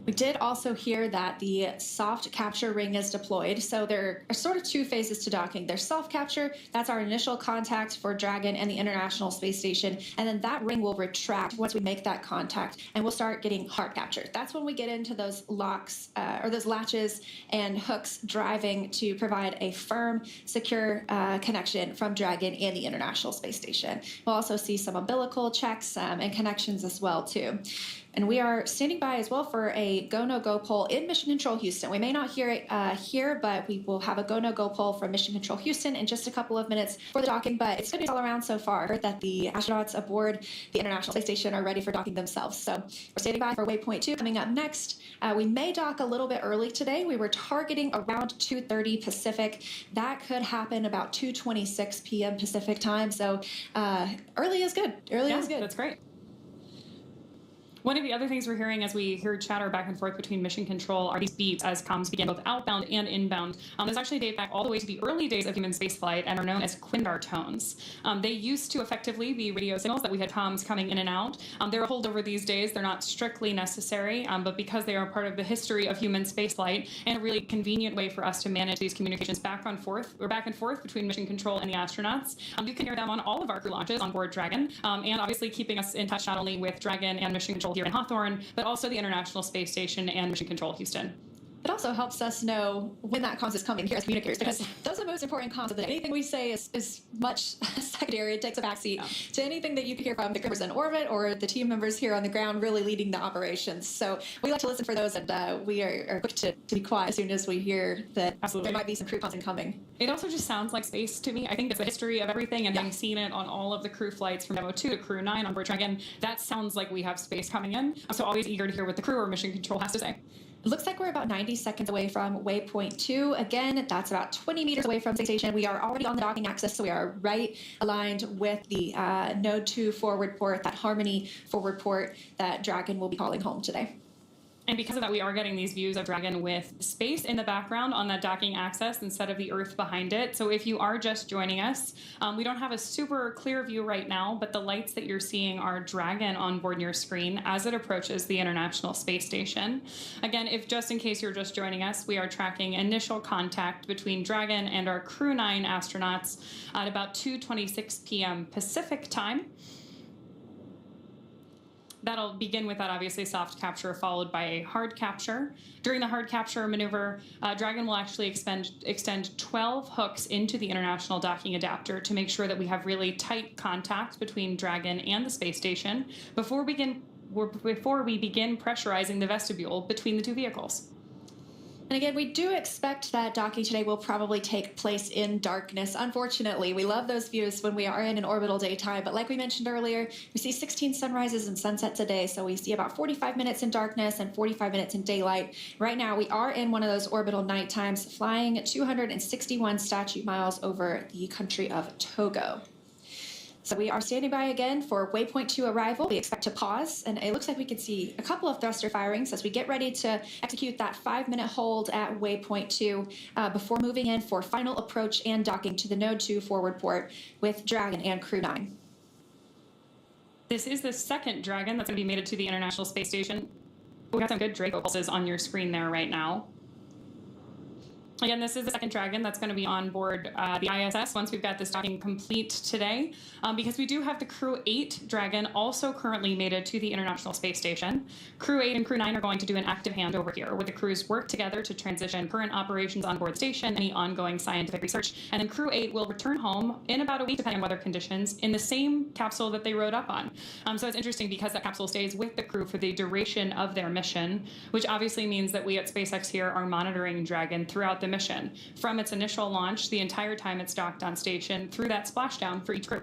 [SPEAKER 5] We did also hear that the soft capture ring is deployed. So there are sort of two phases to docking. There's soft capture, that's our initial contact for Dragon and the International Space Station. And then that ring will retract once we make that contact, and we'll start getting hard capture. That's when we get into those locks or those latches and hooks driving to provide a firm, secure connection from Dragon and the International Space Station. We'll also see some umbilical checks and connections as well, too. And we are standing by as well for a go-no-go poll in Mission Control Houston. We may not hear it here, but we will have a go-no-go poll from Mission Control Houston in just a couple of minutes for the docking. But it's good news all around so far. Heard that the astronauts aboard the International Space Station are ready for docking themselves. So we're standing by for waypoint 2 coming up next. We may dock a little bit early today. We were targeting around 2:30 Pacific. That could happen about 2:26 p.m. Pacific time. So early is good. Early is good.
[SPEAKER 4] That's great. One of the other things we're hearing as we hear chatter back and forth between Mission Control are these beeps as comms begin both outbound and inbound. Those actually date back all the way to the early days of human spaceflight and are known as Quindar tones. They used to effectively be radio signals that we had comms coming in and out. They're a holdover these days. They're not strictly necessary, but because they are part of the history of human spaceflight and a really convenient way for us to manage these communications back and forth between Mission Control and the astronauts, you can hear them on all of our crew launches on board Dragon, and obviously keeping us in touch not only with Dragon and Mission Control here in Hawthorne, but also the International Space Station and Mission Control Houston.
[SPEAKER 5] It also helps us know when that comms is coming here as communicators, because those are the most important comms of the day. Anything we say is much secondary. It takes a backseat to anything that you can hear from the crews in orbit or the team members here on the ground really leading the operations. So we like to listen for those, and we are quick to be quiet as soon as we hear that there might be some crew comms incoming.
[SPEAKER 4] It also just sounds like space to me. I think it's the history of everything, and having seen it on all of the crew flights from Demo 2 to Crew 9 on board Dragon, that sounds like we have space coming in. I'm so always eager to hear what the crew or Mission Control has to say.
[SPEAKER 5] It looks like we're about 90 seconds away from waypoint 2. Again, that's about 20 meters away from space station. We are already on the docking axis, so we are right aligned with the Node 2 forward port, that Harmony forward port that Dragon will be calling home today.
[SPEAKER 4] And because of that, we are getting these views of Dragon with space in the background on that docking axis instead of the Earth behind it. So if you are just joining us, we don't have a super clear view right now, but the lights that you're seeing are Dragon on board your screen as it approaches the International Space Station. Again, if just in case you're just joining us, we are tracking initial contact between Dragon and our Crew 9 astronauts at about 2:26 p.m. Pacific time. That'll begin with that obviously soft capture followed by a hard capture. During the hard capture maneuver, Dragon will actually extend 12 hooks into the International Docking Adapter to make sure that we have really tight contact between Dragon and the space station before we begin pressurizing the vestibule between the two vehicles.
[SPEAKER 5] And again, we do expect that docking today will probably take place in darkness. Unfortunately, we love those views when we are in an orbital daytime, but like we mentioned earlier, we see 16 sunrises and sunsets a day, so we see about 45 minutes in darkness and 45 minutes in daylight. Right now, we are in one of those orbital night times, flying 261 statute miles over the country of Togo. So we are standing by again for waypoint 2 arrival. We expect to pause, and it looks like we can see a couple of thruster firings as we get ready to execute that 5-minute hold at waypoint 2 before moving in for final approach and docking to the Node 2 forward port with Dragon and Crew 9.
[SPEAKER 4] This is the second Dragon that's going to be mated to the International Space Station. We got some good Draco pulses on your screen there right now. Again, this is the second Dragon that's going to be on board the ISS once we've got this docking complete today, because we do have the Crew 8 Dragon also currently mated to the International Space Station. Crew 8 and Crew 9 are going to do an active handover here, where the crews work together to transition current operations on board the station, any ongoing scientific research, and then Crew 8 will return home in about a week, depending on weather conditions, in the same capsule that they rode up on. So it's interesting because that capsule stays with the crew for the duration of their mission, which obviously means that we at SpaceX here are monitoring Dragon throughout the mission, from its initial launch, the entire time it's docked on station, through that splashdown for each crew.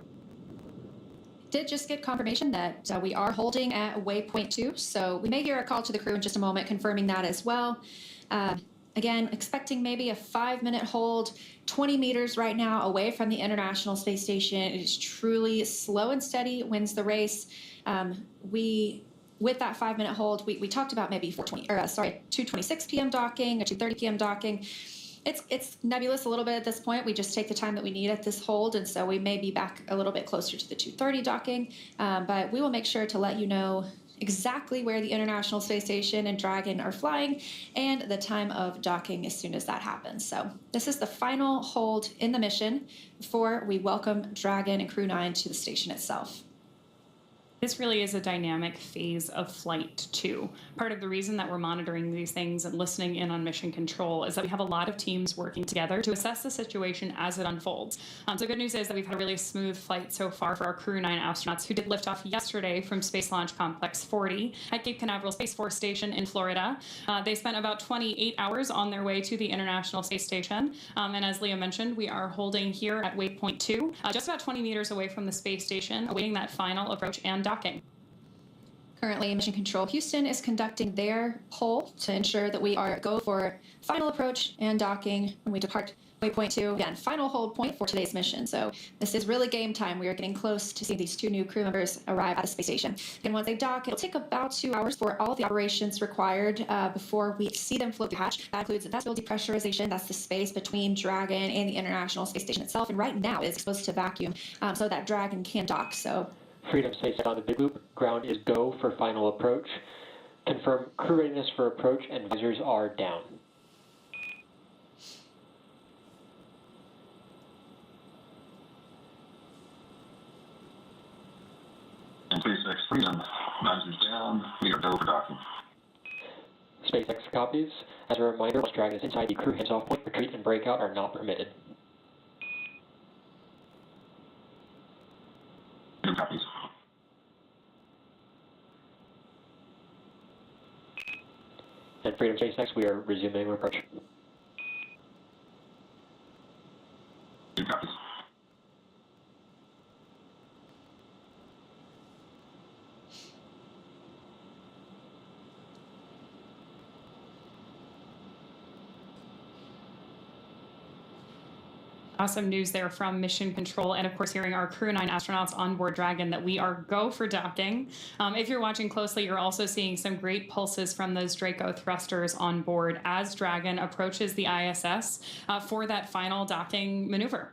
[SPEAKER 5] Did just get confirmation that we are holding at waypoint 2, so we may hear a call to the crew in just a moment confirming that as well. Again, expecting maybe a 5-minute hold, 20 meters right now away from the International Space Station. It is truly slow and steady, wins the race. With that 5-minute hold, we talked about maybe 2:26 p.m. docking or 2:30 p.m. docking. It's nebulous a little bit at this point. We just take the time that we need at this hold, and so we may be back a little bit closer to the 2:30 docking, but we will make sure to let you know exactly where the International Space Station and Dragon are flying and the time of docking as soon as that happens. So this is the final hold in the mission before we welcome Dragon and Crew 9 to the station itself.
[SPEAKER 4] This really is a dynamic phase of flight too. Part of the reason that we're monitoring these things and listening in on mission control is that we have a lot of teams working together to assess the situation as it unfolds. So good news is that we've had a really smooth flight so far for our Crew 9 astronauts who did lift off yesterday from Space Launch Complex 40 at Cape Canaveral Space Force Station in Florida. They spent about 28 hours on their way to the International Space Station. And as Leah mentioned, we are holding here at waypoint 2, just about 20 meters away from the space station, awaiting that final approach and docking.
[SPEAKER 5] Currently, Mission Control Houston is conducting their poll to ensure that we are go for final approach and docking when we depart waypoint 2. Again, final hold point for today's mission. So this is really game time. We are getting close to seeing these 2 new crew members arrive at the space station. And once they dock, it'll take about 2 hours for all of the operations required before we see them float the hatch. That includes vessel depressurization. That's the space between Dragon and the International Space Station itself. And right now it's exposed to vacuum so that Dragon can dock. So
[SPEAKER 10] Freedom SpaceX on the big loop. Ground is go for final approach. Confirm crew readiness for approach and visors are down.
[SPEAKER 6] And SpaceX Freedom, visors down, we are go for docking.
[SPEAKER 10] SpaceX copies. As a reminder, once Dragon is inside the crew hands-off point, retreat and breakout are not permitted.
[SPEAKER 6] Freedom copies.
[SPEAKER 10] And Freedom SpaceX, we are resuming approach.
[SPEAKER 6] Freedom copies.
[SPEAKER 4] Awesome news there from Mission Control, and of course hearing our Crew 9 astronauts on board Dragon that we are go for docking. If you're watching closely, you're also seeing some great pulses from those Draco thrusters on board as Dragon approaches the ISS for that final docking maneuver.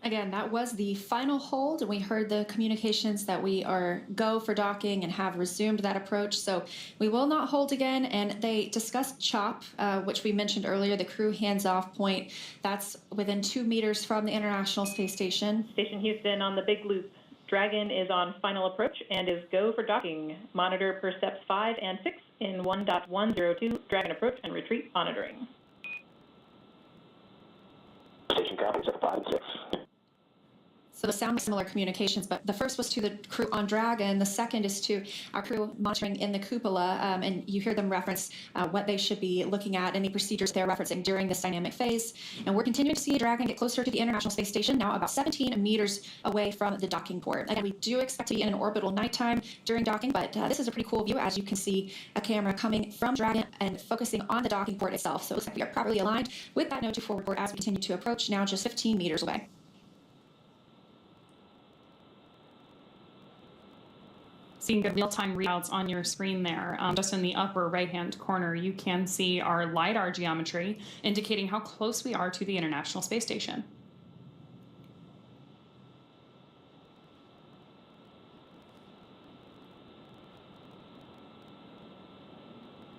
[SPEAKER 5] again, that was the final hold, and we heard the communications that we are go for docking and have resumed that approach. So we will not hold again. And they discussed CHOP, which we mentioned earlier, the crew hands-off point. That's within 2 meters from the International Space Station.
[SPEAKER 8] Station Houston on the big loop. Dragon is on final approach and is go for docking. Monitor percepts 5 and 6 in 1.102. Dragon approach and retreat monitoring.
[SPEAKER 9] Station copies at 5 and 6.
[SPEAKER 5] So the sound similar communications, but the first was to the crew on Dragon. The second is to our crew monitoring in the cupola, and you hear them reference what they should be looking at, any procedures they're referencing during this dynamic phase. And we're continuing to see Dragon get closer to the International Space Station, now about 17 meters away from the docking port. Again, we do expect to be in an orbital nighttime during docking, but this is a pretty cool view, as you can see a camera coming from Dragon and focusing on the docking port itself. So it looks like we are properly aligned with that note to forward port as we continue to approach, now just 15 meters away.
[SPEAKER 4] Seeing good real-time readouts on your screen there. Just in the upper right-hand corner, you can see our LiDAR geometry indicating how close we are to the International Space Station.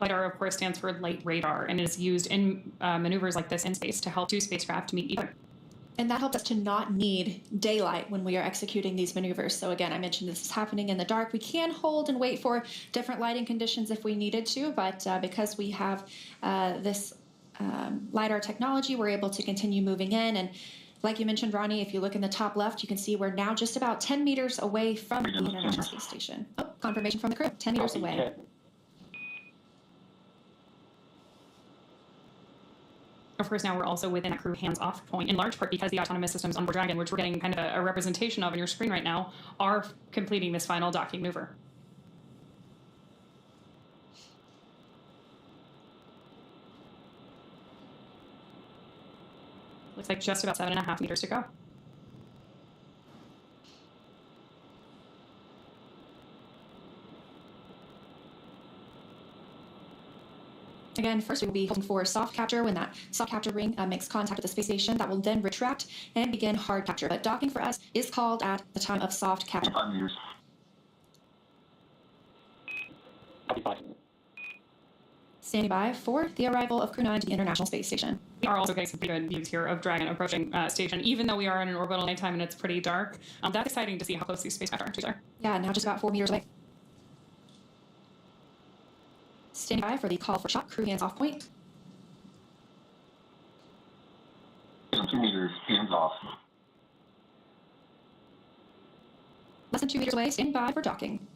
[SPEAKER 4] LiDAR, of course, stands for light radar and is used in maneuvers like this in space to help two spacecraft meet each other.
[SPEAKER 5] And that helps us to not need daylight when we are executing these maneuvers. So again, I mentioned this is happening in the dark. We can hold and wait for different lighting conditions if we needed to, but because we have this LiDAR technology, we're able to continue moving in. And like you mentioned, Ronnie, if you look in the top left, you can see we're now just about 10 meters away from the International Space Station. Oh, confirmation from the crew, 10 meters away.
[SPEAKER 4] Of course, now we're also within a crew hands-off point, in large part because the autonomous systems on board Dragon, which we're getting kind of a representation of on your screen right now, are completing this final docking maneuver. Looks like just about 7.5 meters to go.
[SPEAKER 5] Again, first we will be holding for soft capture. When that soft capture ring makes contact with the space station, that will then retract and begin hard capture. But docking for us is called at the time of soft capture.
[SPEAKER 6] 5 meters.
[SPEAKER 5] Standing by for the arrival of Crew 9 to the International Space Station.
[SPEAKER 4] We are also getting some pretty good views here of Dragon approaching station, even though we are in an orbital nighttime and it's pretty dark. That's exciting to see how close these spacecraft are to each other.
[SPEAKER 5] Yeah, now just about 4 meters away. Standing by for the call for shot. Crew hands off point.
[SPEAKER 6] 2 meters, hands off.
[SPEAKER 5] Less than 2 meters away, standing by for docking.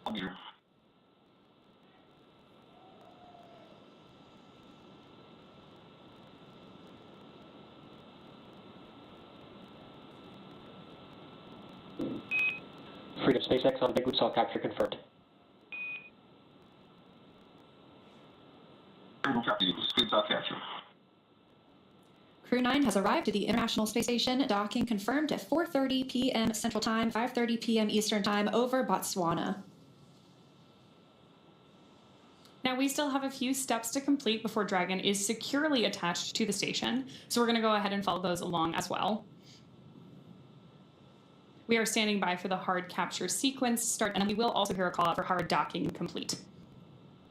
[SPEAKER 6] 1 meter.
[SPEAKER 10] Freedom SpaceX on Big Loop soft capture confirmed.
[SPEAKER 6] Freedom copy, speed soft capture.
[SPEAKER 5] Crew 9 has arrived at the International Space Station. Docking confirmed at 4:30 p.m. Central Time, 5:30 p.m. Eastern Time over Botswana.
[SPEAKER 4] Now, we still have a few steps to complete before Dragon is securely attached to the station, so we're going to go ahead and follow those along as well. We are standing by for the hard capture sequence start, and we will also hear a call out for hard docking complete.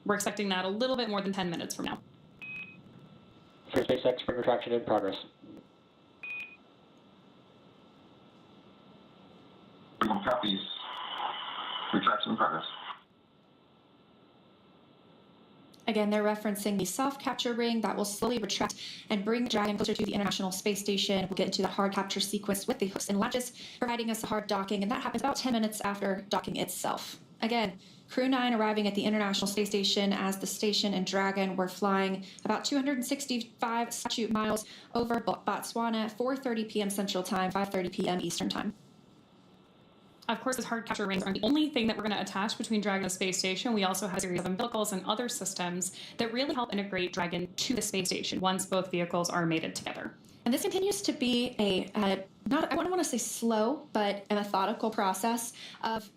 [SPEAKER 4] We're expecting that a little bit more than 10 minutes from now.
[SPEAKER 10] For SpaceX, spring retraction in progress.
[SPEAKER 6] Freedom copies. Retraction in progress.
[SPEAKER 5] Again, they're referencing the soft capture ring that will slowly retract and bring Dragon closer to the International Space Station. We'll get into the hard capture sequence with the hooks and latches, providing us a hard docking, and that happens about 10 minutes after docking itself. Again, Crew 9 arriving at the International Space Station as the station and Dragon were flying about 265 statute miles over Botswana, 4:30 p.m. Central Time, 5:30 p.m. Eastern Time.
[SPEAKER 4] Of course, those hard capture rings aren't the only thing that we're going to attach between Dragon and the space station. We also have a series of umbilicals and other systems that really help integrate Dragon to the space station once both vehicles are mated together.
[SPEAKER 5] And this continues to be I don't want to say slow, but a methodical process of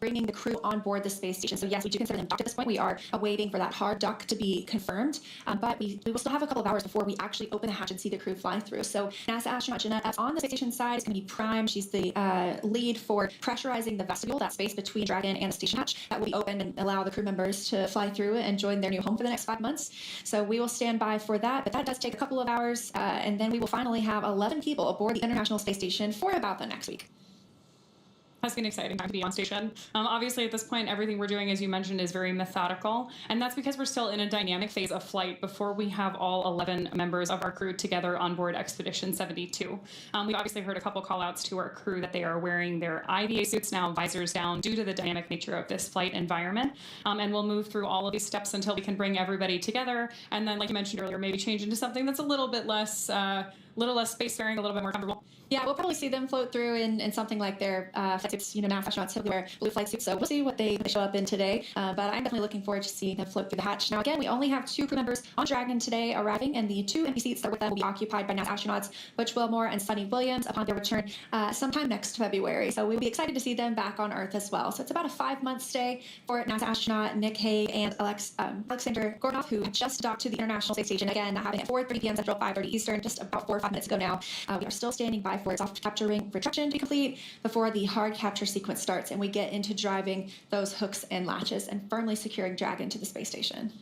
[SPEAKER 5] bringing the crew on board the space station. So yes, we do consider them docked at this point. We are awaiting for that hard dock to be confirmed, but we will still have a couple of hours before we actually open the hatch and see the crew fly through. So NASA astronaut Jeanette on the space station side is going to be prime. She's the lead for pressurizing the vestibule, that space between Dragon and the station hatch, that will be open and allow the crew members to fly through it and join their new home for the next 5 months. So we will stand by for that, but that does take a couple of hours, and then we will finally have 11 people aboard the International Space Station for about the next week.
[SPEAKER 4] Has been an exciting time to be on station. Obviously, at this point, everything we're doing, as you mentioned, is very methodical, and that's because we're still in a dynamic phase of flight before we have all 11 members of our crew together on board Expedition 72. We've obviously heard a couple call-outs to our crew that they are wearing their IVA suits now, visors down, due to the dynamic nature of this flight environment, and we'll move through all of these steps until we can bring everybody together, and then, like you mentioned earlier, maybe change into something that's a little bit less spacefaring, a little bit more comfortable.
[SPEAKER 5] Yeah, we'll probably see them float through in something like their flight suits. NASA astronauts typically wear blue flight suits, so we'll see what they show up in today. But I'm definitely looking forward to seeing them float through the hatch. Now, again, we only have 2 crew members on Dragon today arriving, and the 2 empty seats that are with them will be occupied by NASA astronauts Butch Wilmore and Sunny Williams upon their return sometime next February. So we'll be excited to see them back on Earth as well. So it's about a 5-month stay for NASA astronaut Nick Hague and Aleksandr Gorbunov, who had just docked to the International Space Station. Again, that happened at 4:30 p.m. Central, 5:30 Eastern, just about 4 or 5 minutes ago now. We are still standing by for soft capture ring retraction to be complete before the hard capture sequence starts and we get into driving those hooks and latches and firmly securing Dragon to the space station.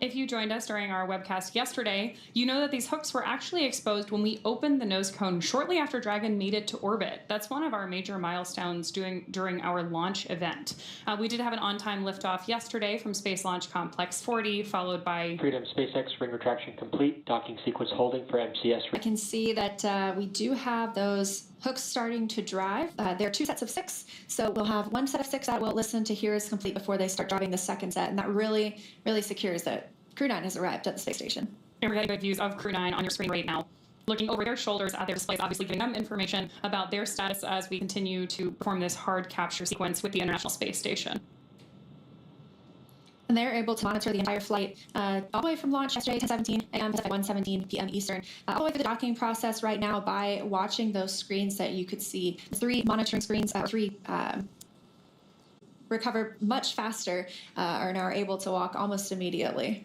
[SPEAKER 4] If you joined us during our webcast yesterday, you know that these hooks were actually exposed when we opened the nose cone shortly after Dragon made it to orbit. That's one of our major milestones during our launch event. We did have an on-time liftoff yesterday from Space Launch Complex 40, followed by
[SPEAKER 10] Freedom SpaceX ring retraction complete, docking sequence holding for MCS.
[SPEAKER 5] I can see that we do have those hooks starting to drive. There are 2 sets of 6, so we'll have 1 set of 6 that will listen to here is complete before they start driving the second set, and that really secures that Crew 9 has arrived at the space station.
[SPEAKER 4] And we're getting good views of Crew 9 on your screen right now. Looking over their shoulders at their displays, obviously giving them information about their status as we continue to perform this hard capture sequence with the International Space Station.
[SPEAKER 5] And they're able to monitor the entire flight all the way from launch yesterday, 10:17 a.m. Pacific, 1:17 p.m. Eastern, all the way through the docking process right now by watching those screens that you could see. 3 monitoring screens, 3 recover much faster and are able to walk almost immediately.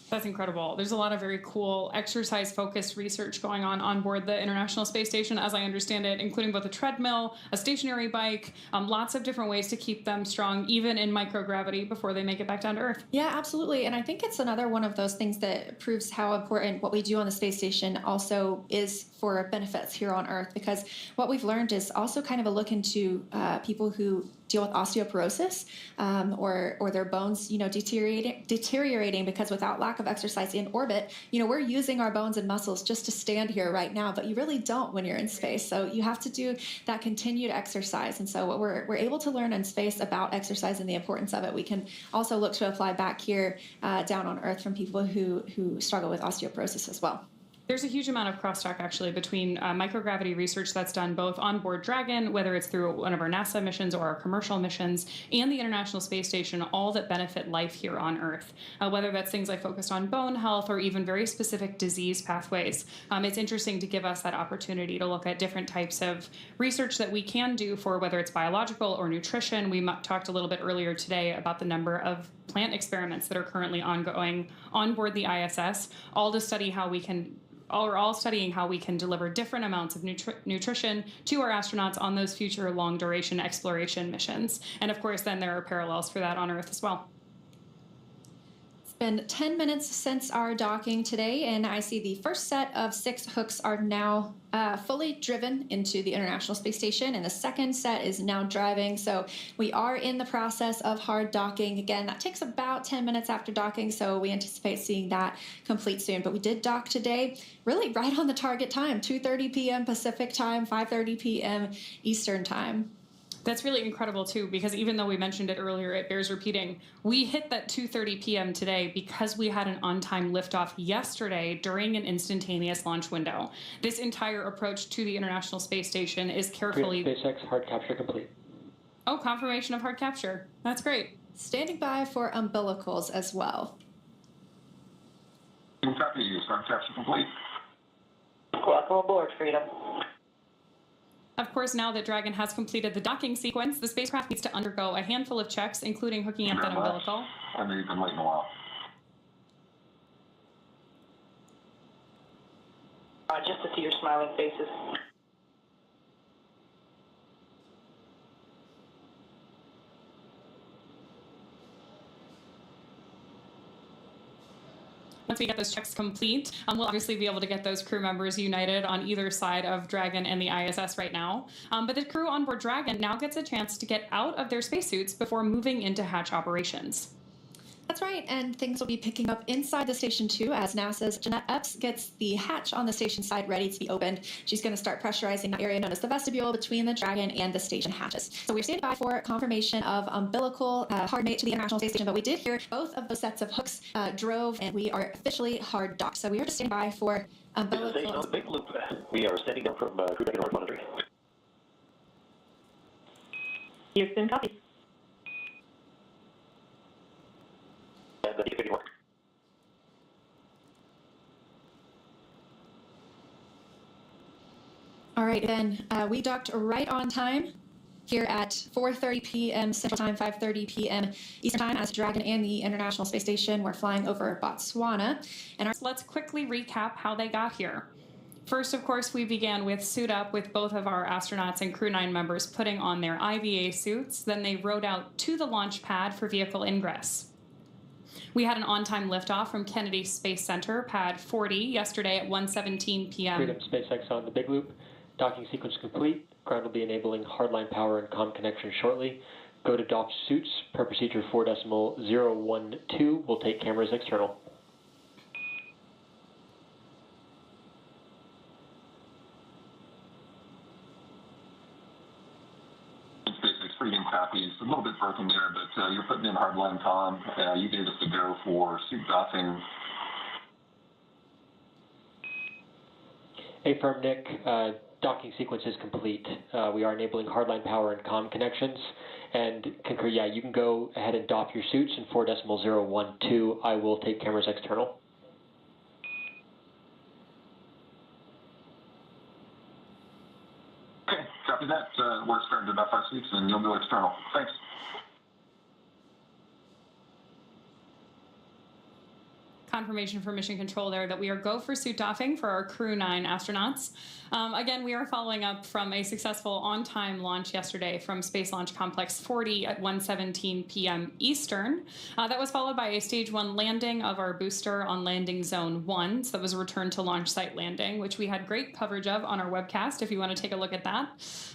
[SPEAKER 4] That's incredible. There's a lot of very cool exercise-focused research going on board the International Space Station, as I understand it, including both a treadmill, a stationary bike, lots of different ways to keep them strong, even in microgravity, before they make it back down to Earth.
[SPEAKER 5] Yeah, absolutely. And I think it's another one of those things that proves how important what we do on the space station also is for benefits here on Earth, because what we've learned is also kind of a look into people who deal with osteoporosis or their bones, deteriorating because without lack of exercise in orbit, we're using our bones and muscles just to stand here right now, but you really don't when you're in space. So you have to do that continued exercise. And so what we're able to learn in space about exercise and the importance of it, we can also look to apply back here down on Earth from people who struggle with osteoporosis as well.
[SPEAKER 4] There's a huge amount of crosstalk actually between microgravity research that's done both on board Dragon, whether it's through one of our NASA missions or our commercial missions, and the International Space Station, all that benefit life here on Earth, whether that's things like focused on bone health or even very specific disease pathways. It's interesting to give us that opportunity to look at different types of research that we can do for whether it's biological or nutrition. We talked a little bit earlier today about the number of plant experiments that are currently ongoing on board the ISS, all to study how we can all studying how we can deliver different amounts of nutrition to our astronauts on those future long-duration exploration missions. And of course, then there are parallels for that on Earth as well.
[SPEAKER 5] It's been 10 minutes since our docking today, and I see the first set of 6 hooks are now fully driven into the International Space Station, and the second set is now driving. So we are in the process of hard docking. Again, that takes about 10 minutes after docking, so we anticipate seeing that complete soon. But we did dock today, really right on the target time, 2:30 p.m. Pacific time, 5:30 p.m. Eastern time.
[SPEAKER 4] That's really incredible, too, because even though we mentioned it earlier, it bears repeating. We hit that 2:30 p.m. today because we had an on-time liftoff yesterday during an instantaneous launch window. This entire approach to the International Space Station is carefully...
[SPEAKER 10] SpaceX hard capture complete.
[SPEAKER 4] Oh, confirmation of hard capture. That's great.
[SPEAKER 5] Standing by for umbilicals as well.
[SPEAKER 6] Copy. Hard capture complete.
[SPEAKER 11] Welcome aboard, Freedom.
[SPEAKER 4] Of course, now that Dragon has completed the docking sequence, the spacecraft needs to undergo a handful of checks, including hooking up that umbilical.
[SPEAKER 6] I know you've been waiting a while.
[SPEAKER 11] Just to see your smiling faces.
[SPEAKER 4] Once we get those checks complete, we'll obviously be able to get those crew members united on either side of Dragon and the ISS right now. But the crew on board Dragon now gets a chance to get out of their spacesuits before moving into hatch operations.
[SPEAKER 5] That's right, and things will be picking up inside the station too as NASA's Jeanette Epps gets the hatch on the station side ready to be opened. She's going to start pressurizing that area known as the vestibule between the Dragon and the station hatches. So we're standing by for confirmation of umbilical hard mate to the International Space Station, but we did hear both of those sets of hooks drove, and we are officially hard docked. So we are just standing by for umbilical.
[SPEAKER 9] This is on the big loop. We are standing down from Crew Dragon North monitoring.
[SPEAKER 8] Houston, copy.
[SPEAKER 9] And the D51.
[SPEAKER 5] All right, then we docked right on time here at 4:30 p.m. Central Time, 5:30 p.m. Eastern Time as Dragon and the International Space Station were flying over Botswana. And
[SPEAKER 4] let's quickly recap how they got here. First, of course, we began with suit up with both of our astronauts and Crew 9 members putting on their IVA suits. Then they rode out to the launch pad for vehicle ingress. We had an on-time liftoff from Kennedy Space Center, pad 40, yesterday at 1:17 p.m.
[SPEAKER 10] Freedom SpaceX on the Big Loop. Docking sequence complete. Ground will be enabling hardline power and comm connection shortly. Go to dock suits per procedure 4.012. We'll take cameras external.
[SPEAKER 6] SpaceX Freedom copies. A little bit broken there, but you're putting in hardline comm. You gave us a go for suit docking.
[SPEAKER 10] Affirm, Nick. Docking sequence is complete. We are enabling hardline power and comm connections. And concur, yeah, you can go ahead and dock your suits in 4.012. I will take cameras external.
[SPEAKER 6] Okay, copy that. We're starting to dock our suits and you'll go external. Thanks.
[SPEAKER 4] Confirmation from Mission Control there that we are go for suit doffing for our Crew 9 astronauts. Again, we are following up from a successful on-time launch yesterday from Space Launch Complex 40 at 1:17 p.m. Eastern. That was followed by a Stage 1 landing of our booster on Landing Zone 1. So that was a return to launch site landing, which we had great coverage of on our webcast if you want to take a look at that.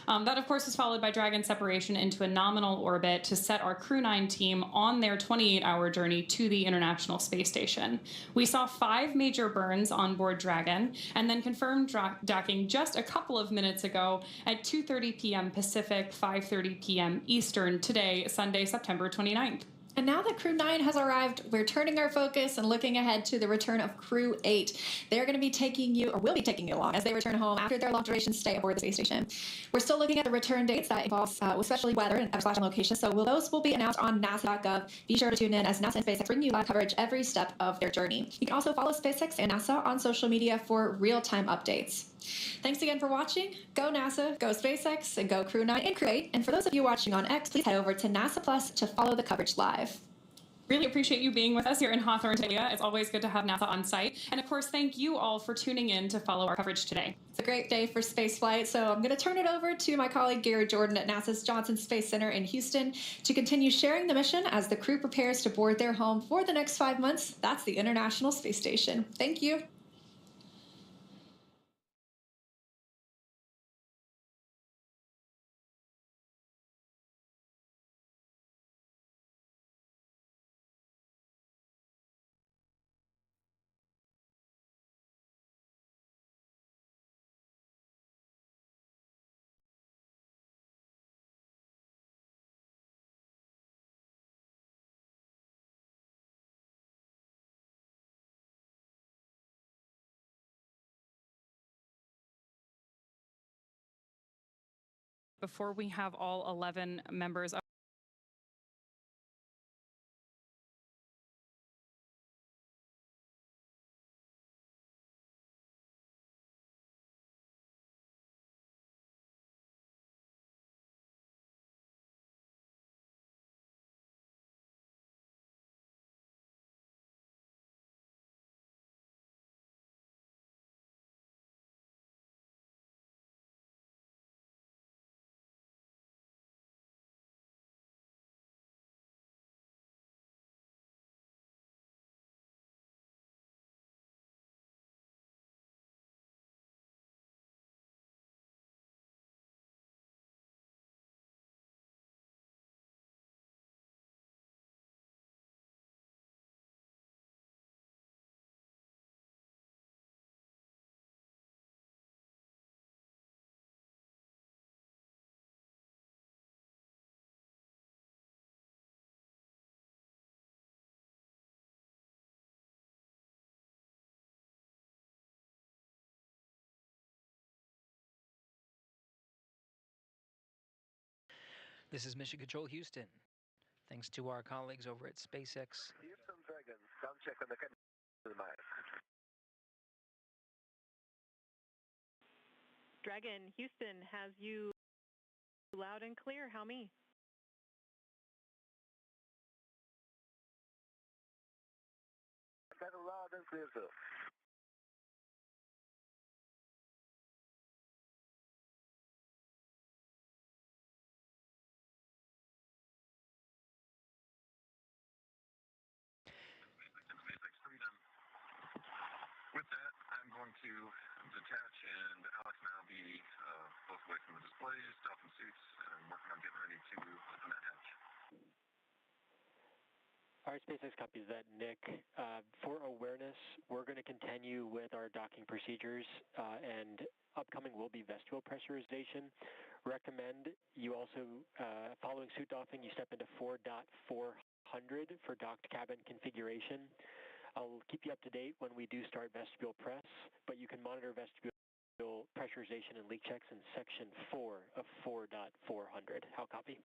[SPEAKER 4] That, of course, was followed by Dragon separation into a nominal orbit to set our Crew 9 team on their 28-hour journey to the International Space Station. We saw 5 major burns on board Dragon and then confirmed docking just a couple of minutes ago at 2:30 p.m. Pacific, 5:30 p.m. Eastern today, Sunday, September 29th.
[SPEAKER 5] And now that Crew 9 has arrived, we're turning our focus and looking ahead to the return of Crew 8. They're going to be taking you, or will be taking you along as they return home after their long-duration stay aboard the space station. We're still looking at the return dates that involves, especially weather and / location, so those will be announced on NASA.gov. Be sure to tune in as NASA and SpaceX bring you live coverage every step of their journey. You can also follow SpaceX and NASA on social media for real-time updates. Thanks again for watching. Go NASA, go SpaceX, and go Crew 9 and Crew 8. And for those of you watching on X, please head over to NASA Plus to follow the coverage live.
[SPEAKER 4] Really appreciate you being with us here in Hawthorne today. It's always good to have NASA on site. And of course, thank you all for tuning in to follow our coverage today.
[SPEAKER 5] It's a great day for spaceflight, so I'm going to turn it over to my colleague Gary Jordan at NASA's Johnson Space Center in Houston to continue sharing the mission as the crew prepares to board their home for the next 5 months. That's the International Space Station. Thank you.
[SPEAKER 4] Before we have all 11 members of
[SPEAKER 12] This is Mission Control Houston. Thanks to our colleagues over at SpaceX.
[SPEAKER 9] Houston Dragon, sound check on the mic.
[SPEAKER 3] Dragon, Houston has you loud and clear. How me?
[SPEAKER 9] Loud and clear, sir.
[SPEAKER 6] be both away from the displays, doffing suits, and working on getting ready to open that hatch.
[SPEAKER 10] All right, SpaceX copies that, Nick. For awareness, we're going to continue with our docking procedures, and upcoming will be vestibule pressurization. Recommend you also, following suit doffing, you step into 4.400 for docked cabin configuration. I'll keep you up to date when we do start vestibule press, but you can monitor vestibule pressurization and leak checks in section 4 of 4.400. How copy?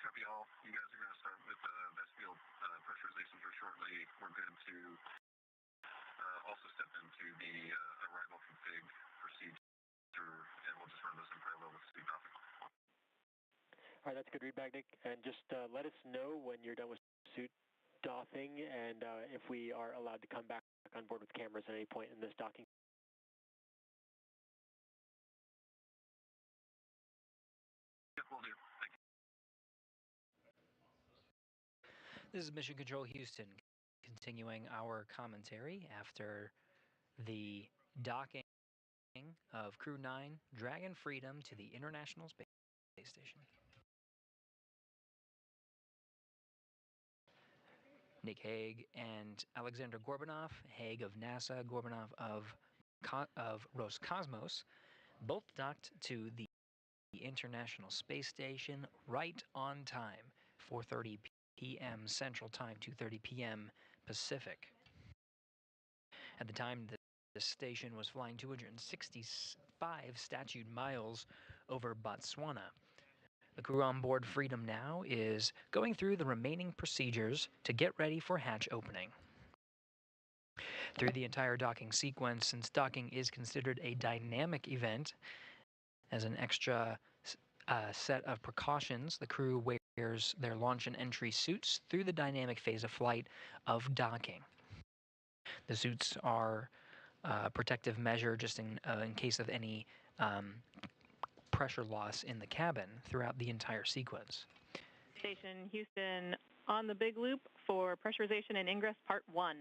[SPEAKER 6] Copy all. You guys are going to start with vestibule pressurization here shortly. We're going to also step into the arrival config procedure, and we'll just run those in parallel with suit doffing.
[SPEAKER 10] All right, that's a good readback, Nick. And just let us know when you're done with suit doffing and if we are allowed to come back on board with cameras at any point in this docking.
[SPEAKER 6] Yep, will do. Thank you.
[SPEAKER 12] This is Mission Control Houston, continuing our commentary after the docking of Crew 9 Dragon Freedom to the International Space Station. Nick Hague and Aleksandr Gorbunov, Hague of NASA, Gorbunov of Roscosmos, both docked to the International Space Station right on time, 4:30 p.m. Central Time, 2:30 p.m. Pacific. At the time, the station was flying 265 statute miles over Botswana. The crew on board Freedom now is going through the remaining procedures to get ready for hatch opening. Through the entire docking sequence, since docking is considered a dynamic event, as an extra set of precautions, the crew wears their launch and entry suits through the dynamic phase of flight of docking. The suits are a protective measure just in case of any pressure loss in the cabin throughout the entire sequence.
[SPEAKER 8] Station Houston on the big loop for pressurization and ingress part 1.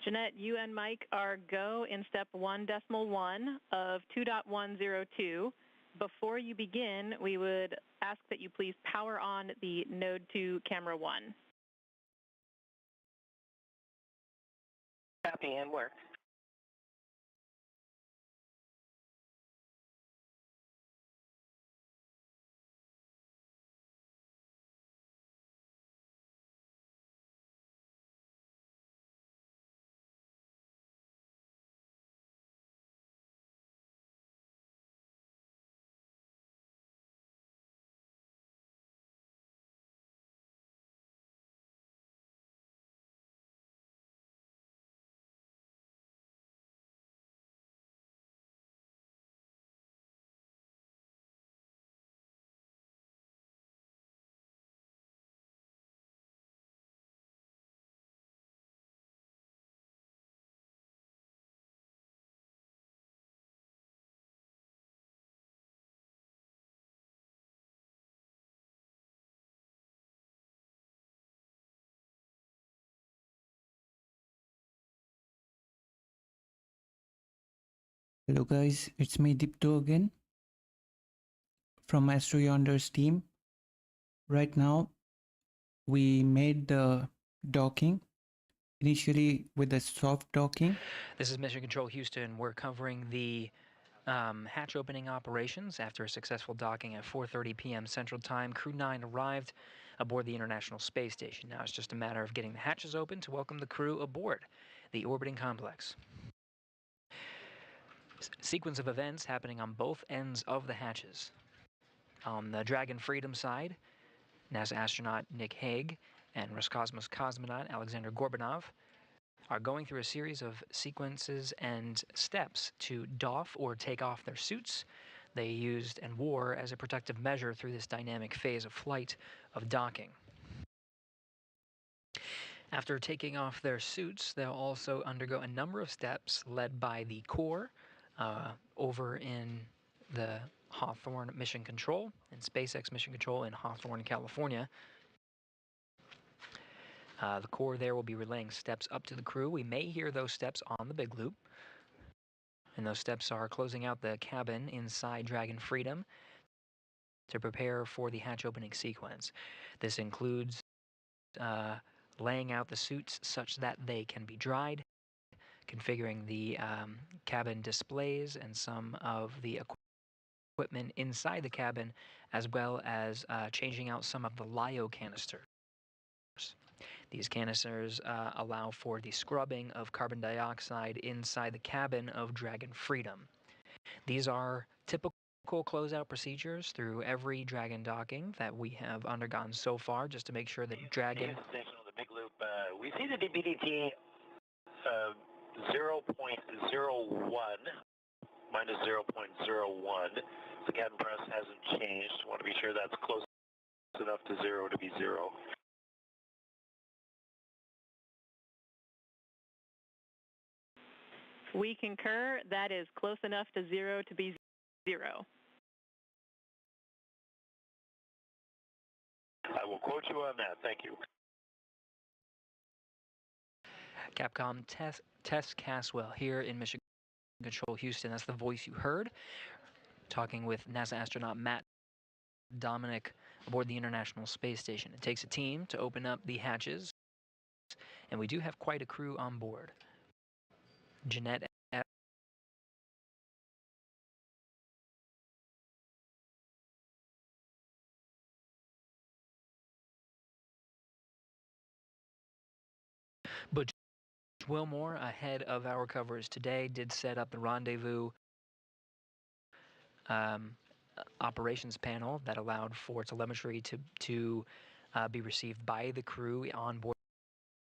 [SPEAKER 8] Jeanette, you and Mike are go in step 1.1 of 2.102. Before you begin, we would ask that you please power on the Node 2 camera 1.
[SPEAKER 11] Copy and work.
[SPEAKER 1] Hello guys, it's me Dipto again from AstroYonder's team. Right now we made the docking initially with a soft docking.
[SPEAKER 12] This is Mission Control Houston. We're covering the hatch opening operations after a successful docking at 4:30 p.m. Central Time. Crew 9 arrived aboard the International Space Station. Now it's just a matter of getting the hatches open to welcome the crew aboard the orbiting complex. Sequence of events happening on both ends of the hatches. On the Dragon Freedom side, NASA astronaut Nick Hague and Roscosmos cosmonaut Aleksandr Gorbunov are going through a series of sequences and steps to doff or take off their suits they used and wore as a protective measure through this dynamic phase of flight of docking. After taking off their suits, they'll also undergo a number of steps led by the core over in the Hawthorne Mission Control and SpaceX Mission Control in Hawthorne, California. The core there will be relaying steps up to the crew. We may hear those steps on the big loop. And those steps are closing out the cabin inside Dragon Freedom to prepare for the hatch opening sequence. This includes laying out the suits such that they can be dried, configuring the cabin displays and some of the equipment inside the cabin, as well as changing out some of the LiO canisters. These canisters allow for the scrubbing of carbon dioxide inside the cabin of Dragon Freedom. These are typical closeout procedures through every Dragon docking that we have undergone so far, just to make sure that Dragon...
[SPEAKER 9] Station on the big loop. We see the DPDT 0.01 minus 0.01. The cabin press hasn't changed. Want to be sure that's close enough to zero to be zero.
[SPEAKER 8] We concur. That is close enough to zero to be zero.
[SPEAKER 9] I will quote you on that. Thank you.
[SPEAKER 12] Capcom Tess Caswell here in Mission Control Houston. That's the voice you heard, talking with NASA astronaut Matt Dominic aboard the International Space Station. It takes a team to open up the hatches, and we do have quite a crew on board. Jeanette Butch Wilmore, ahead of our coverage today, did set up the rendezvous operations panel that allowed for telemetry to be received by the crew on board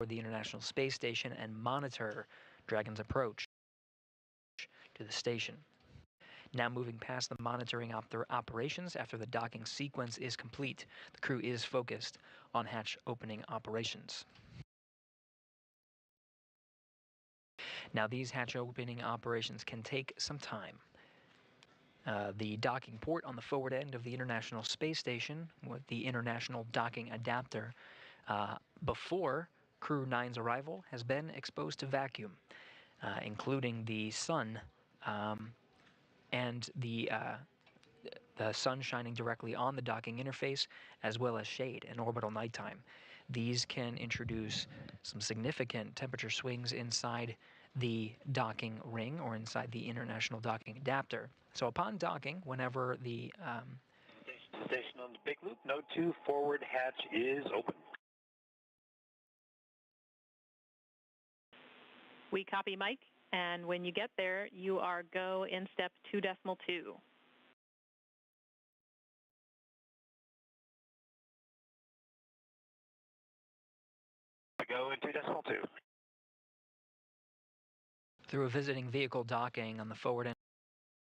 [SPEAKER 12] the International Space Station and monitor Dragon's approach to the station. Now moving past the monitoring operations after the docking sequence is complete, the crew is focused on hatch opening operations. Now these hatch opening operations can take some time. The docking port on the forward end of the International Space Station with the International Docking Adapter before Crew 9's arrival has been exposed to vacuum, including the sun and the sun shining directly on the docking interface, as well as shade and orbital nighttime. These can introduce some significant temperature swings inside the docking ring or inside the International Docking Adapter. So upon docking, whenever the
[SPEAKER 9] Station on the big loop, node 2 forward hatch is open.
[SPEAKER 8] We copy, Mike, and when you get there, you are go in step 2.2.
[SPEAKER 9] Go in 2.2.
[SPEAKER 12] Through a visiting vehicle docking on the forward end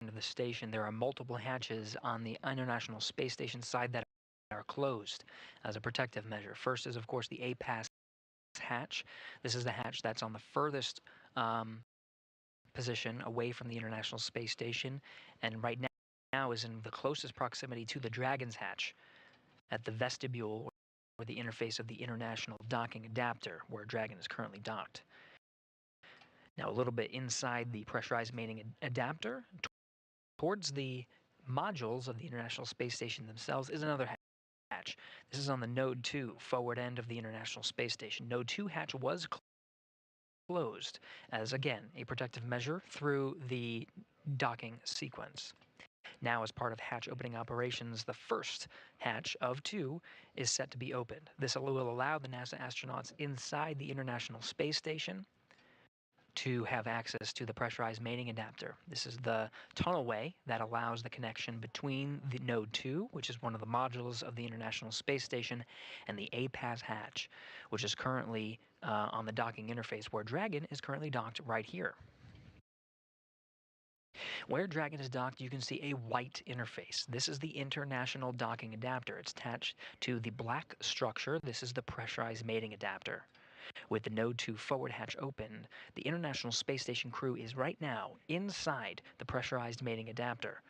[SPEAKER 12] of the station, there are multiple hatches on the International Space Station side that are closed as a protective measure. First is, of course, the APAS hatch. This is the hatch that's on the furthest position away from the International Space Station, and right now is in the closest proximity to the Dragon's hatch at the vestibule or the interface of the International Docking Adapter, where Dragon is currently docked. Now, a little bit inside the pressurized mating adapter, towards the modules of the International Space Station themselves, is another hatch. This is on the Node 2 forward end of the International Space Station. Node 2 hatch was closed as, again, a protective measure through the docking sequence. Now, as part of hatch opening operations, the first hatch of 2 is set to be opened. This will allow the NASA astronauts inside the International Space Station to have access to the pressurized mating adapter. This is the tunnelway that allows the connection between the Node 2, which is one of the modules of the International Space Station, and the APAS hatch, which is currently on the docking interface, where Dragon is currently docked right here. Where Dragon is docked, you can see a white interface. This is the International Docking Adapter. It's attached to the black structure. This is the pressurized mating adapter. With the Node 2 forward hatch opened, the International Space Station crew is right now inside the pressurized mating adapter,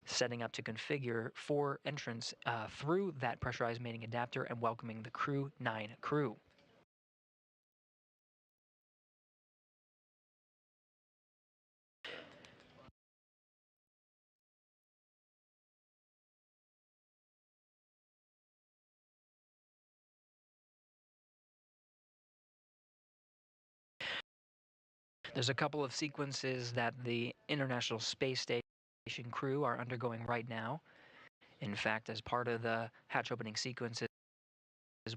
[SPEAKER 12] setting up to configure for entrance through that pressurized mating adapter and welcoming the Crew 9 crew. There's a couple of sequences that the International Space Station crew are undergoing right now. In fact, as part of the hatch opening sequences,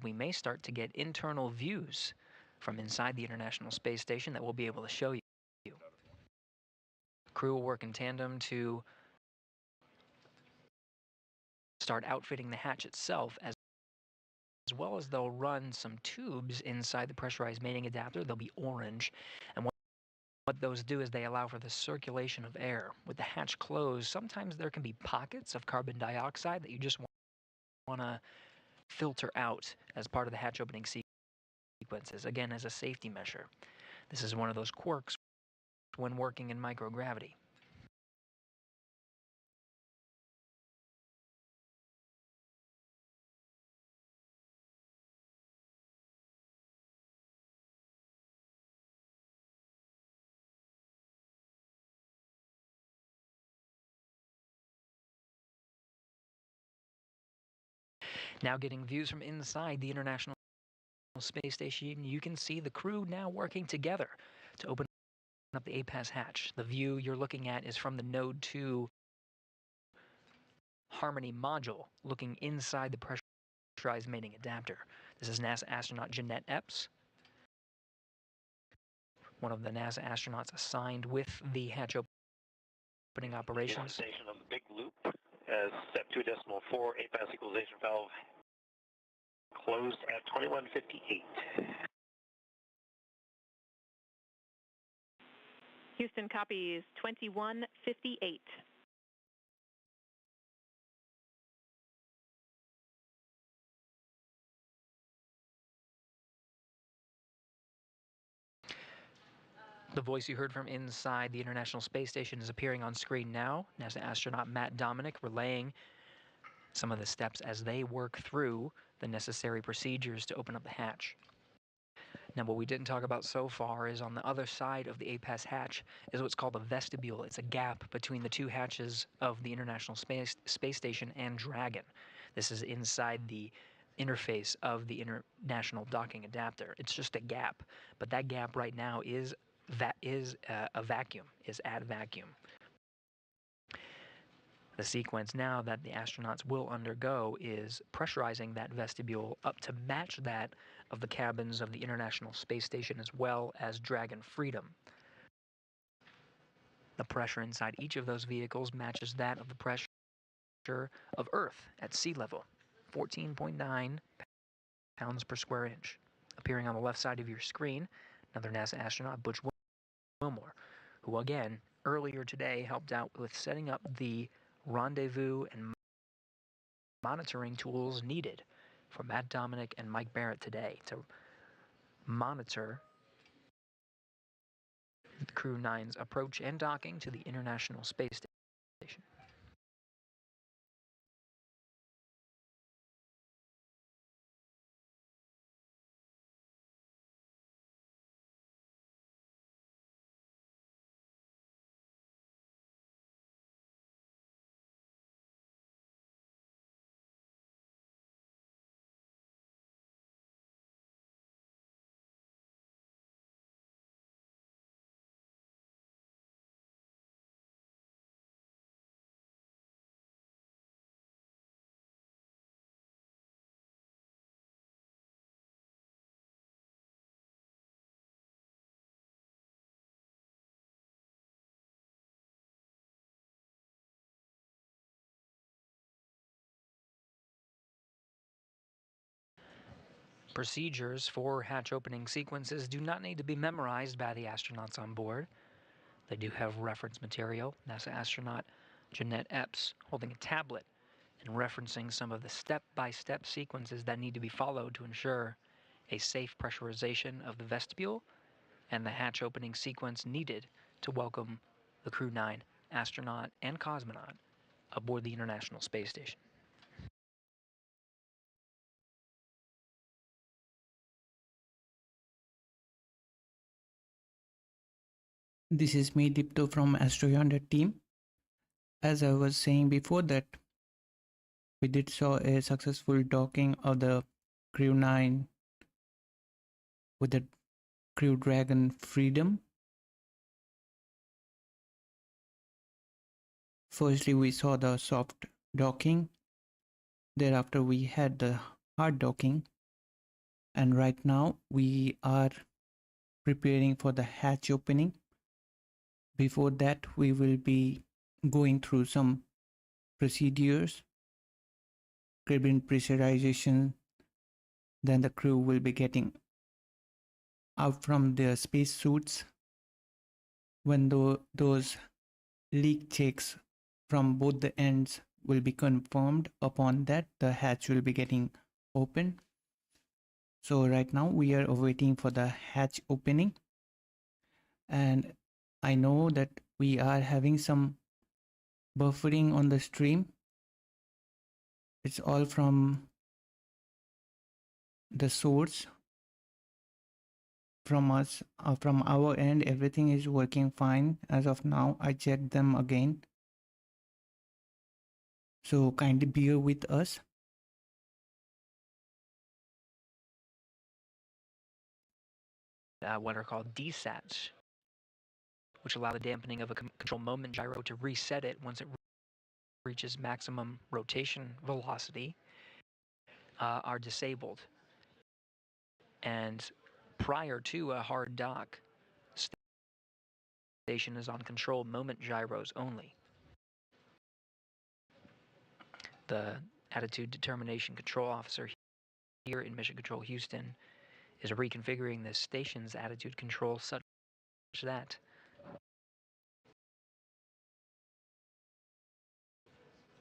[SPEAKER 12] we may start to get internal views from inside the International Space Station that we'll be able to show you. Crew will work in tandem to start outfitting the hatch itself, as well as they'll run some tubes inside the pressurized mating adapter. They'll be orange, and what those do is they allow for the circulation of air. With the hatch closed, sometimes there can be pockets of carbon dioxide that you just want to filter out as part of the hatch opening sequences, again as a safety measure. This is one of those quirks when working in microgravity. Now getting views from inside the International Space Station, you can see the crew now working together to open up the APAS hatch. The view you're looking at is from the Node 2 Harmony module, looking inside the pressurized mating adapter. This is NASA astronaut Jeanette Epps, one of the NASA astronauts assigned with the hatch opening operations.
[SPEAKER 9] Station of the big loop as step 2.4 APAS equalization valve closed at 21:58.
[SPEAKER 8] Houston copies 21:58.
[SPEAKER 12] The voice you heard from inside the International Space Station is appearing on screen now. NASA astronaut Matt Dominic relaying some of the steps as they work through the necessary procedures to open up the hatch. Now, what we didn't talk about so far is on the other side of the APAS hatch is what's called a vestibule. It's a gap between the two hatches of the International Space Station and Dragon. This is inside the interface of the International Docking Adapter. It's just a gap, but that gap right now is a vacuum, is at vacuum. The sequence now that the astronauts will undergo is pressurizing that vestibule up to match that of the cabins of the International Space Station as well as Dragon Freedom. The pressure inside each of those vehicles matches that of the pressure of Earth at sea level, 14.9 pounds per square inch. Appearing on the left side of your screen, another NASA astronaut, Butch Wilmore, who again earlier today helped out with setting up the rendezvous and monitoring tools needed for Matt Dominic and Mike Barrett today to monitor the Crew 9's approach and docking to the International Space Station. Procedures for hatch opening sequences do not need to be memorized by the astronauts on board. They do have reference material. NASA astronaut Jeanette Epps holding a tablet and referencing some of the step-by-step sequences that need to be followed to ensure a safe pressurization of the vestibule, and the hatch opening sequence needed to welcome the Crew 9 astronaut and cosmonaut aboard the International Space Station.
[SPEAKER 1] This is me, Dipto from AstroYonder team. As I was saying before that, we did saw a successful docking of the Crew 9 with the Crew Dragon Freedom. Firstly, we saw the soft docking. Thereafter, we had the hard docking. And right now, we are preparing for the hatch opening. Before that, we will be going through some procedures, cabin pressurization. Then the crew will be getting out from their space suits. When those leak checks from both the ends will be confirmed, upon that the hatch will be getting opened. So right now we are awaiting for the hatch opening, and I know that we are having some buffering on the stream. It's all from the source. From us, from our end, everything is working fine as of now. I checked them again, so kindly bear with us.
[SPEAKER 12] What are called desats, which allow the dampening of a control moment gyro to reset it once it reaches maximum rotation velocity, are disabled. And prior to a hard dock, station is on control moment gyros only. The attitude determination control officer here in Mission Control Houston is reconfiguring the station's attitude control such that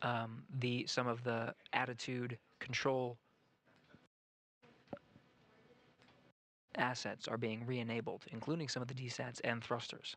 [SPEAKER 12] some of the attitude control assets are being re-enabled, including some of the desats and thrusters.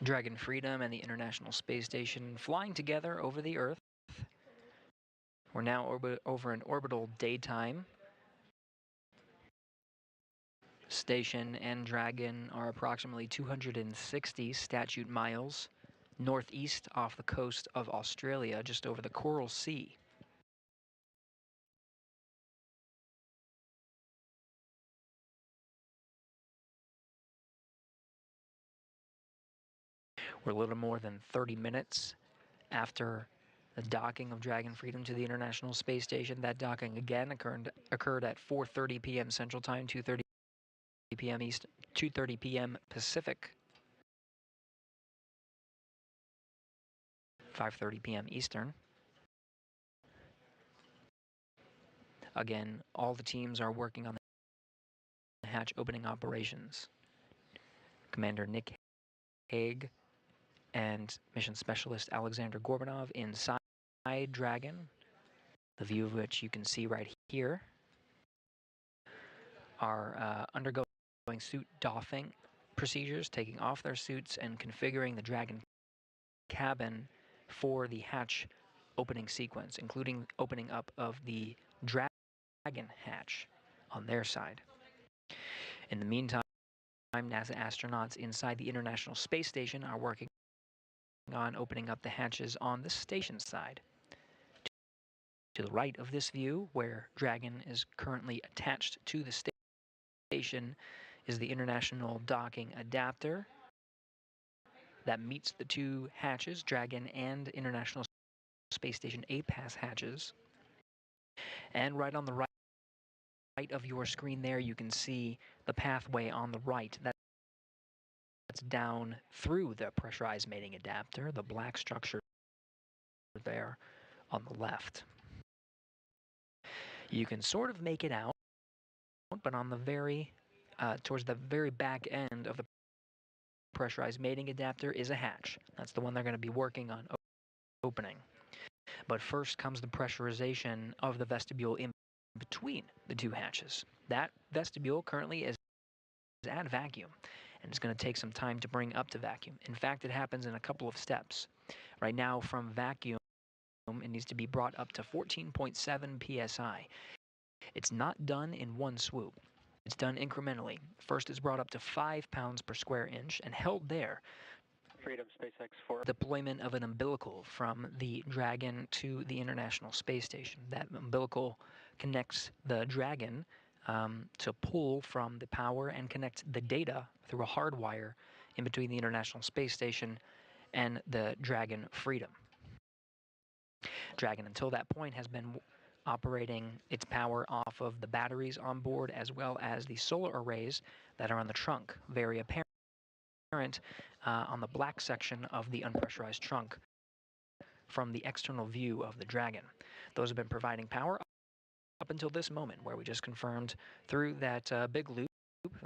[SPEAKER 12] Dragon Freedom and the International Space Station flying together over the Earth. We're now over an orbital daytime. Station and Dragon are approximately 260 statute miles northeast off the coast of Australia, just over the Coral Sea. We're a little more than 30 minutes after the docking of Dragon Freedom to the International Space Station. That docking again occurred at 4:30 p.m. Central Time, 2:30 p.m. East, 2:30 p.m. Pacific, 5:30 p.m. Eastern. Again, all the teams are working on the hatch opening operations. Commander Nick Hague and Mission Specialist Aleksandr Gorbunov inside Dragon, the view of which you can see right here, are undergoing suit doffing procedures, taking off their suits and configuring the Dragon cabin for the hatch opening sequence, including opening up of the Dragon hatch on their side. In the meantime, NASA astronauts inside the International Space Station are working on opening up the hatches on the station side. To the right of this view, where Dragon is currently attached to the station, is the International Docking Adapter that meets the two hatches, Dragon and International Space Station A-Pass hatches. And right on the right of your screen there, you can see the pathway on the right. That's down through the pressurized mating adapter, the black structure there on the left. You can sort of make it out, but on the towards the very back end of the pressurized mating adapter is a hatch. That's the one they're going to be working on opening. But first comes the pressurization of the vestibule in between the two hatches. That vestibule currently is at vacuum, and it's going to take some time to bring up to vacuum. In fact, it happens in a couple of steps. Right now, from vacuum, it needs to be brought up to 14.7 psi. It's not done in one swoop. It's done incrementally. First, it's brought up to 5 pounds per square inch and held there.
[SPEAKER 10] Freedom SpaceX for
[SPEAKER 12] Deployment of an umbilical from the Dragon to the International Space Station. That umbilical connects the Dragon to pull from the power and connect the data through a hard wire in between the International Space Station and the Dragon Freedom. Dragon, until that point, has been operating its power off of the batteries on board as well as the solar arrays that are on the trunk, very apparent on the black section of the unpressurized trunk from the external view of the Dragon. Those have been providing power up until this moment, where we just confirmed through that big loop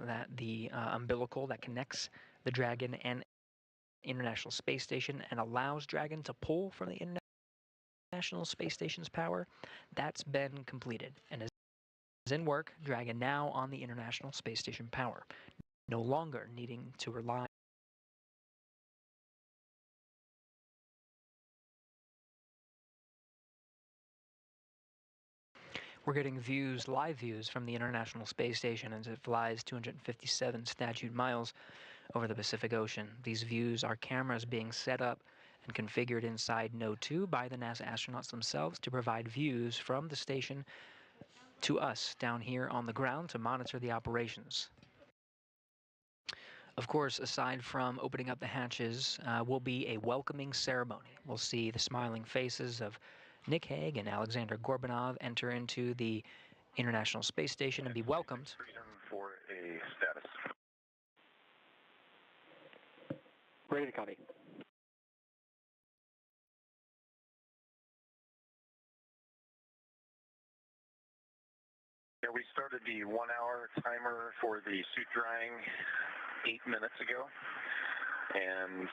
[SPEAKER 12] that the umbilical that connects the Dragon and International Space Station and allows Dragon to pull from the International Space Station's power, that's been completed and is in work. Dragon now on the International Space Station power, no longer needing to rely We're getting live views from the International Space Station as it flies 257 statute miles over the Pacific Ocean. These views are cameras being set up and configured inside Node 2 by the NASA astronauts themselves to provide views from the station to us down here on the ground to monitor the operations. Of course, aside from opening up the hatches, will be a welcoming ceremony. We'll see the smiling faces of Nick Hague and Aleksandr Gorbunov enter into the International Space Station and be welcomed.
[SPEAKER 6] Freedom for a status.
[SPEAKER 10] ready to copy.
[SPEAKER 6] Yeah, we started the 1 hour timer for the suit drying 8 minutes ago, and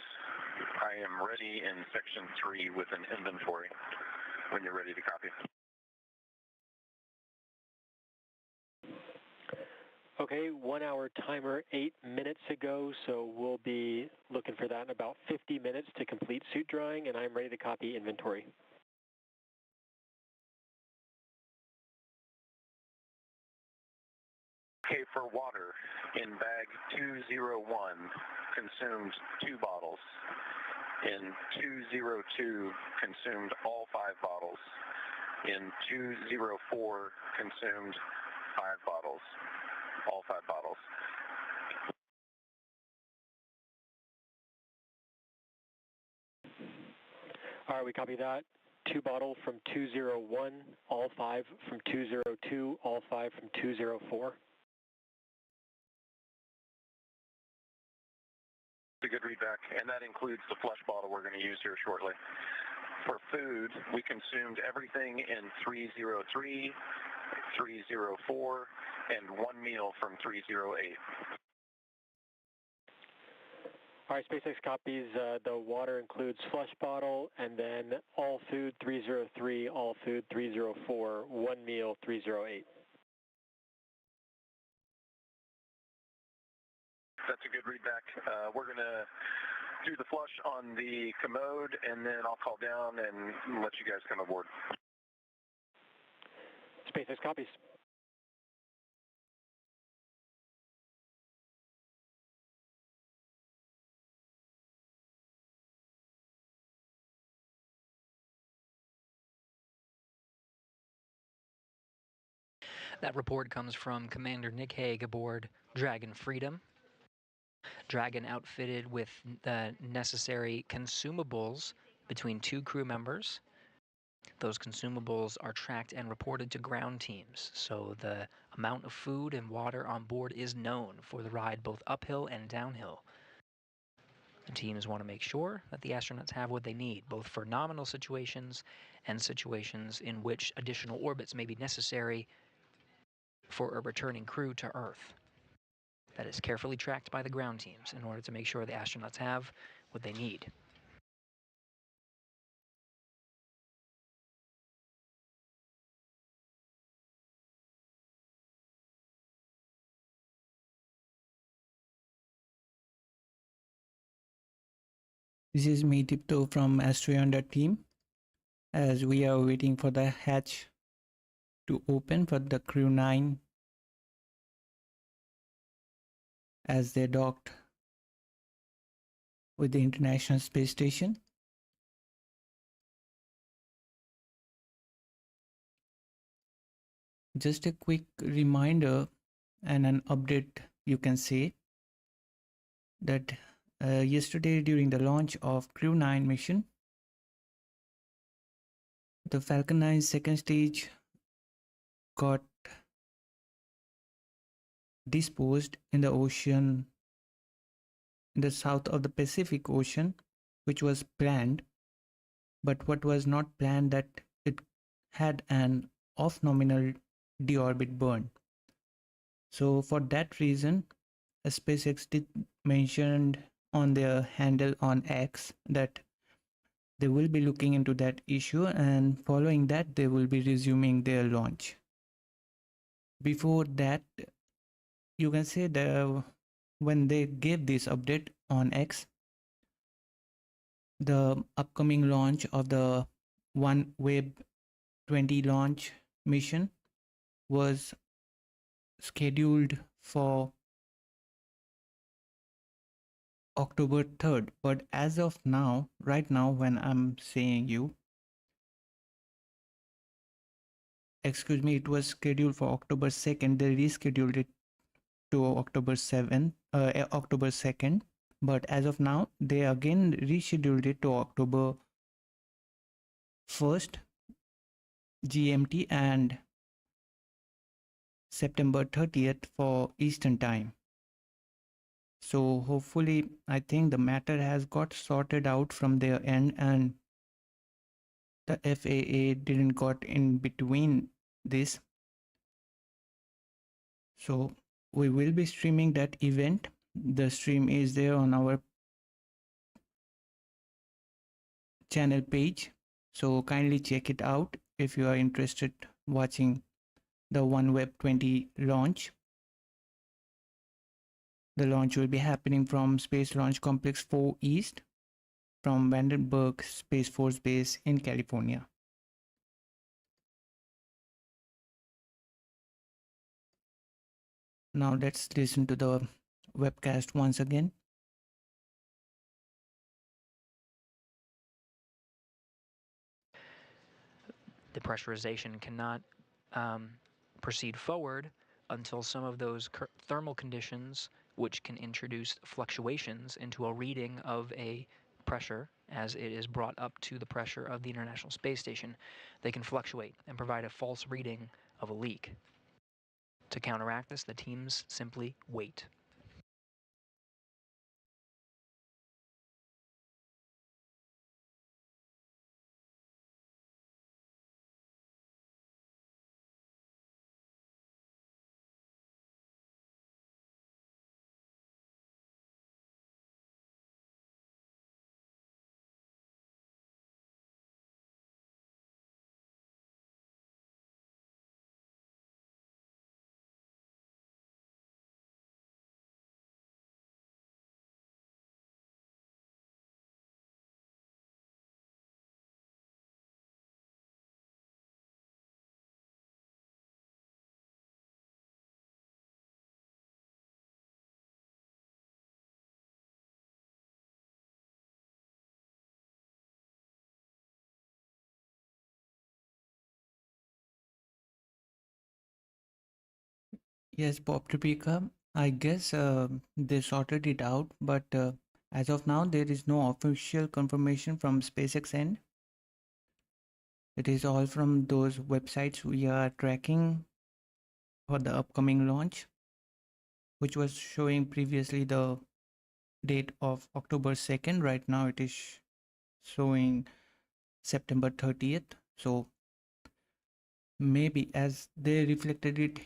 [SPEAKER 6] I am ready in section 3 with an inventory when you're ready to copy.
[SPEAKER 10] Okay, 1 hour timer 8 minutes ago, so we'll be looking for that in about 50 minutes to complete suit drying, and I'm ready to copy inventory.
[SPEAKER 6] Okay, for water, in bag 201, consumed 2 bottles. In 202, consumed all 5 bottles. In 204, consumed 5 bottles. All 5 bottles.
[SPEAKER 10] All right, we copy that. 2 bottle from 201, all 5 from 202, all 5 from 204.
[SPEAKER 6] A good readback, and that includes the flush bottle we're going to use here shortly. For food, we consumed everything in 303, 304, and 1 meal from 308.
[SPEAKER 10] All right, SpaceX copies. The water includes flush bottle, and then all food 303, all food 304, 1 meal 308.
[SPEAKER 6] That's a good readback. We're going to do the flush on the commode, and then I'll call down and let you guys come aboard.
[SPEAKER 10] SpaceX copies.
[SPEAKER 12] That report comes from Commander Nick Hague aboard Dragon Freedom. Dragon outfitted with the necessary consumables between 2 crew members. Those consumables are tracked and reported to ground teams, so the amount of food and water on board is known for the ride both uphill and downhill. The teams want to make sure that the astronauts have what they need, both for nominal situations and situations in which additional orbits may be necessary for a returning crew to Earth. That is carefully tracked by the ground teams in order to make sure the astronauts have what they need.
[SPEAKER 1] This is me, Tipto from AstroYonder team, as we are waiting for the hatch to open for the Crew 9 as they docked with the International Space Station. Just a quick reminder and an update, you can say, that yesterday during the launch of Crew 9 mission, the Falcon 9's second stage got disposed in the ocean, in the south of the Pacific Ocean, which was planned, but what was not planned that it had an off-nominal deorbit burn. So for that reason, SpaceX did mention on their handle on X that they will be looking into that issue, and following that they will be resuming their launch. Before that, you can say that when they gave this update on X, the upcoming launch of the OneWeb 20 launch mission was scheduled for October 3rd, but as of now, right now when I'm saying you, excuse me, it was scheduled for October 2nd. They rescheduled it to October 2nd, but as of now they again rescheduled it to October 1st GMT and September 30th for Eastern Time. So hopefully, I think the matter has got sorted out from their end, and the FAA didn't got in between this. So we will be streaming that event. The stream is there on our channel page, so kindly check it out if you are interested watching the OneWeb 20 launch. The launch will be happening from Space Launch Complex 4 East from Vandenberg Space Force Base in California. Now let's listen to the webcast once again.
[SPEAKER 12] the pressurization cannot proceed forward until some of those thermal conditions, which can introduce fluctuations into a reading of a pressure as it is brought up to the pressure of the International Space Station, they can fluctuate and provide a false reading of a leak. To counteract this, the teams simply wait.
[SPEAKER 1] Yes, Bob Tripica. I guess they sorted it out, but as of now, there is no official confirmation from SpaceX end. It is all from those websites we are tracking for the upcoming launch, which was showing previously the date of October 2nd. Right now, it is showing September 30th. So maybe as they reflected it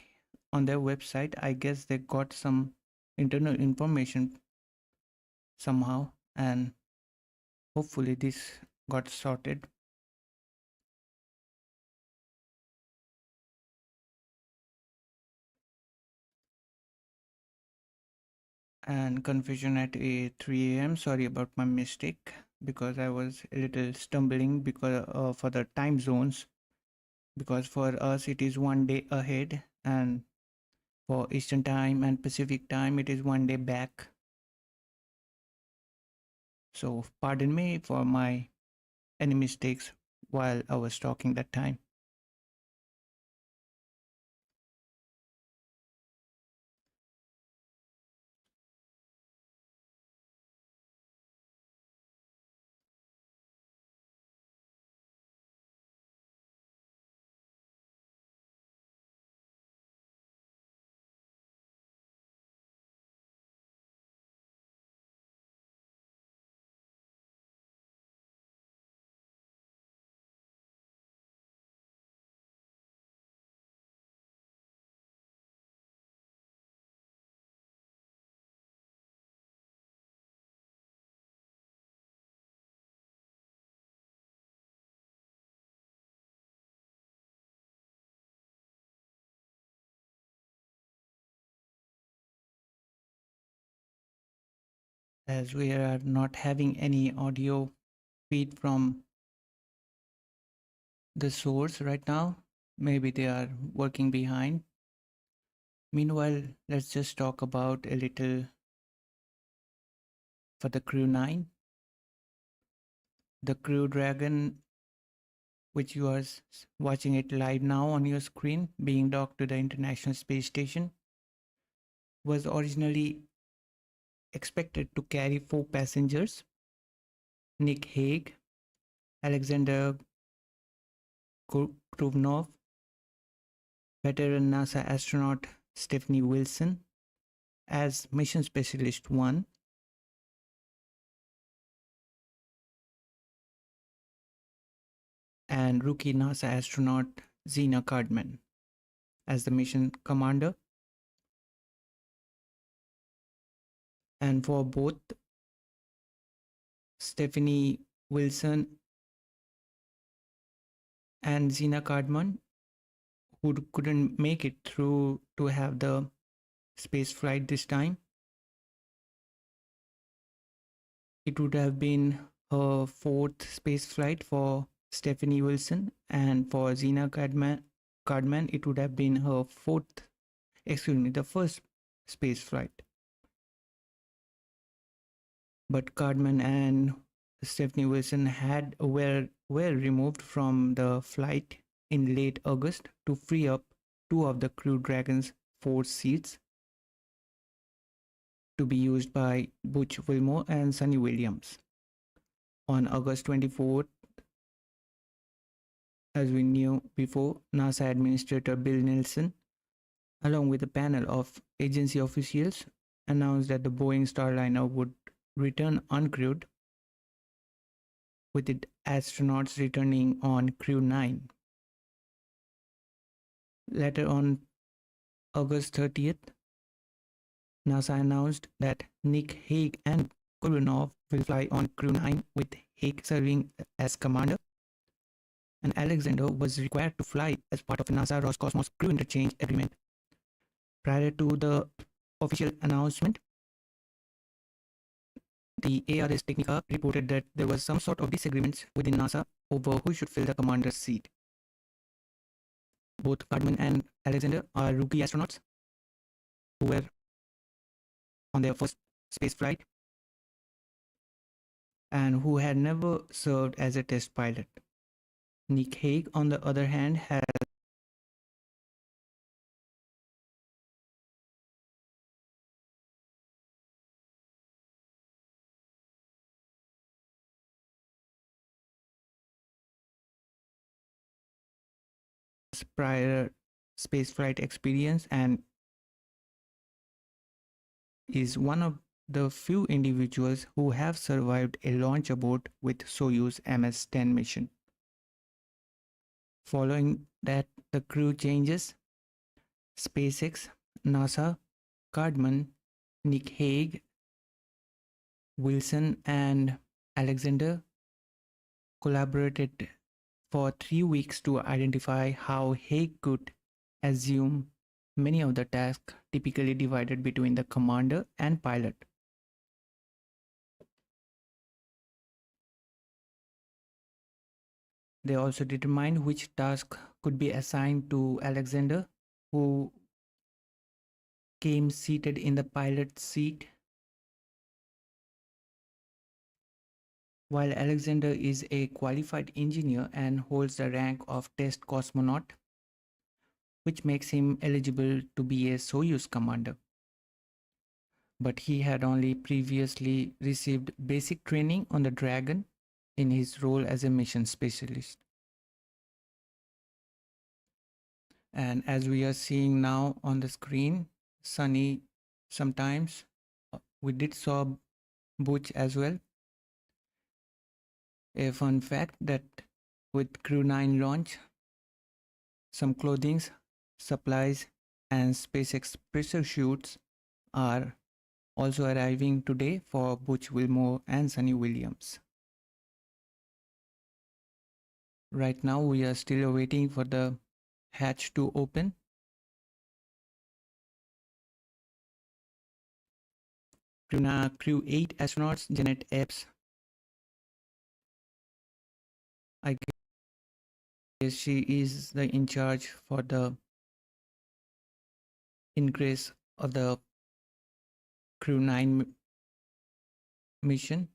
[SPEAKER 1] on their website, I guess they got some internal information somehow, and hopefully this got sorted. And confusion at 3 a.m. Sorry about my mistake, because I was a little stumbling because for the time zones, because for us it is 1 day ahead, and for Eastern time and Pacific time it is 1 day back. So pardon me for my any mistakes while I was talking that time. As we are not having any audio feed from the source right now, maybe they are working behind. Meanwhile, let's just talk about a little for the Crew 9. The Crew Dragon, which you are watching it live now on your screen, being docked to the International Space Station, was originally expected to carry 4 passengers: Nick Hague, Aleksandr Gorbunov, veteran NASA astronaut Stephanie Wilson as Mission Specialist 1, and rookie NASA astronaut Zena Cardman as the mission commander. And for both Stephanie Wilson and Zena Cardman, who couldn't make it through to have the space flight this time, it would have been her 4th space flight for Stephanie Wilson, and for Zena Cardman, it would have been her the first space flight. But Cardman and Stephanie Wilson were removed from the flight in late August to free up 2 of the Crew Dragon's 4 seats to be used by Butch Wilmore and Sonny Williams. On August 24th, as we knew before, NASA Administrator Bill Nelson, along with a panel of agency officials, announced that the Boeing Starliner would return uncrewed, with its astronauts returning on Crew 9. Later on August 30th, NASA announced that Nick Hague and Gorbunov will fly on Crew 9, with Hague serving as commander, and Aleksandr was required to fly as part of a NASA Roscosmos crew interchange agreement. Prior to the official announcement, the ARS Technica reported that there was some sort of disagreements within NASA over who should fill the commander's seat. Both Gorbunov and Aleksandr are rookie astronauts who were on their first space flight and who had never served as a test pilot. Nick Hague, on the other hand, has prior spaceflight experience and is one of the few individuals who have survived a launch abort with Soyuz MS-10 mission. Following that, the crew changes. SpaceX, NASA, Gorbunov, Nick Hague, Wilson, and Aleksandr collaborated for 3 weeks to identify how Hague could assume many of the tasks typically divided between the commander and pilot. They also determined which task could be assigned to Aleksandr, who came seated in the pilot's seat, while Aleksandr is a qualified engineer and holds the rank of test cosmonaut, which makes him eligible to be a Soyuz commander. But he had only previously received basic training on the Dragon in his role as a mission specialist. And as we are seeing now on the screen, Sonny, sometimes we did saw Butch as well. A fun fact that with Crew 9 launch, some clothing, supplies, and SpaceX pressure suits are also arriving today for Butch Wilmore and Sonny Williams. Right now we are still waiting for the hatch to open. Crew 8 astronauts Janet Epps, I guess she is the in charge for the ingress of the Crew 9 mission.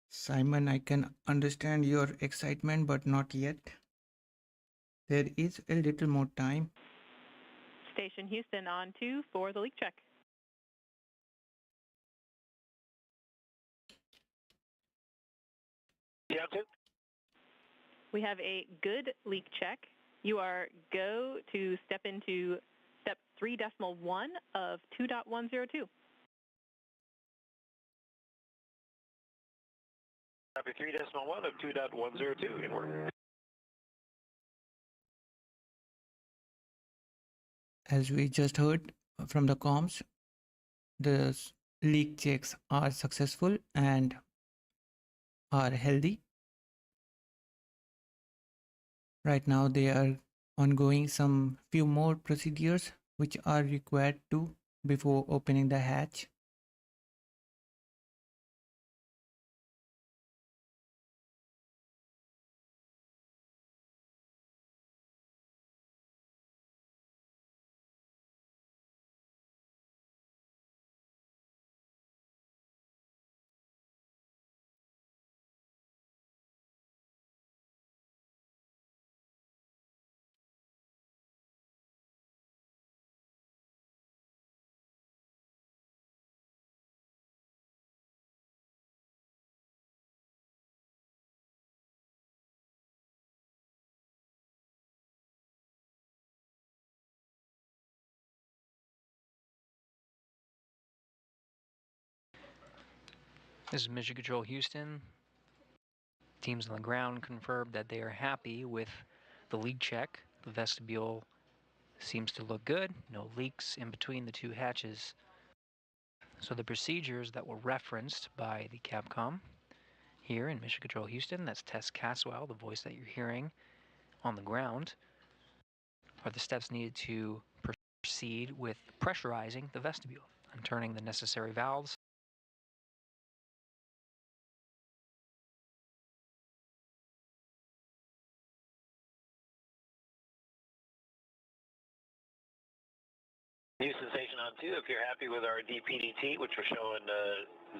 [SPEAKER 1] Simon, I can understand your excitement, but not yet. There is a little more time.
[SPEAKER 8] Station Houston on 2 for the leak check.
[SPEAKER 9] Yeah, two.
[SPEAKER 8] We have a good leak check. You are go to step into step 3.1 of 2.102.
[SPEAKER 9] Copy 3.1 of 2.102 inward.
[SPEAKER 1] As we just heard from the comms, the leak checks are successful and are healthy. Right now they are ongoing some few more procedures which are required to before opening the hatch.
[SPEAKER 12] This is Mission Control Houston. Teams on the ground confirmed that they are happy with the leak check. The vestibule seems to look good. No leaks in between the two hatches. So the procedures that were referenced by the Capcom here in Mission Control Houston, that's Tess Caswell, the voice that you're hearing on the ground, are the steps needed to proceed with pressurizing the vestibule and turning the necessary valves.
[SPEAKER 9] Houston Station on 2, if you're happy with our DPDT, which we're showing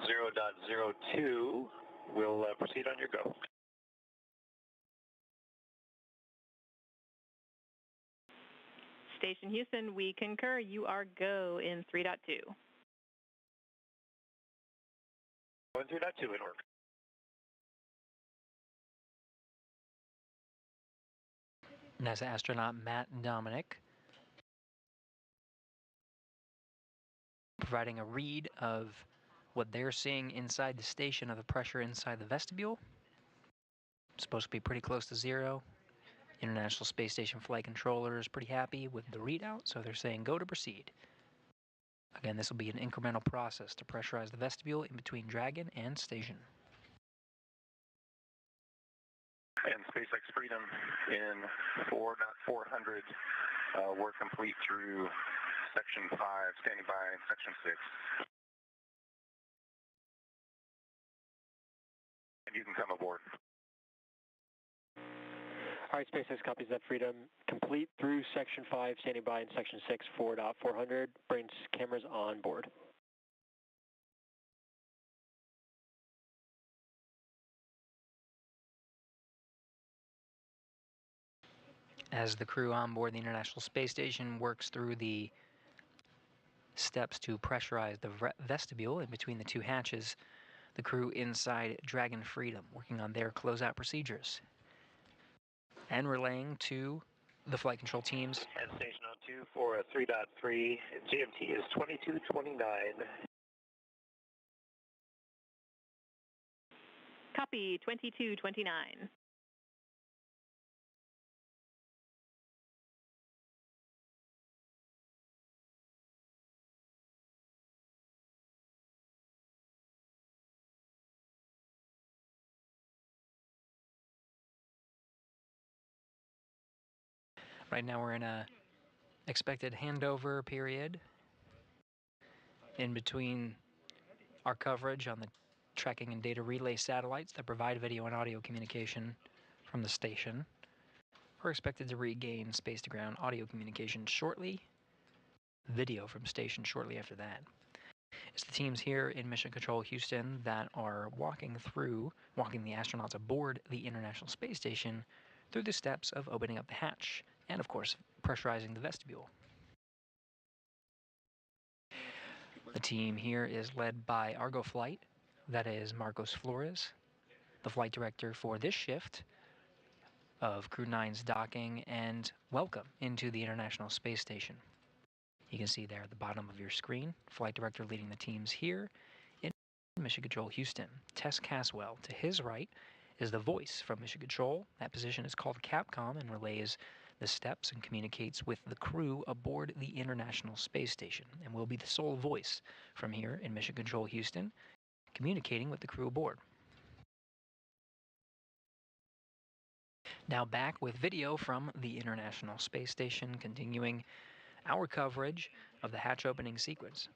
[SPEAKER 9] 0.02, we'll proceed on your go.
[SPEAKER 8] Station Houston, we concur. You are go in 3.2.
[SPEAKER 9] Going 3.2 in order.
[SPEAKER 12] NASA astronaut Matt and Dominic providing a read of what they're seeing inside the station of the pressure inside the vestibule. It's supposed to be pretty close to zero. International Space Station Flight Controller is pretty happy with the readout, so they're saying go to proceed. Again, this will be an incremental process to pressurize the vestibule in between Dragon and station.
[SPEAKER 6] And SpaceX Freedom in 4.400, we're complete through Section 5, standing by Section 6. And you can come aboard.
[SPEAKER 10] All right, SpaceX copies that. Freedom complete through Section 5, standing by in Section 6, 4.400. Brings cameras on board.
[SPEAKER 12] As the crew on board the International Space Station works through the steps to pressurize the vestibule in between the two hatches, the crew inside Dragon Freedom working on their closeout procedures and relaying to the flight control teams.
[SPEAKER 9] And Station on 2 for a 3.3. GMT is 2229.
[SPEAKER 8] Copy 2229.
[SPEAKER 12] Right now we're in a expected handover period in between our coverage on the tracking and data relay satellites that provide video and audio communication from the station. We're expected to regain space-to-ground audio communication shortly, video from station shortly after that. It's the teams here in Mission Control Houston that are walking the astronauts aboard the International Space Station through the steps of opening up the hatch and, of course, pressurizing the vestibule. The team here is led by Argo Flight, that is Marcos Flores, the flight director for this shift of Crew 9's docking and welcome into the International Space Station. You can see there at the bottom of your screen, flight director leading the teams here in Mission Control Houston. Tess Caswell, to his right, is the voice from Mission Control. That position is called Capcom and relays the steps and communicates with the crew aboard the International Space Station and will be the sole voice from here in Mission Control Houston, communicating with the crew aboard. Now back with video from the International Space Station, continuing our coverage of the hatch opening sequence.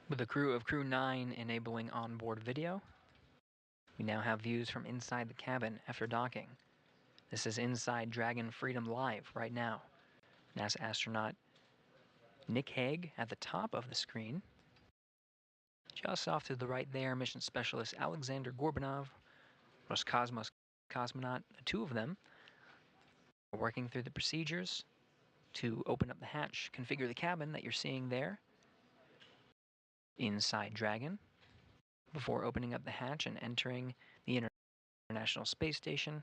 [SPEAKER 12] With the crew of Crew 9 enabling onboard video, we now have views from inside the cabin after docking. This is inside Dragon Freedom Live right now. NASA astronaut Nick Hague at the top of the screen. Just off to the right there, mission specialist Aleksandr Gorbunov, Roscosmos cosmonaut, the two of them are working through the procedures to open up the hatch, configure the cabin that you're seeing there inside Dragon before opening up the hatch and entering the International Space Station.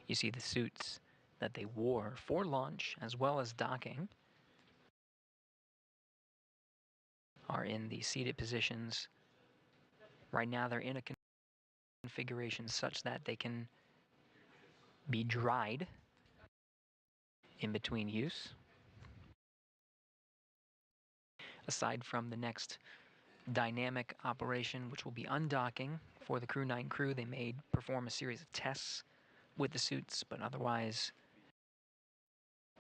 [SPEAKER 12] You see the suits that they wore for launch as well as docking are in the seated positions. Right now they're in a configuration such that they can be dried in between use. Aside from the next dynamic operation, which will be undocking for the Crew 9 crew, they may perform a series of tests with the suits, but otherwise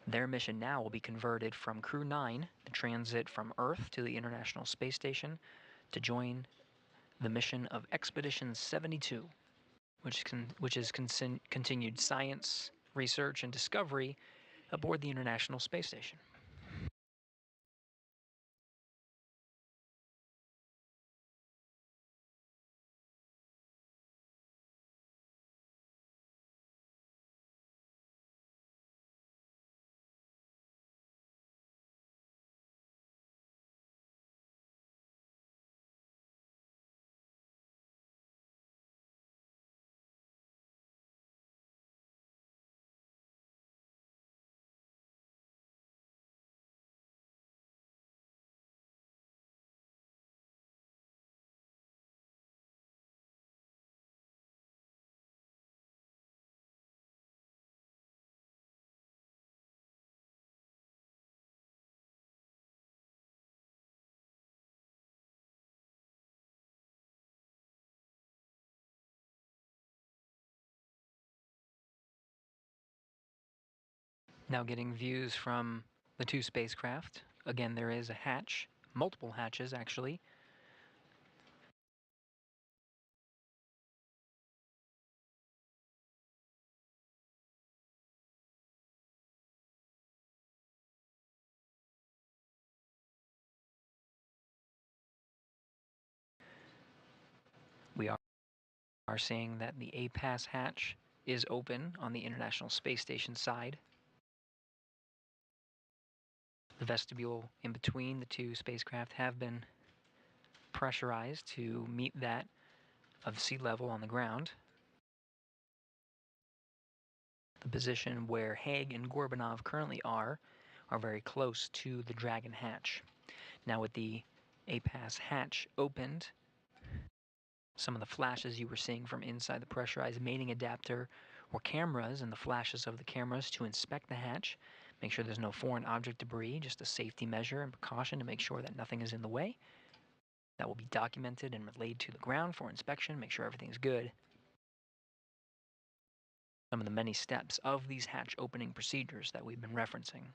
[SPEAKER 12] their mission now will be converted from Crew 9 to transit from Earth to the International Space Station to join the mission of Expedition 72, which is continued science, research, and discovery aboard the International Space Station. Now getting views from the two spacecraft. Again, there is a hatch, multiple hatches actually. We are seeing that the APAS hatch is open on the International Space Station side. The vestibule in between the two spacecraft have been pressurized to meet that of sea level on the ground. The position where Hague and Gorbunov currently are very close to the Dragon hatch. Now with the APAS hatch opened, some of the flashes you were seeing from inside the pressurized mating adapter were cameras and the flashes of the cameras to inspect the hatch, make sure there's no foreign object debris, just a safety measure and precaution to make sure that nothing is in the way. That will be documented and relayed to the ground for inspection, make sure everything's good. Some of the many steps of these hatch opening procedures that we've been referencing.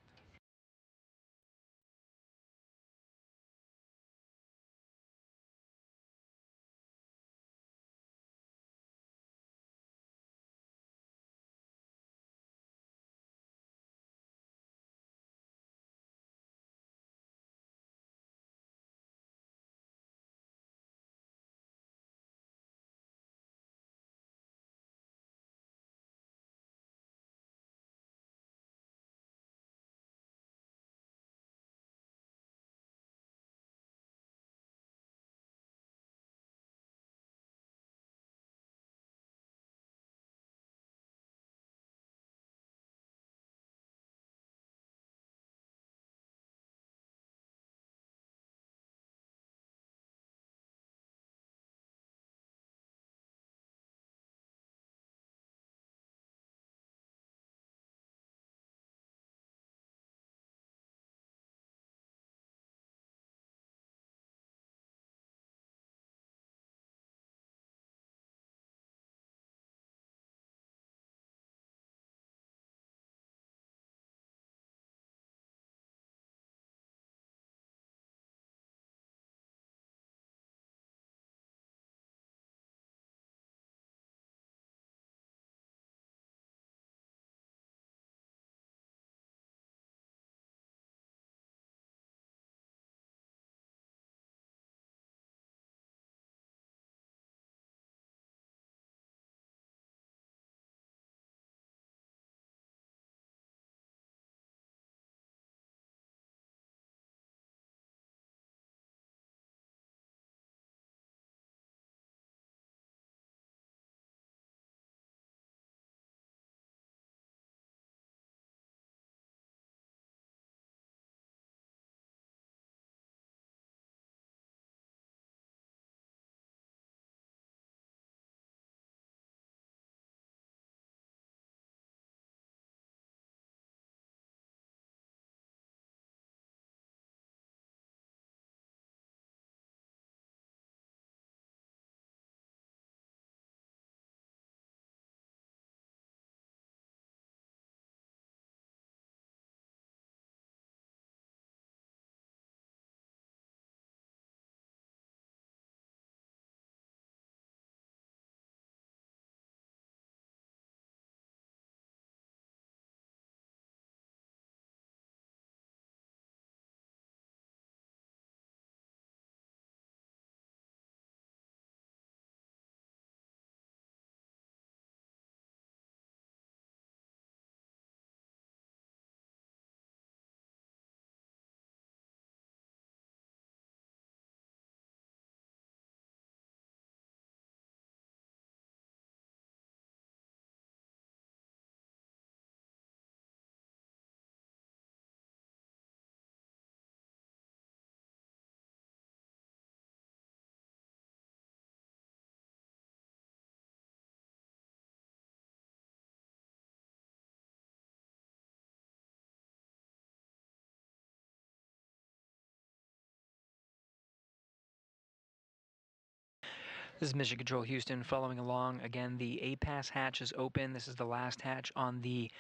[SPEAKER 12] This is Mission Control Houston following along. Again, the APAS hatch is open. This is the last hatch on the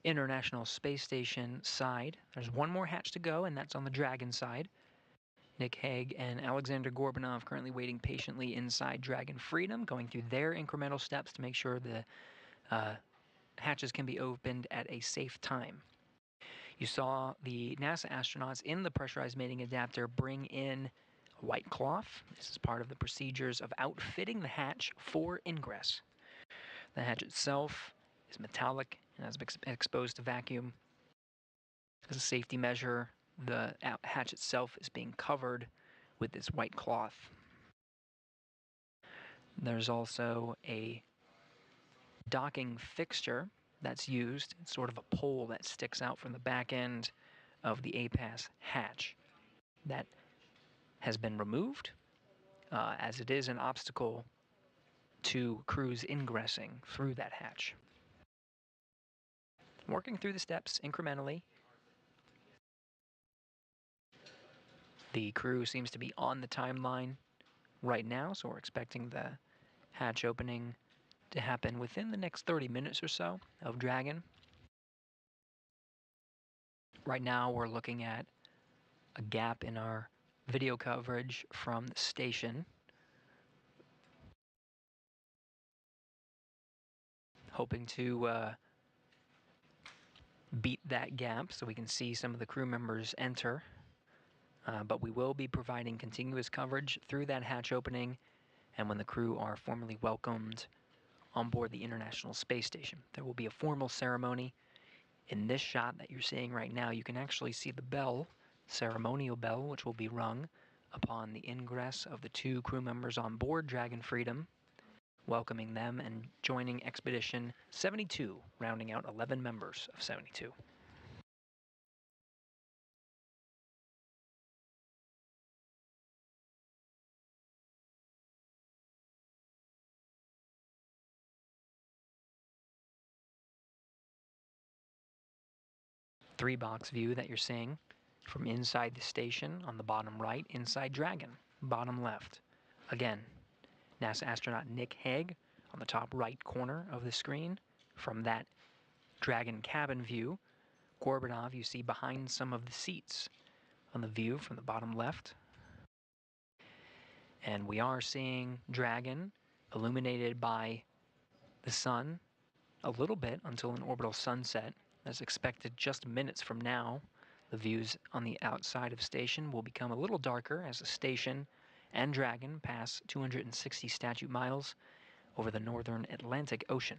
[SPEAKER 12] International Space Station side. There's one more hatch to go, and that's on the Dragon side. Nick Hague and Aleksandr Gorbunov currently waiting patiently inside Dragon Freedom, going through their incremental steps to make sure the hatches can be opened at a safe time. You saw the NASA astronauts in the pressurized mating adapter bring in white cloth. This is part of the procedures of outfitting the hatch for ingress. The hatch itself is metallic and has been exposed to vacuum. As a safety measure, the hatch itself is being covered with this white cloth. There's also a docking fixture that's used. It's sort of a pole that sticks out from the back end of the APAS hatch. That has been removed as it is an obstacle to crews ingressing through that hatch. Working through the steps incrementally. The crew seems to be on the timeline right now, so we're expecting the hatch opening to happen within the next 30 minutes or so of Dragon. Right now we're looking at a gap in our video coverage from the station. Hoping to beat that gap so we can see some of the crew members enter. But we will be providing continuous coverage through that hatch opening and when the crew are formally welcomed on board the International Space Station. There will be a formal ceremony. In this shot that you're seeing right now, you can actually see the bell, ceremonial bell, which will be rung upon the ingress of the 2 crew members on board Dragon Freedom, welcoming them and joining Expedition 72, rounding out 11 members of 72. Three-box view that you're seeing from inside the station on the bottom right, inside Dragon, bottom left. Again, NASA astronaut Nick Hague on the top right corner of the screen. From that Dragon cabin view, Gorbunov you see behind some of the seats on the view from the bottom left. And we are seeing Dragon illuminated by the sun a little bit until an orbital sunset. As expected just minutes from now, the views on the outside of station will become a little darker as the station and Dragon pass 260 statute miles over the northern Atlantic Ocean.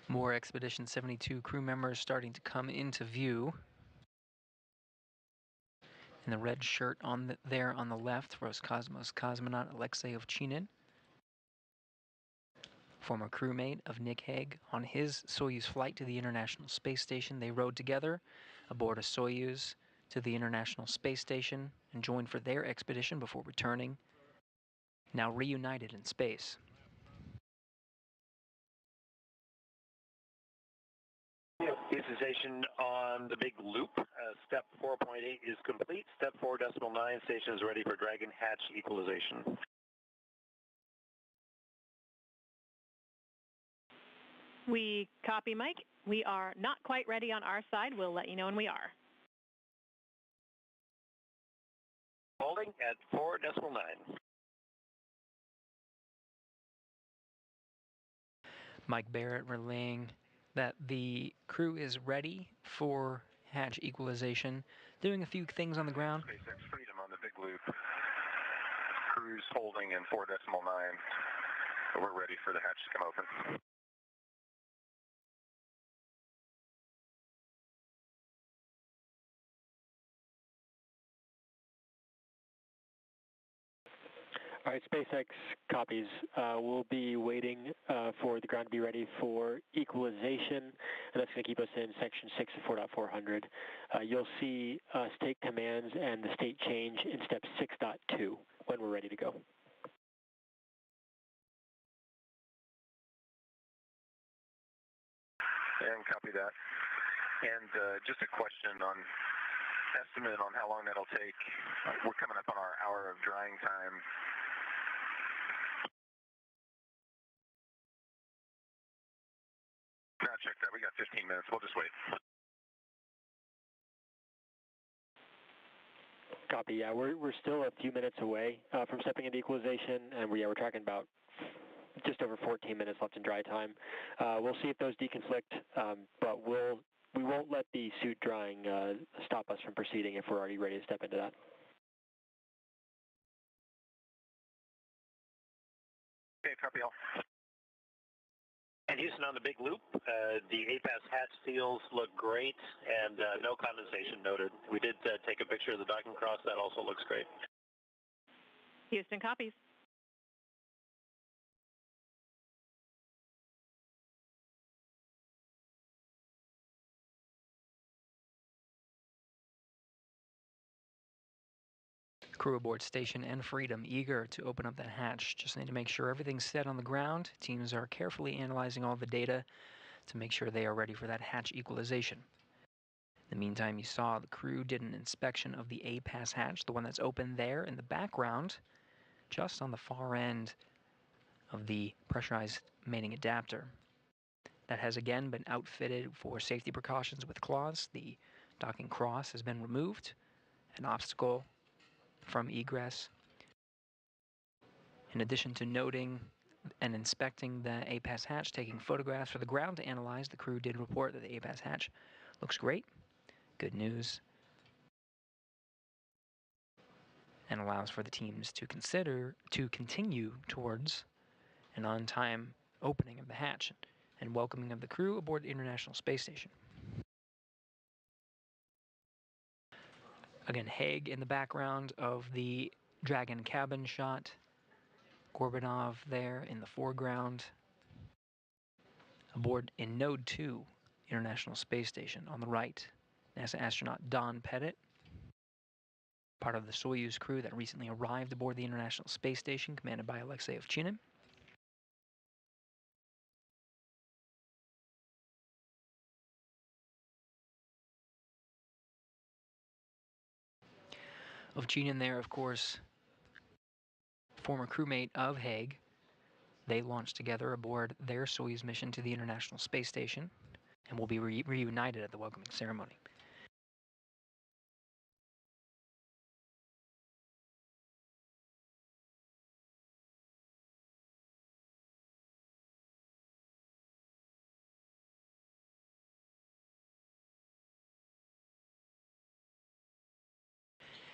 [SPEAKER 12] More Expedition 72 crew members starting to come into view. In the red shirt there on the left, Roscosmos cosmonaut Aleksandr, former crewmate of Nick Hague. On his Soyuz flight to the International Space Station, they rode together aboard a Soyuz to the International Space Station and joined for their expedition before returning, now reunited in space.
[SPEAKER 9] Station on the big loop. Step 4.8 is complete. Step 4.9 station is ready for Dragon hatch equalization.
[SPEAKER 8] We copy, Mike. We are not quite ready on our side. We'll let you know when we are.
[SPEAKER 9] Holding at 4.9.
[SPEAKER 12] Mike Barrett relaying that the crew is ready for hatch equalization, doing a few things on the ground.
[SPEAKER 6] SpaceX Freedom on the big loop. Crew's holding in 4.9. So we're ready for the hatch to come open.
[SPEAKER 10] All right, SpaceX copies. We'll be waiting for the ground to be ready for equalization, and that's going to keep us in section 6 of 4.400. You'll see us take commands and the state change in step 6.2 when we're ready to go.
[SPEAKER 6] And copy that. And just a question on estimate on how long that'll take. We're coming up on our hour of drying time. No, check that. We got 15 minutes. We'll just wait.
[SPEAKER 10] Copy. Yeah, we're still a few minutes away from stepping into equalization, and we're tracking about just over 14 minutes left in dry time. We'll see if those deconflict, but we won't let the suit drying stop us from proceeding if we're already ready to step into that.
[SPEAKER 6] Okay, copy all.
[SPEAKER 9] And Houston on the big loop, the APAS hatch seals look great, and no condensation noted. We did take a picture of the docking cross. That also looks great.
[SPEAKER 8] Houston copies.
[SPEAKER 12] Crew aboard station and Freedom eager to open up that hatch. Just need to make sure everything's set on the ground. Teams are carefully analyzing all the data to make sure they are ready for that hatch equalization. In the meantime, you saw the crew did an inspection of the APAS hatch, the one that's open there in the background, just on the far end of the pressurized mating adapter. That has again been outfitted for safety precautions with cloths. The docking cross has been removed, an obstacle from egress. In addition to noting and inspecting the APAS hatch, taking photographs for the ground to analyze, the crew did report that the APAS hatch looks great. Good news. And allows for the teams to continue towards an on-time opening of the hatch and welcoming of the crew aboard the International Space Station. Again, Hague in the background of the Dragon cabin shot. Gorbunov there in the foreground. Aboard in Node 2, International Space Station on the right, NASA astronaut Don Pettit, part of the Soyuz crew that recently arrived aboard the International Space Station, commanded by Aleksandr. Ovchinin there, of course, former crewmate of Hague. They launched together aboard their Soyuz mission to the International Space Station and will be reunited at the welcoming ceremony.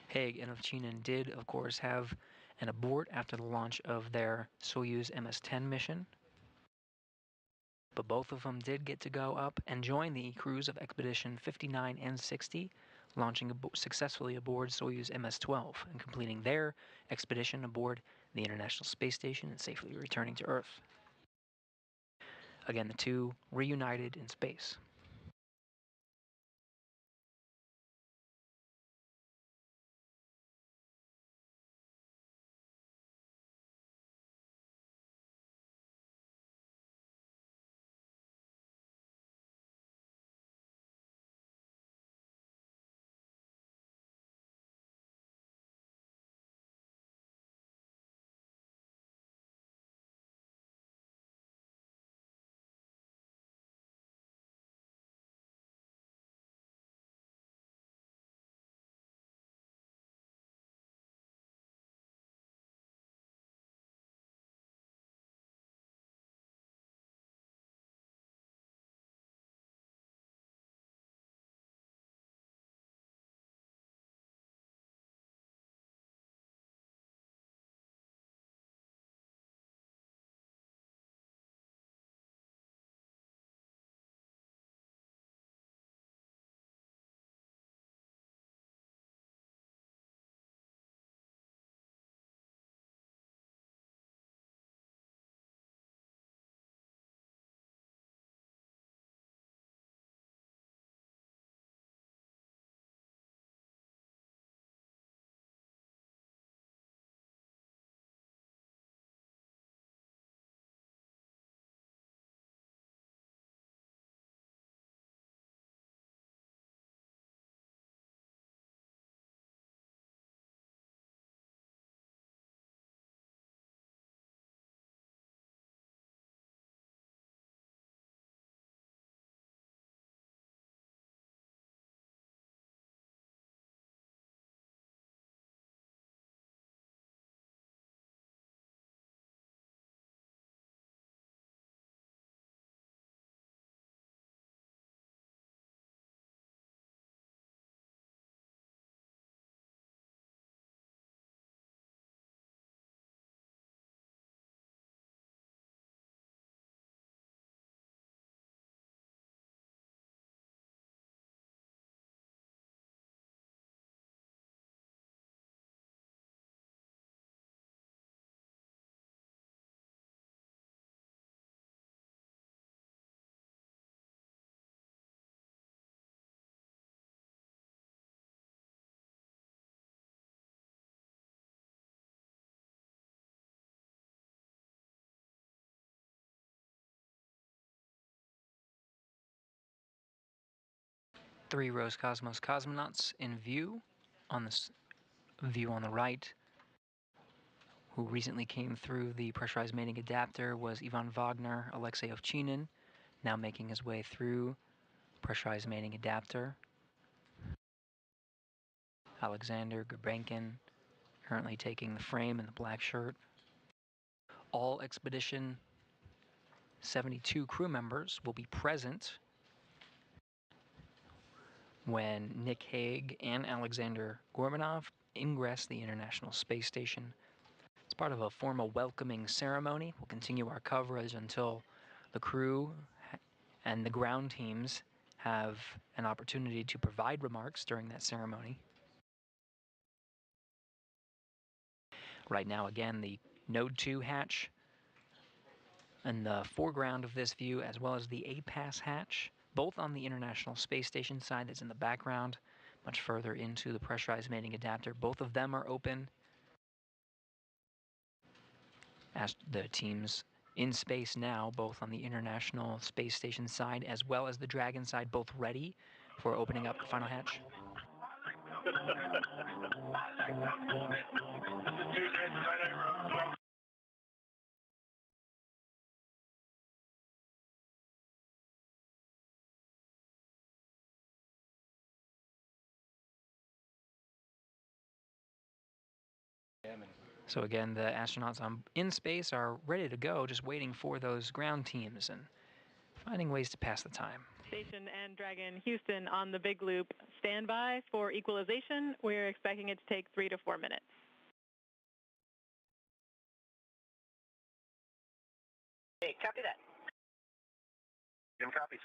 [SPEAKER 12] Hague and Ovchinin did, of course, have an abort after the launch of their Soyuz MS-10 mission. But both of them did get to go up and join the crews of Expedition 59 and 60, launching successfully aboard Soyuz MS-12 and completing their expedition aboard the International Space Station and safely returning to Earth. Again, the two reunited in space. 3 Roscosmos cosmonauts in view. On this view on the right, who recently came through the pressurized mating adapter, was Ivan Wagner Alexei Ovchinin, now making his way through pressurized mating adapter. Aleksandr Gorbunov, currently taking the frame in the black shirt. All Expedition 72 crew members will be present when Nick Hague and Aleksandr Gorbunov ingress the International Space Station. It's part of a formal welcoming ceremony. We'll continue our coverage until the crew and the ground teams have an opportunity to provide remarks during that ceremony. Right now, again, the Node 2 hatch in the foreground of this view, as well as the APAS hatch, both on the International Space Station side that's in the background, much further into the pressurized mating adapter. Both of them are open. As the teams in space now, both on the International Space Station side as well as the Dragon side, both ready for opening up the final hatch. So again, the astronauts in space are ready to go, just waiting for those ground teams and finding ways to pass the time.
[SPEAKER 8] Station and Dragon Houston on the big loop. Stand by for equalization. We're expecting it to take 3 to 4 minutes.
[SPEAKER 9] Hey, copy that. Jim copies.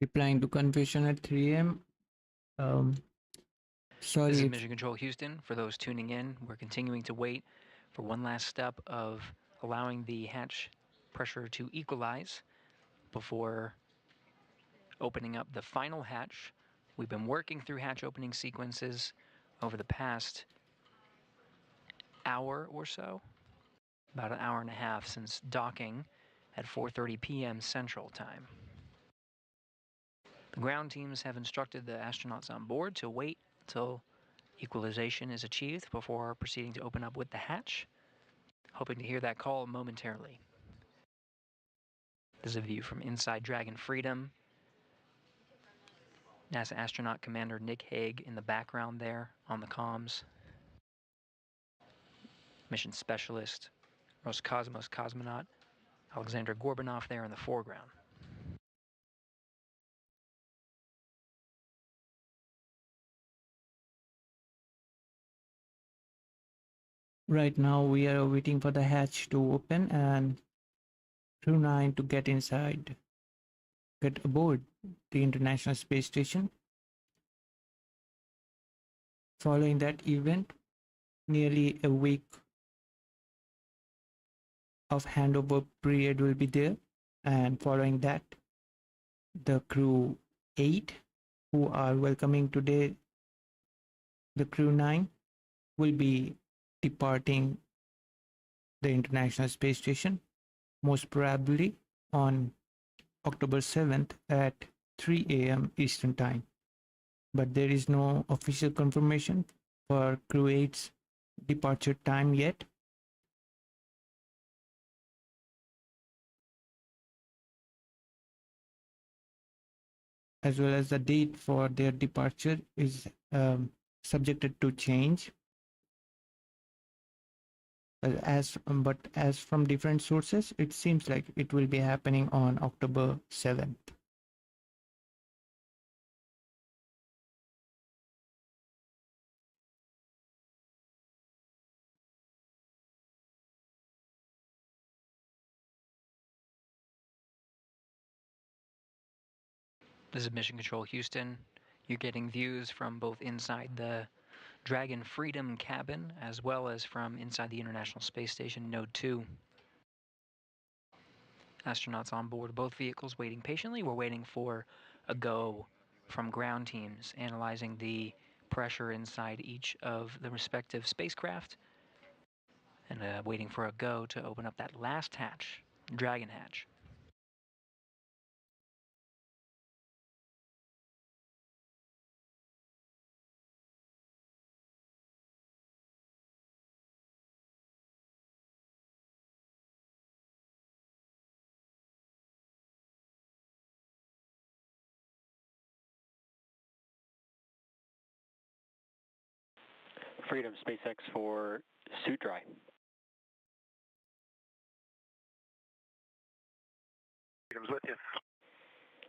[SPEAKER 1] Replying to confusion at 3 a.m. Sorry.
[SPEAKER 12] This is Mission Control Houston. For those tuning in, we're continuing to wait for one last step of allowing the hatch pressure to equalize before opening up the final hatch. We've been working through hatch opening sequences over the past hour or so, about an hour and a half since docking at 4:30 p.m. Central Time. The ground teams have instructed the astronauts on board to wait until equalization is achieved before proceeding to open up with the hatch. Hoping to hear that call momentarily. This is a view from inside Dragon Freedom. NASA astronaut Commander Nick Hague in the background there on the comms. Mission specialist Roscosmos cosmonaut Aleksandr Gorbunov there in the foreground.
[SPEAKER 1] Right now we are waiting for the hatch to open and Crew 9 to get aboard the International Space Station. Following that event, nearly a week of handover period will be there, and following that, the Crew 8, who are welcoming today the Crew 9, will be departing the International Space Station, most probably on October 7th at 3 a.m. Eastern Time. But there is no official confirmation for Crew 8's departure time yet. As well as the date for their departure is subjected to change. But as from different sources, it seems like it will be happening on October 7th.
[SPEAKER 12] This is Mission Control Houston. You're getting views from both inside the Dragon Freedom cabin as well as from inside the International Space Station Node 2. Astronauts on board both vehicles waiting patiently. We're waiting for a go from ground teams analyzing the pressure inside each of the respective spacecraft and waiting for a go to open up that last hatch, Dragon hatch.
[SPEAKER 10] Freedom SpaceX for suit dry.
[SPEAKER 9] Freedom's with you.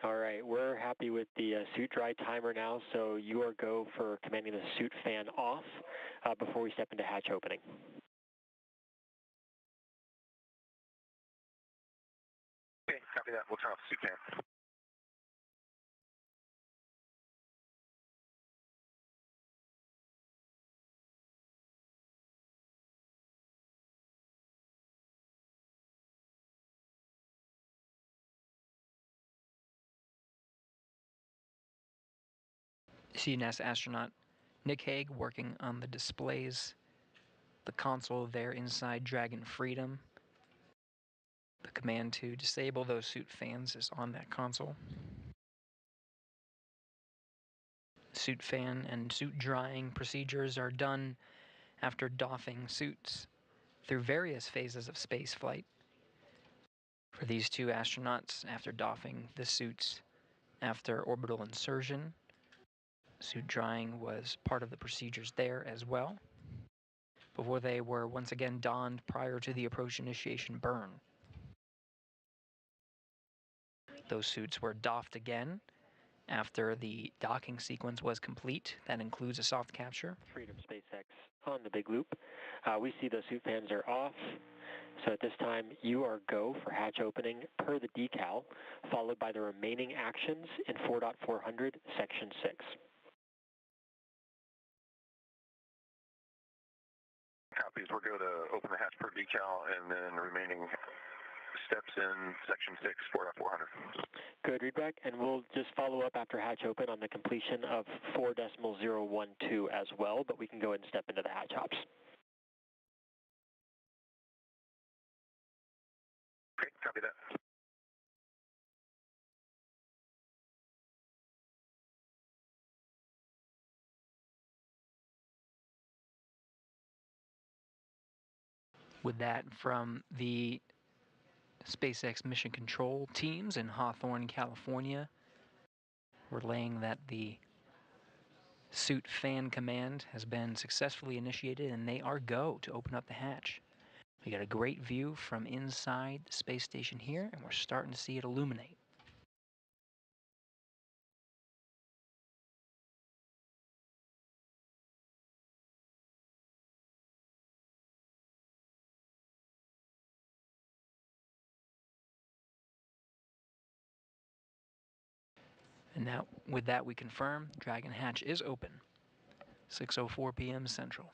[SPEAKER 10] All right, we're happy with the suit dry timer now, so you are go for commanding the suit fan off before we step into hatch opening.
[SPEAKER 6] Okay, copy that. We'll turn off the suit fan.
[SPEAKER 12] NASA astronaut Nick Hague working on the displays, the console there inside Dragon Freedom. The command to disable those suit fans is on that console. Suit fan and suit drying procedures are done after doffing suits through various phases of space flight. For these two astronauts, after doffing the suits after orbital insertion, suit drying was part of the procedures there as well, before they were once again donned prior to the approach initiation burn. Those suits were doffed again after the docking sequence was complete. That includes a soft capture.
[SPEAKER 10] Freedom SpaceX on the big loop. We see the suit fans are off. So at this time, you are go for hatch opening per the decal, followed by the remaining actions in 4.400, Section 6.
[SPEAKER 6] Copies. We're going to open the hatch per decal and then remaining steps in Section 6, 4.400.
[SPEAKER 10] Good, readback, and we'll just follow up after hatch open on the completion of 4.012 as well, but we can go ahead and step into the hatch hops.
[SPEAKER 6] Okay, copy that.
[SPEAKER 12] With that from the SpaceX Mission Control teams in Hawthorne, California, relaying that the suit fan command has been successfully initiated and they are go to open up the hatch. We got a great view from inside the space station here, and we're starting to see it illuminate. And now, with that, we confirm Dragon hatch is open. 6:04 p.m. Central.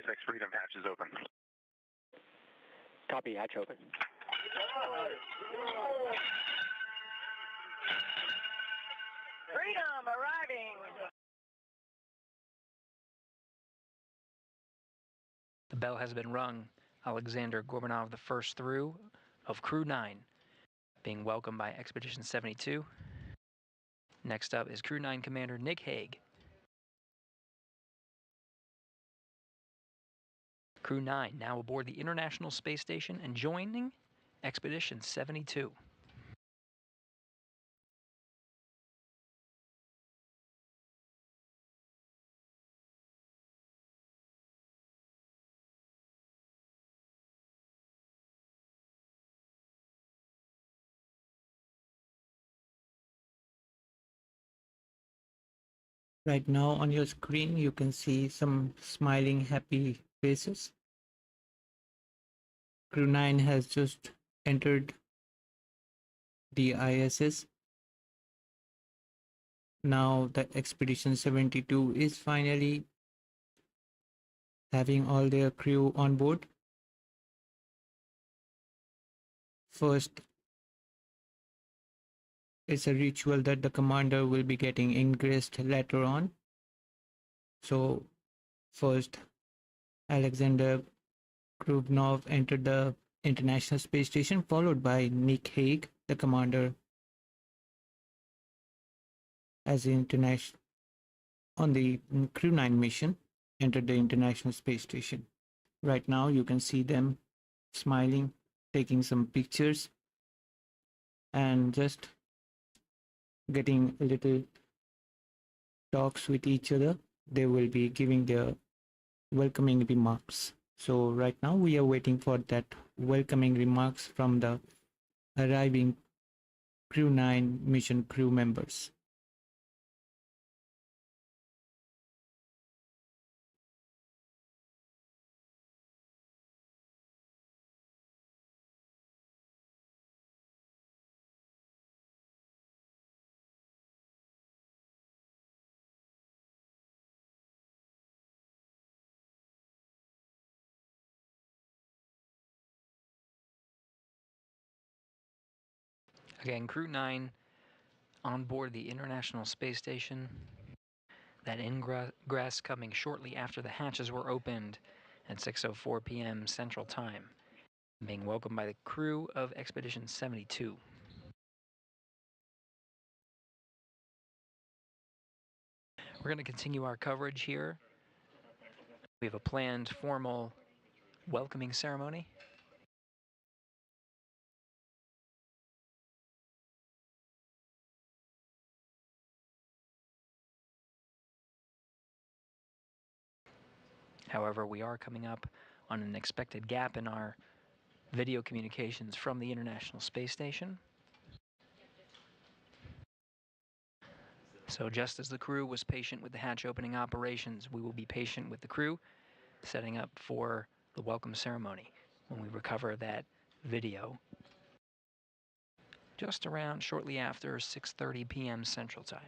[SPEAKER 6] SpaceX Freedom hatch is open.
[SPEAKER 10] Copy, hatch open.
[SPEAKER 11] Freedom arriving.
[SPEAKER 12] The bell has been rung. Aleksandr Gorbunov, the first through of Crew 9, being welcomed by Expedition 72. Next up is Crew 9 Commander Nick Hague. Crew 9 now aboard the International Space Station and joining Expedition 72.
[SPEAKER 1] Right now on your screen, you can see some smiling, happy faces. Crew 9 has just entered the ISS. Now the Expedition 72 is finally having all their crew on board. First, it's a ritual that the commander will be getting ingressed later on. So first, Aleksandr Gorbunov entered the International Space Station, followed by Nick Hague, the commander as the international on the Crew 9 mission, entered the International Space Station. Right now you can see them smiling, taking some pictures, and just getting little talks with each other. They will be giving their welcoming remarks. So right now we are waiting for that welcoming remarks from the arriving Crew 9 mission crew members.
[SPEAKER 12] Again, Crew 9 on board the International Space Station. That ingress coming shortly after the hatches were opened at 6:04 p.m. Central Time, being welcomed by the crew of Expedition 72. We're going to continue our coverage here. We have a planned formal welcoming ceremony. However, we are coming up on an expected gap in our video communications from the International Space Station. So just as the crew was patient with the hatch opening operations, we will be patient with the crew, setting up for the welcome ceremony when we recover that video just around shortly after 6:30 p.m. Central Time.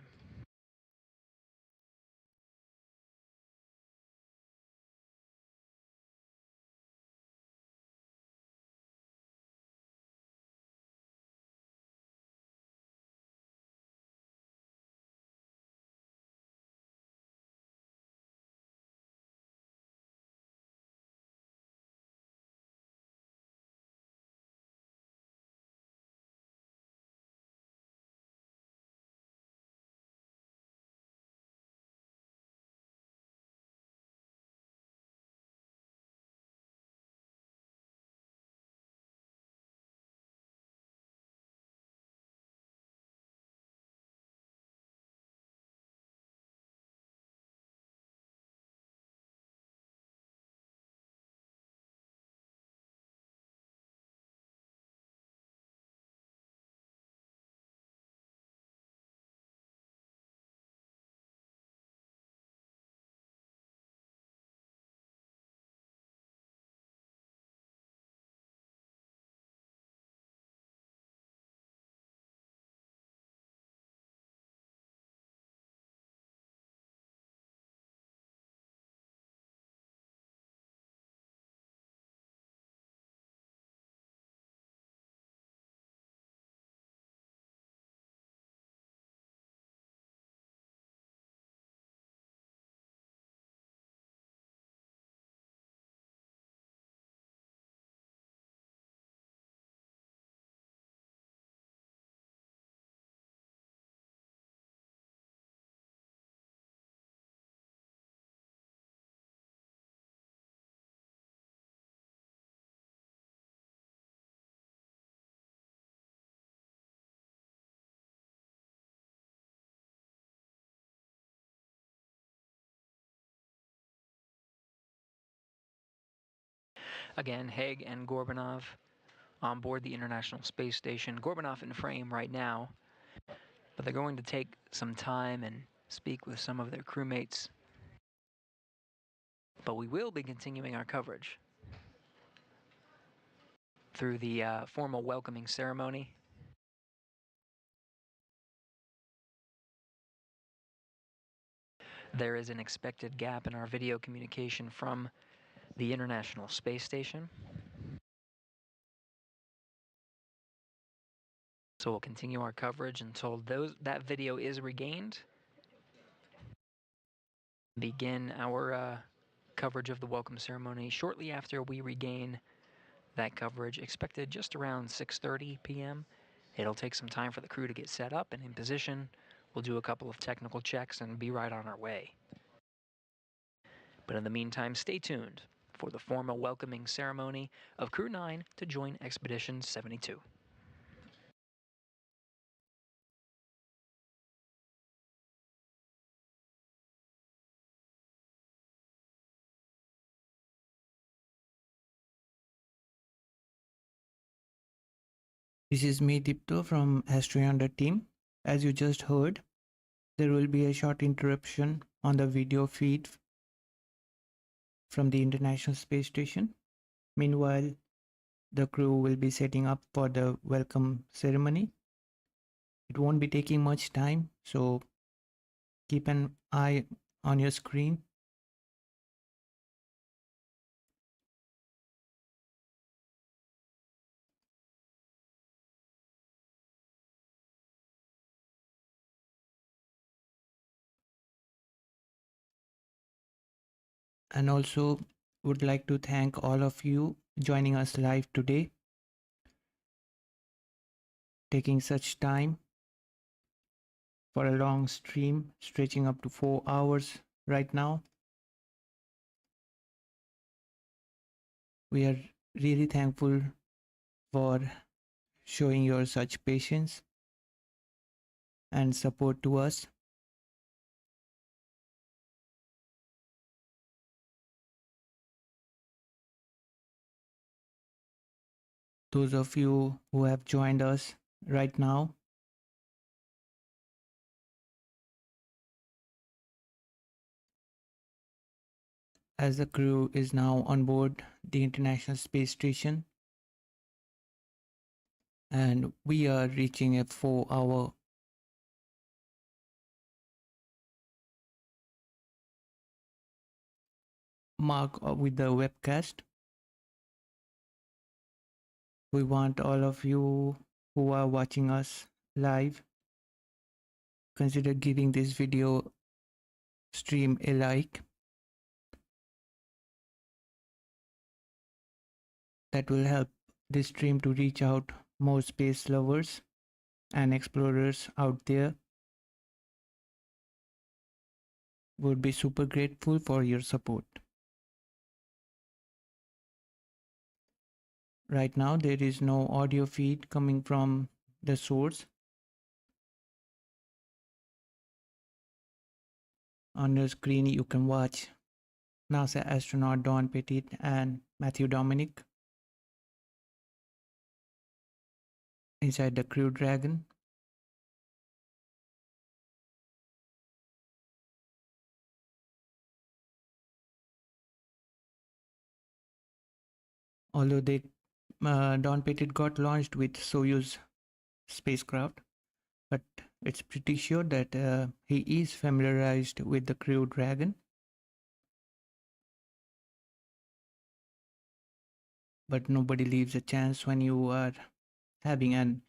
[SPEAKER 12] Again, Hague and Gorbunov on board the International Space Station. Gorbunov in frame right now, but they're going to take some time and speak with some of their crewmates. But we will be continuing our coverage through the formal welcoming ceremony. There is an expected gap in our video communication from the International Space Station. So we'll continue our coverage until that video is regained. Begin our coverage of the welcome ceremony shortly after we regain that coverage, expected just around 6:30 p.m. It'll take some time for the crew to get set up and in position. We'll do a couple of technical checks and be right on our way. But in the meantime, stay tuned for the formal welcoming ceremony of Crew 9 to join Expedition 72.
[SPEAKER 1] This is me, Dipto from AstroYonder team. As you just heard, there will be a short interruption on the video feed from the International Space Station. Meanwhile, the crew will be setting up for the welcome ceremony. It won't be taking much time, so keep an eye on your screen. And also would like to thank all of you joining us live today, taking such time for a long stream stretching up to 4 hours right now. We are really thankful for showing your such patience and support to us. those of you who have joined us right now. As the crew is now on board the International Space Station, and we are reaching a 4-hour mark with the webcast. We want all of you who are watching us live, consider giving this video stream a like. That will help this stream to reach out more space lovers and explorers out there. Would be super grateful for your support. Right now there is no audio feed coming from the source. On your screen you can watch NASA astronaut Don Petit and Matthew Dominic inside the Crew Dragon. Although Don Petit got launched with Soyuz spacecraft, but it's pretty sure that he is familiarized with the Crew Dragon. But nobody leaves a chance when you are having an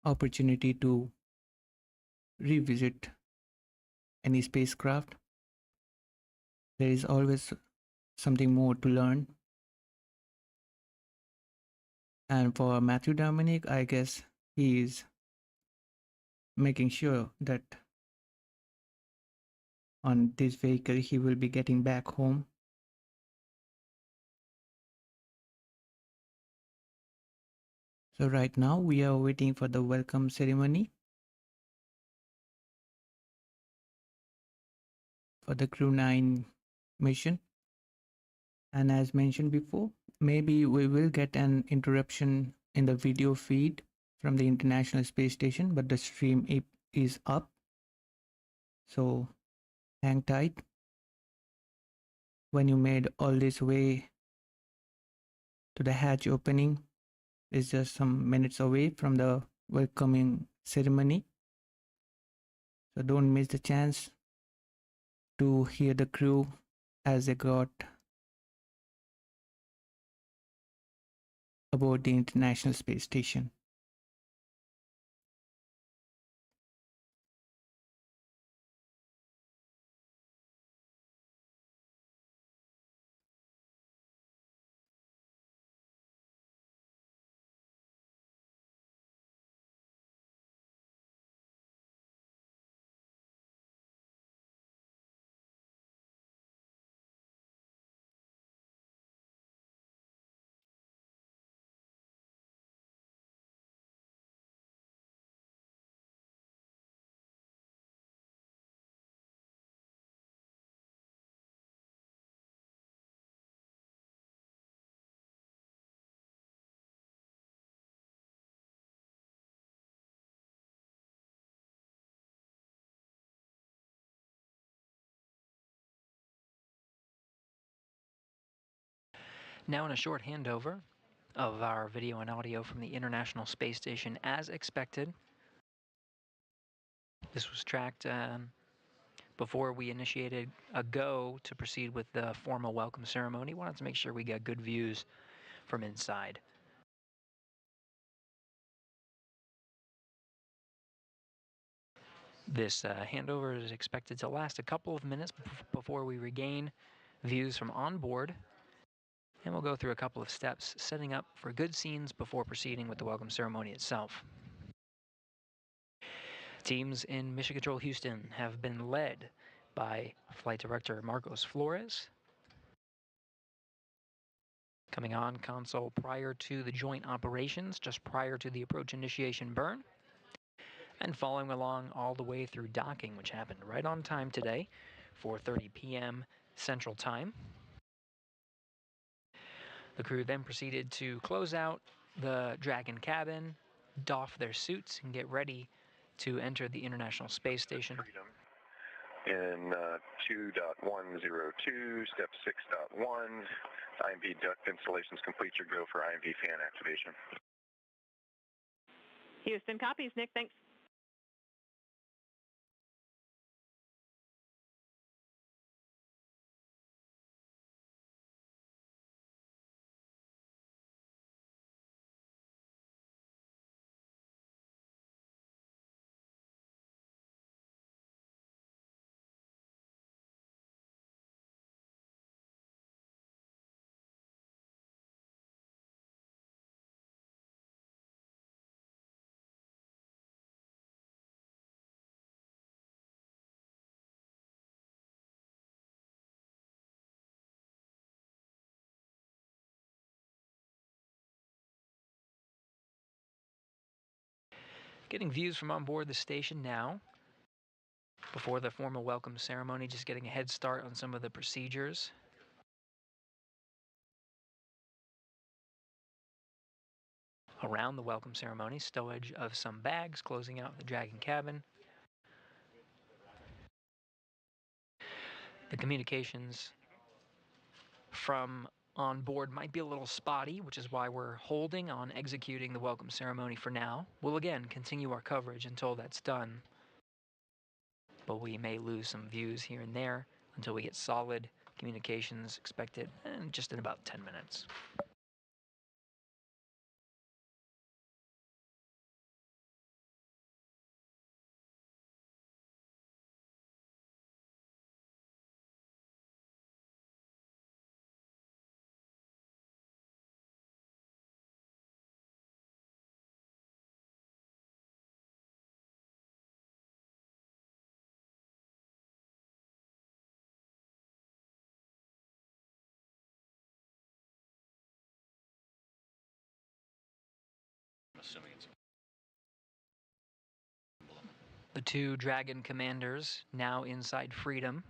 [SPEAKER 1] opportunity to revisit any spacecraft. There is always something more to learn. And for Matthew Dominic, I guess he is making sure that on this vehicle he will be getting back home. So right now we are waiting for the welcome ceremony for the Crew 9 mission. And as mentioned before, maybe we will get an interruption in the video feed from the International Space Station, but the stream is up. So hang tight. When you made all this way to the hatch opening, it's just some minutes away from the welcoming ceremony. So don't miss the chance to hear the crew as they got aboard the International Space Station.
[SPEAKER 12] Now in a short handover of our video and audio from the International Space Station as expected. This was tracked before we initiated a go to proceed with the formal welcome ceremony. Wanted to make sure we got good views from inside. This handover is expected to last a couple of minutes before we regain views from on board. And we'll go through a couple of steps, setting up for good scenes before proceeding with the welcome ceremony itself. Teams in Mission Control Houston have been led by Flight Director Marcos Flores. Coming on console prior to the joint operations, just prior to the approach initiation burn. And following along all the way through docking, which happened right on time today, 4:30 p.m. Central Time. The crew then proceeded to close out the Dragon cabin, doff their suits, and get ready to enter the International Space Station.
[SPEAKER 6] In 2.102, step 6.1, IMV duct installations complete. Your go for IMV fan activation.
[SPEAKER 8] Houston copies. Nick, thanks.
[SPEAKER 12] Getting views from on board the station now. Before the formal welcome ceremony, just getting a head start on some of the procedures. Around the welcome ceremony, stowage of some bags, closing out the Dragon cabin. The communications from on board might be a little spotty, which is why we're holding on executing the welcome ceremony for now. We'll again continue our coverage until that's done, but we may lose some views here and there until we get solid communications expected just in about 10 minutes. The two Dragon commanders now inside Freedom.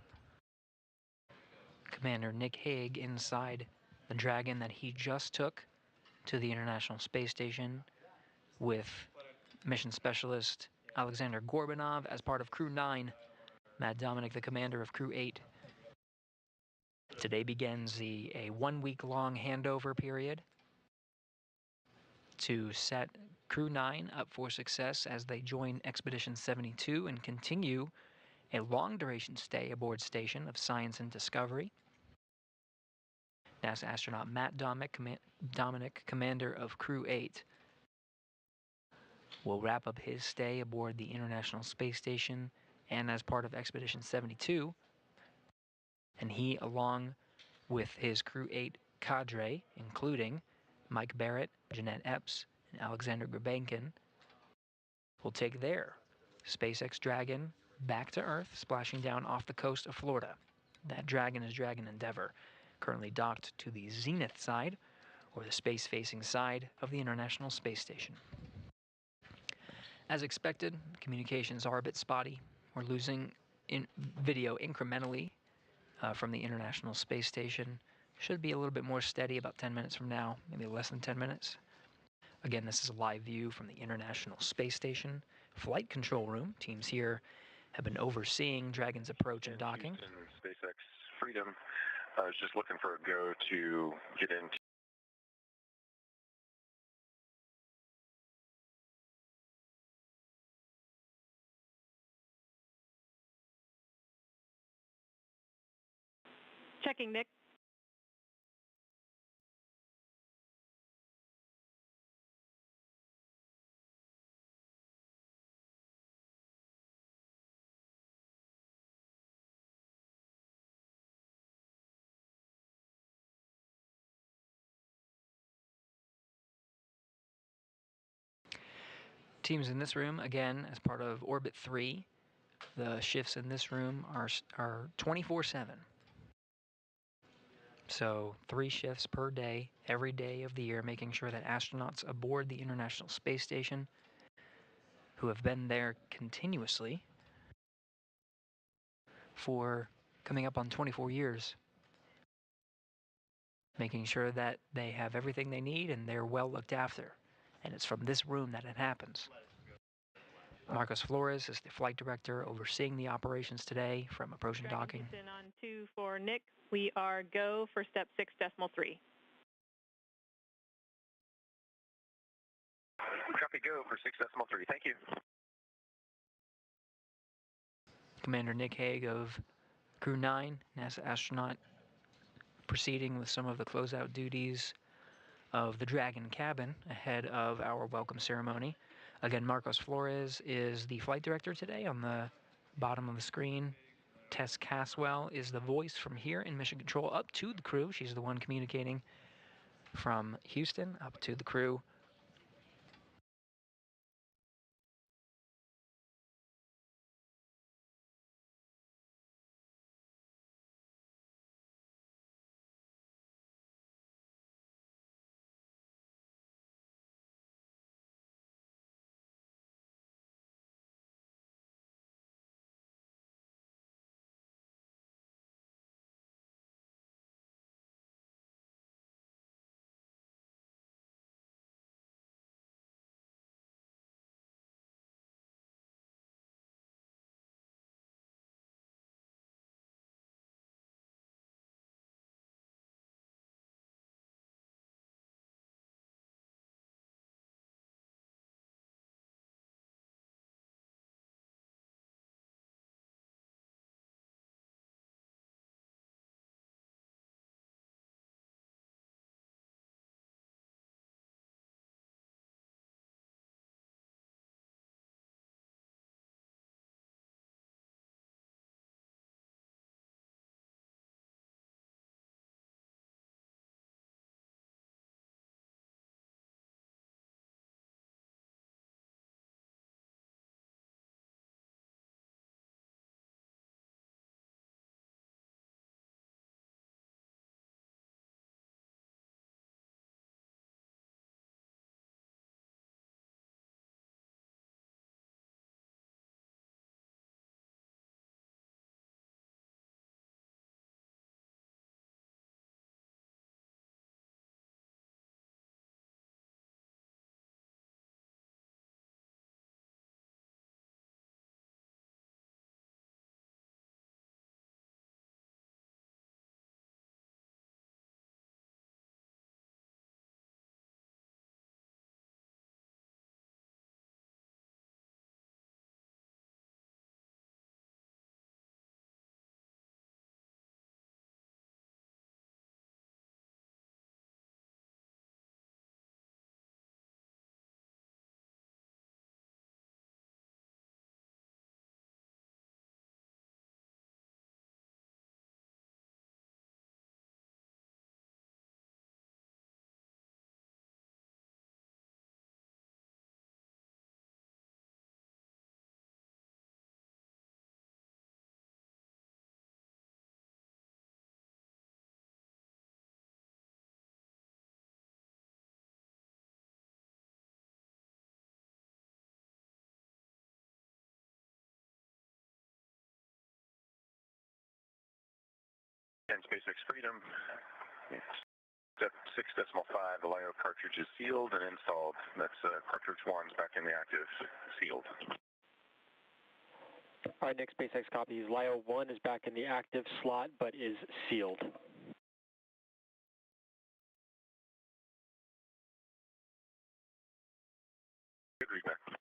[SPEAKER 12] Commander Nick Hague inside the Dragon that he just took to the International Space Station with mission specialist Aleksandr Gorbunov as part of Crew 9, Matt Dominic, the commander of Crew 8. Today begins a 1 week long handover period to set Crew 9 up for success as they join Expedition 72 and continue a long-duration stay aboard station of science and discovery. NASA astronaut Matt Dominic, commander of Crew 8, will wrap up his stay aboard the International Space Station and as part of Expedition 72. And he, along with his Crew 8 cadre, including Mike Barrett, Jeanette Epps, and Aleksandr Gorbunov, will take their SpaceX Dragon back to Earth, splashing down off the coast of Florida. That Dragon is Dragon Endeavour, currently docked to the zenith side, or the space-facing side of the International Space Station. As expected, communications are a bit spotty. We're losing video incrementally from the International Space Station. Should be a little bit more steady about 10 minutes from now, maybe less than 10 minutes. Again, this is a live view from the International Space Station flight control room. Teams here have been overseeing Dragon's approach and docking.
[SPEAKER 6] SpaceX Freedom. I was just looking for a go to get into.
[SPEAKER 8] Checking, Nick.
[SPEAKER 12] Teams in this room, again, as part of Orbit 3, the shifts in this room are 24/7. So 3 shifts per day, every day of the year, making sure that astronauts aboard the International Space Station, who have been there continuously for coming up on 24 years, making sure that they have everything they need and they're well looked after. and it's from this room that it happens. Marcos Flores is the flight director overseeing the operations today from approach and docking.
[SPEAKER 8] Houston on 2 for Nick. We are go for step 6.3.
[SPEAKER 9] Copy, go for 6.3. Thank you.
[SPEAKER 12] Commander Nick Hague of Crew 9, NASA astronaut, proceeding with some of the closeout duties of the Dragon cabin ahead of our welcome ceremony. Again, Marcos Flores is the flight director today on the bottom of the screen. Tess Caswell is the voice from here in Mission Control up to the crew. She's the one communicating from Houston up to the crew.
[SPEAKER 6] And SpaceX Freedom. Step 6.5, the LiO cartridge is sealed and installed. That's cartridge 1's back in the active, sealed.
[SPEAKER 10] All right, Nick, SpaceX copies. LiO 1 is back in the active slot, but is sealed.
[SPEAKER 6] Good readback.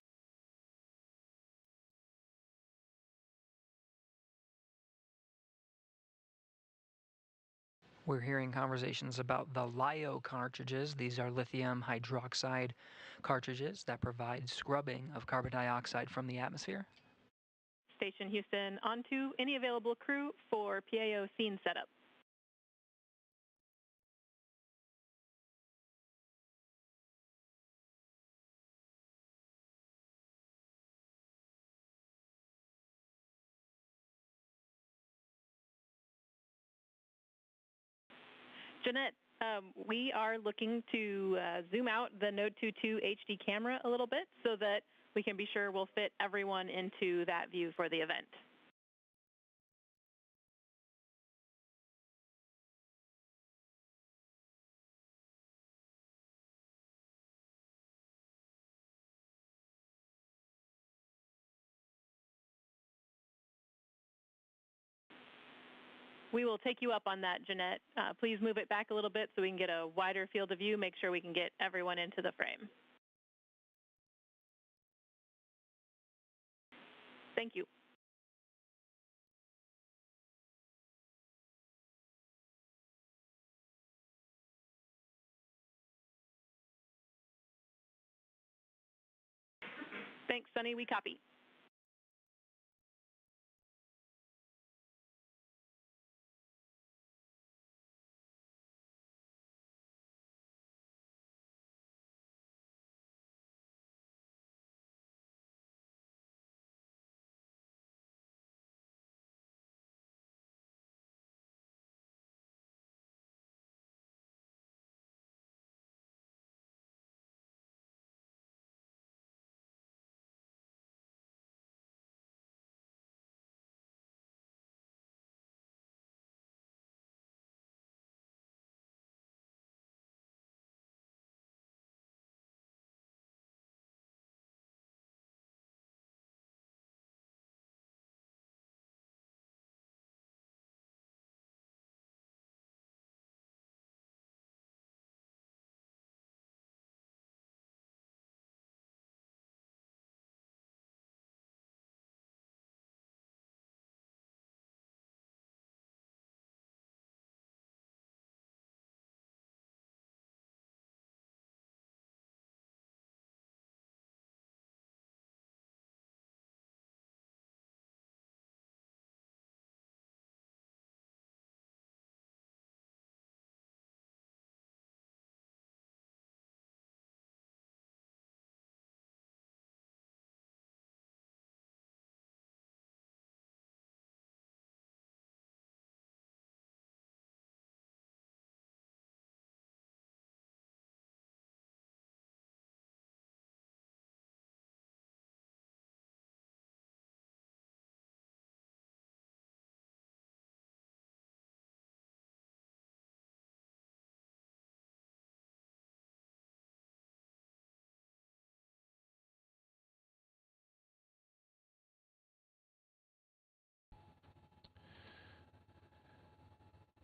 [SPEAKER 12] We're hearing conversations about the LiO cartridges. These are lithium hydroxide cartridges that provide scrubbing of carbon dioxide from the atmosphere.
[SPEAKER 8] Station Houston on 2, any available crew for PAO scene setup. Jeanette, we are looking to zoom out the Node 22 HD camera a little bit so that we can be sure we'll fit everyone into that view for the event. We will take you up on that, Jeanette. Please move it back a little bit so we can get a wider field of view, make sure we can get everyone into the frame. Thank you. Thanks, Sunny. We copy.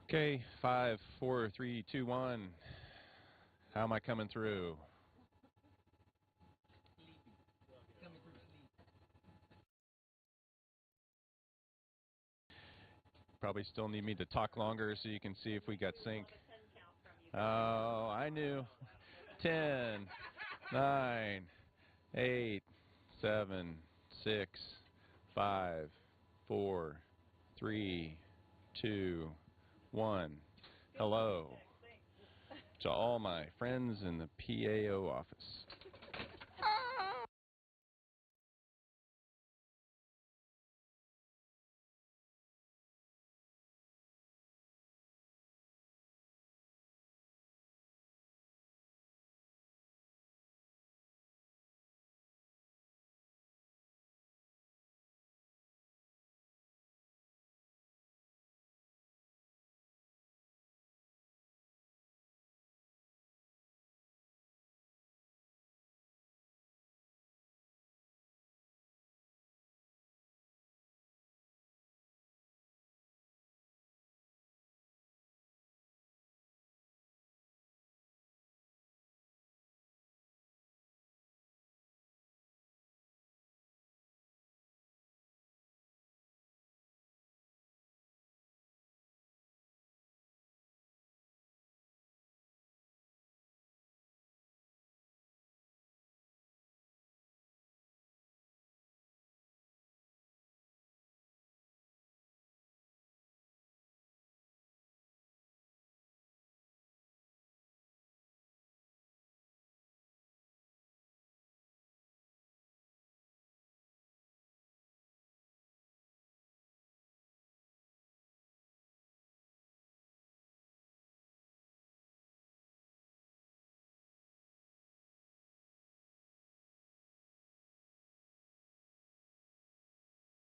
[SPEAKER 6] Okay, 5, 4, 3, 2, 1. How am I coming through? Probably still need me to talk longer so you can see if we got sync. Oh, I knew. 10, 9, 8, 7, 6, 5, 4, 3, 2, 1. Hello to all my friends in the PAO office.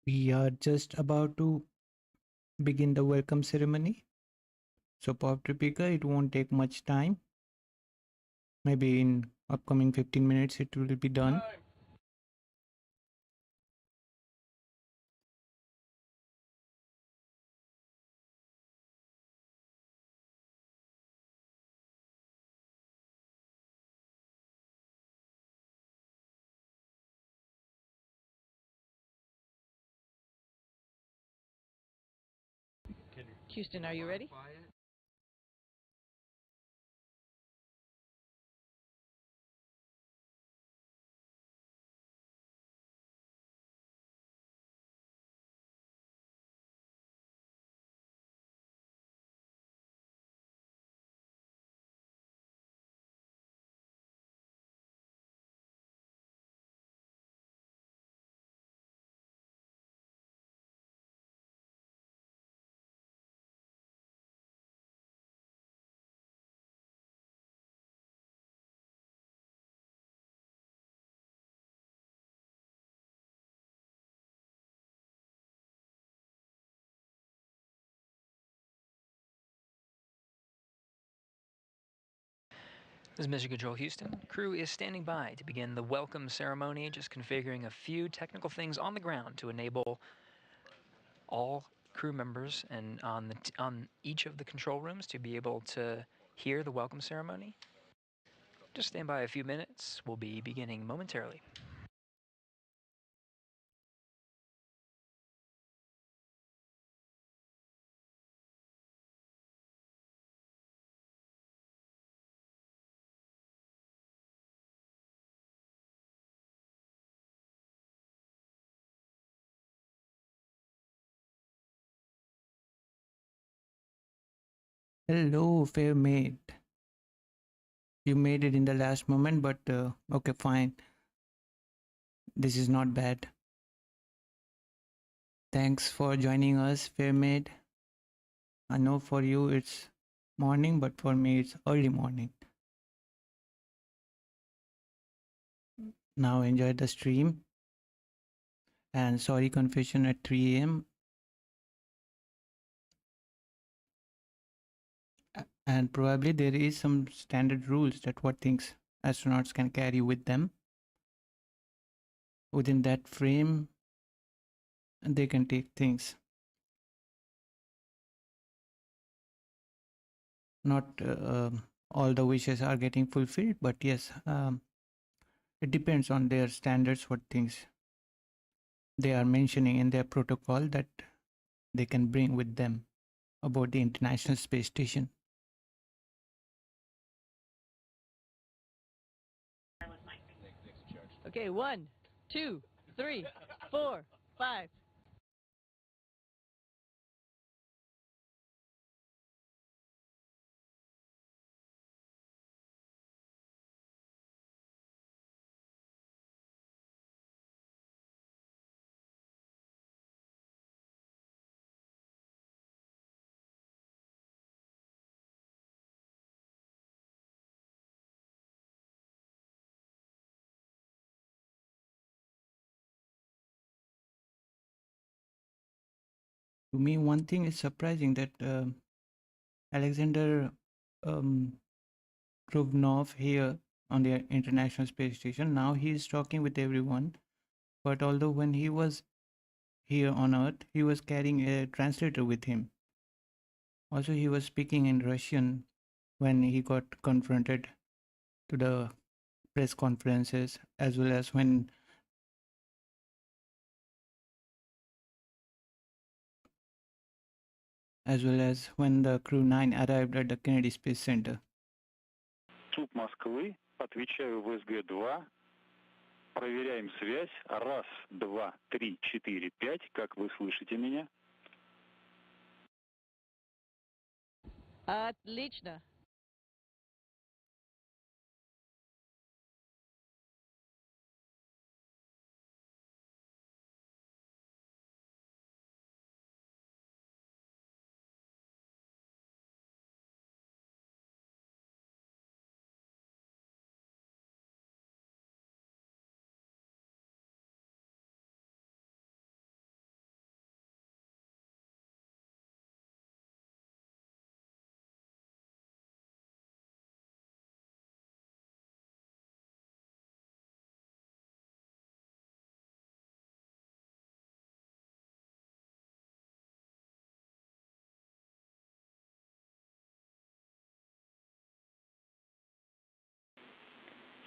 [SPEAKER 1] We are just about to begin the welcome ceremony. So Pop Tripika, it won't take much time. Maybe in upcoming 15 minutes it will be done.
[SPEAKER 13] Houston, are you ready?
[SPEAKER 12] This is Mission Control Houston. Crew is standing by to begin the welcome ceremony, just configuring a few technical things on the ground to enable all crew members and on each of the control rooms to be able to hear the welcome ceremony. Just stand by a few minutes. We'll be beginning momentarily.
[SPEAKER 1] Hello, fair maid. You made it in the last moment, but okay, fine. This is not bad. Thanks for joining us, fair maid. I know for you it's morning, but for me it's early morning. Now enjoy the stream. And sorry, confession at 3 a.m. And probably there is some standard rules that what things astronauts can carry with them. Within that frame, they can take things. Not all the wishes are getting fulfilled, but yes, it depends on their standards, what things they are mentioning in their protocol that they can bring with them about the International Space Station.
[SPEAKER 13] Okay, 1, 2, 3, 4, 5.
[SPEAKER 1] To me, one thing is surprising that Aleksandr Gorbunov here on the International Space Station, now he is talking with everyone. But although when he was here on Earth, he was carrying a translator with him. Also, he was speaking in Russian when he got confronted to the press conferences, as well as when the Crew 9 arrived at the Kennedy Space Center.
[SPEAKER 14] Клуб Москвы, отвечаю в СГ-2. Проверяем связь. 1, 2, 3, 4, 5. Как вы слышите меня?
[SPEAKER 13] Отлично.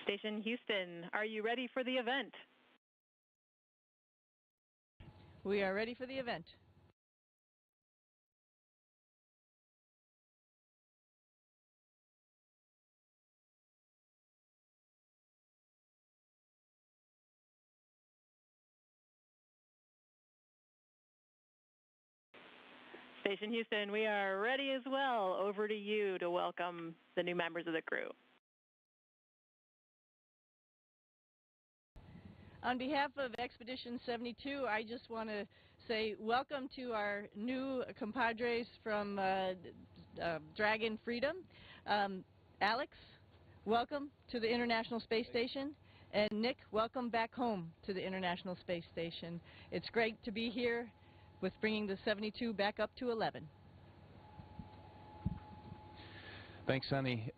[SPEAKER 8] Station Houston, are you ready for the event?
[SPEAKER 13] We are ready for the event.
[SPEAKER 8] Station Houston, we are ready as well. Over to you to welcome the new members of the crew.
[SPEAKER 13] On behalf of Expedition 72, I just want to say welcome to our new compadres from Dragon Freedom. Alex, welcome to the International Space Station. And Nick, welcome back home to the International Space Station. It's great to be here with bringing the 72 back up to 11.
[SPEAKER 7] Thanks, Sunny.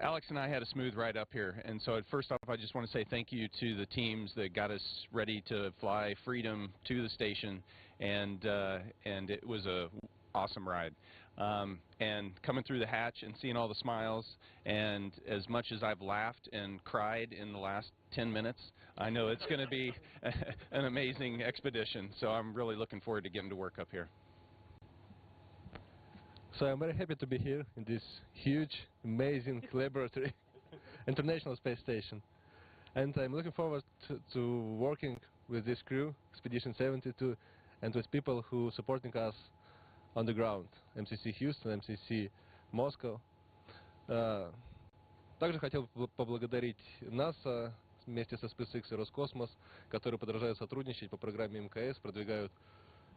[SPEAKER 7] Alex and I had a smooth ride up here, and so first off, I just want to say thank you to the teams that got us ready to fly Freedom to the station, and it was a awesome ride. And coming through the hatch and seeing all the smiles, and as much as I've laughed and cried in the last 10 minutes, I know it's going to be an amazing expedition, so I'm really looking forward to getting to work up here.
[SPEAKER 15] So I'm very happy to be here in this huge, amazing laboratory, International Space Station. And I'm looking forward to working with this crew, Expedition 72, and with people who are supporting us on the ground, МСС Houston, МСС Moscow. Также хотел поблагодарить НАСА вместе со SpaceX и Roscosmos, которые продолжают сотрудничать по программе МКС, продвигают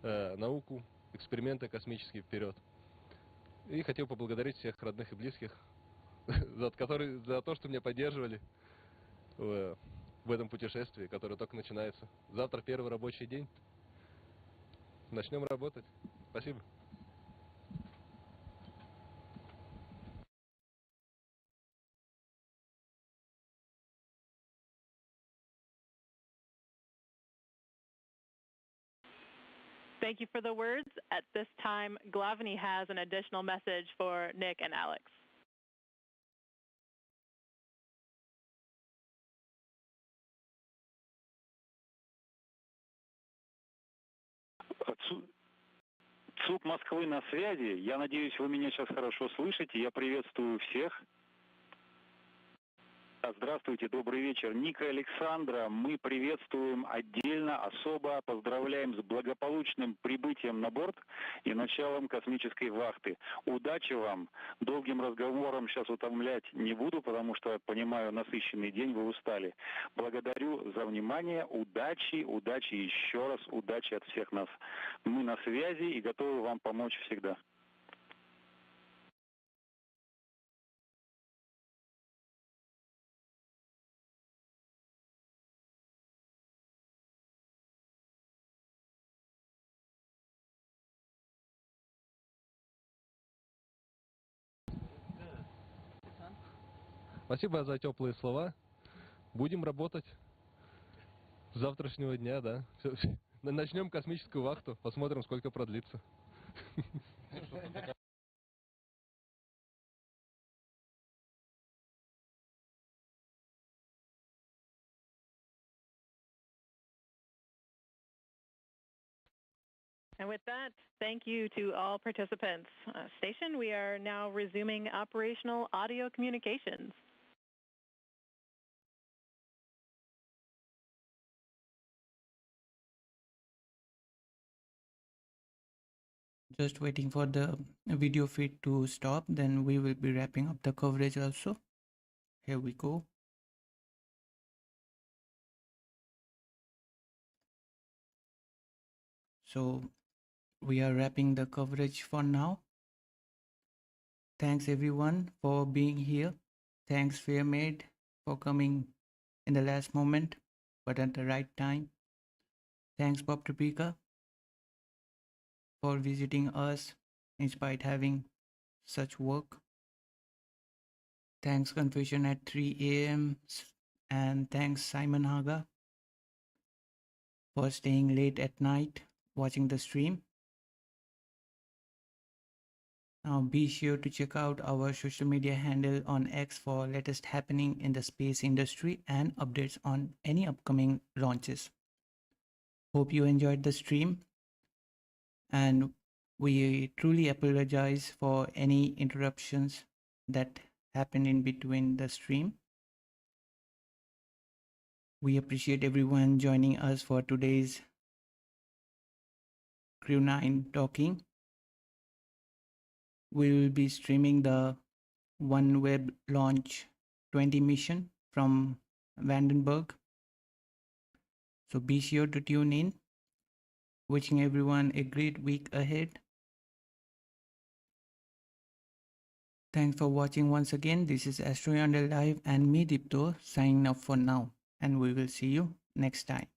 [SPEAKER 15] науку, эксперименты космические вперед. И хотел поблагодарить всех родных и близких за то, что меня поддерживали в этом путешествии, которое только начинается. Завтра первый рабочий день. Начнем работать. Спасибо.
[SPEAKER 8] Thank you for the words. At this time, Glavany has an additional message for Nick and Alex.
[SPEAKER 14] ЦУП Москвы на связи. Я надеюсь, вы меня сейчас хорошо слышите. Я приветствую всех. Здравствуйте, добрый вечер. Ника и Александра мы приветствуем отдельно, особо поздравляем с благополучным прибытием на борт и началом космической вахты. Удачи вам. Долгим разговором сейчас утомлять не буду, потому что, понимаю, насыщенный день, вы устали. Благодарю за внимание. Удачи, удачи, еще раз удачи от всех нас. Мы на связи и готовы вам помочь всегда.
[SPEAKER 15] Спасибо за теплые слова. Будем работать с завтрашнего дня, да. Начнем космическую вахту, посмотрим, сколько продлится.
[SPEAKER 8] And with that, thank you to all participants. Station, we are now resuming operational audio communications.
[SPEAKER 1] Just waiting for the video feed to stop, then we will be wrapping up the coverage also. Here we go. So we are wrapping the coverage for now. Thanks everyone for being here. Thanks Fairmaid for coming in the last moment, but at the right time. Thanks Bob Topeka for visiting us in spite having such work. Thanks Confession at 3 a.m. and thanks Simon Haga for staying late at night watching the stream. Now be sure to check out our social media handle on X for latest happening in the space industry and updates on any upcoming launches. Hope you enjoyed the stream, and we truly apologize for any interruptions that happened in between the stream. We appreciate everyone joining us for today's Crew 9 docking. We will be streaming the OneWeb Launch 20 mission from Vandenberg. So be sure to tune in. Wishing everyone a great week ahead. Thanks for watching once again. This is AstroYonder Live and me, Dipto, signing off for now. And we will see you next time.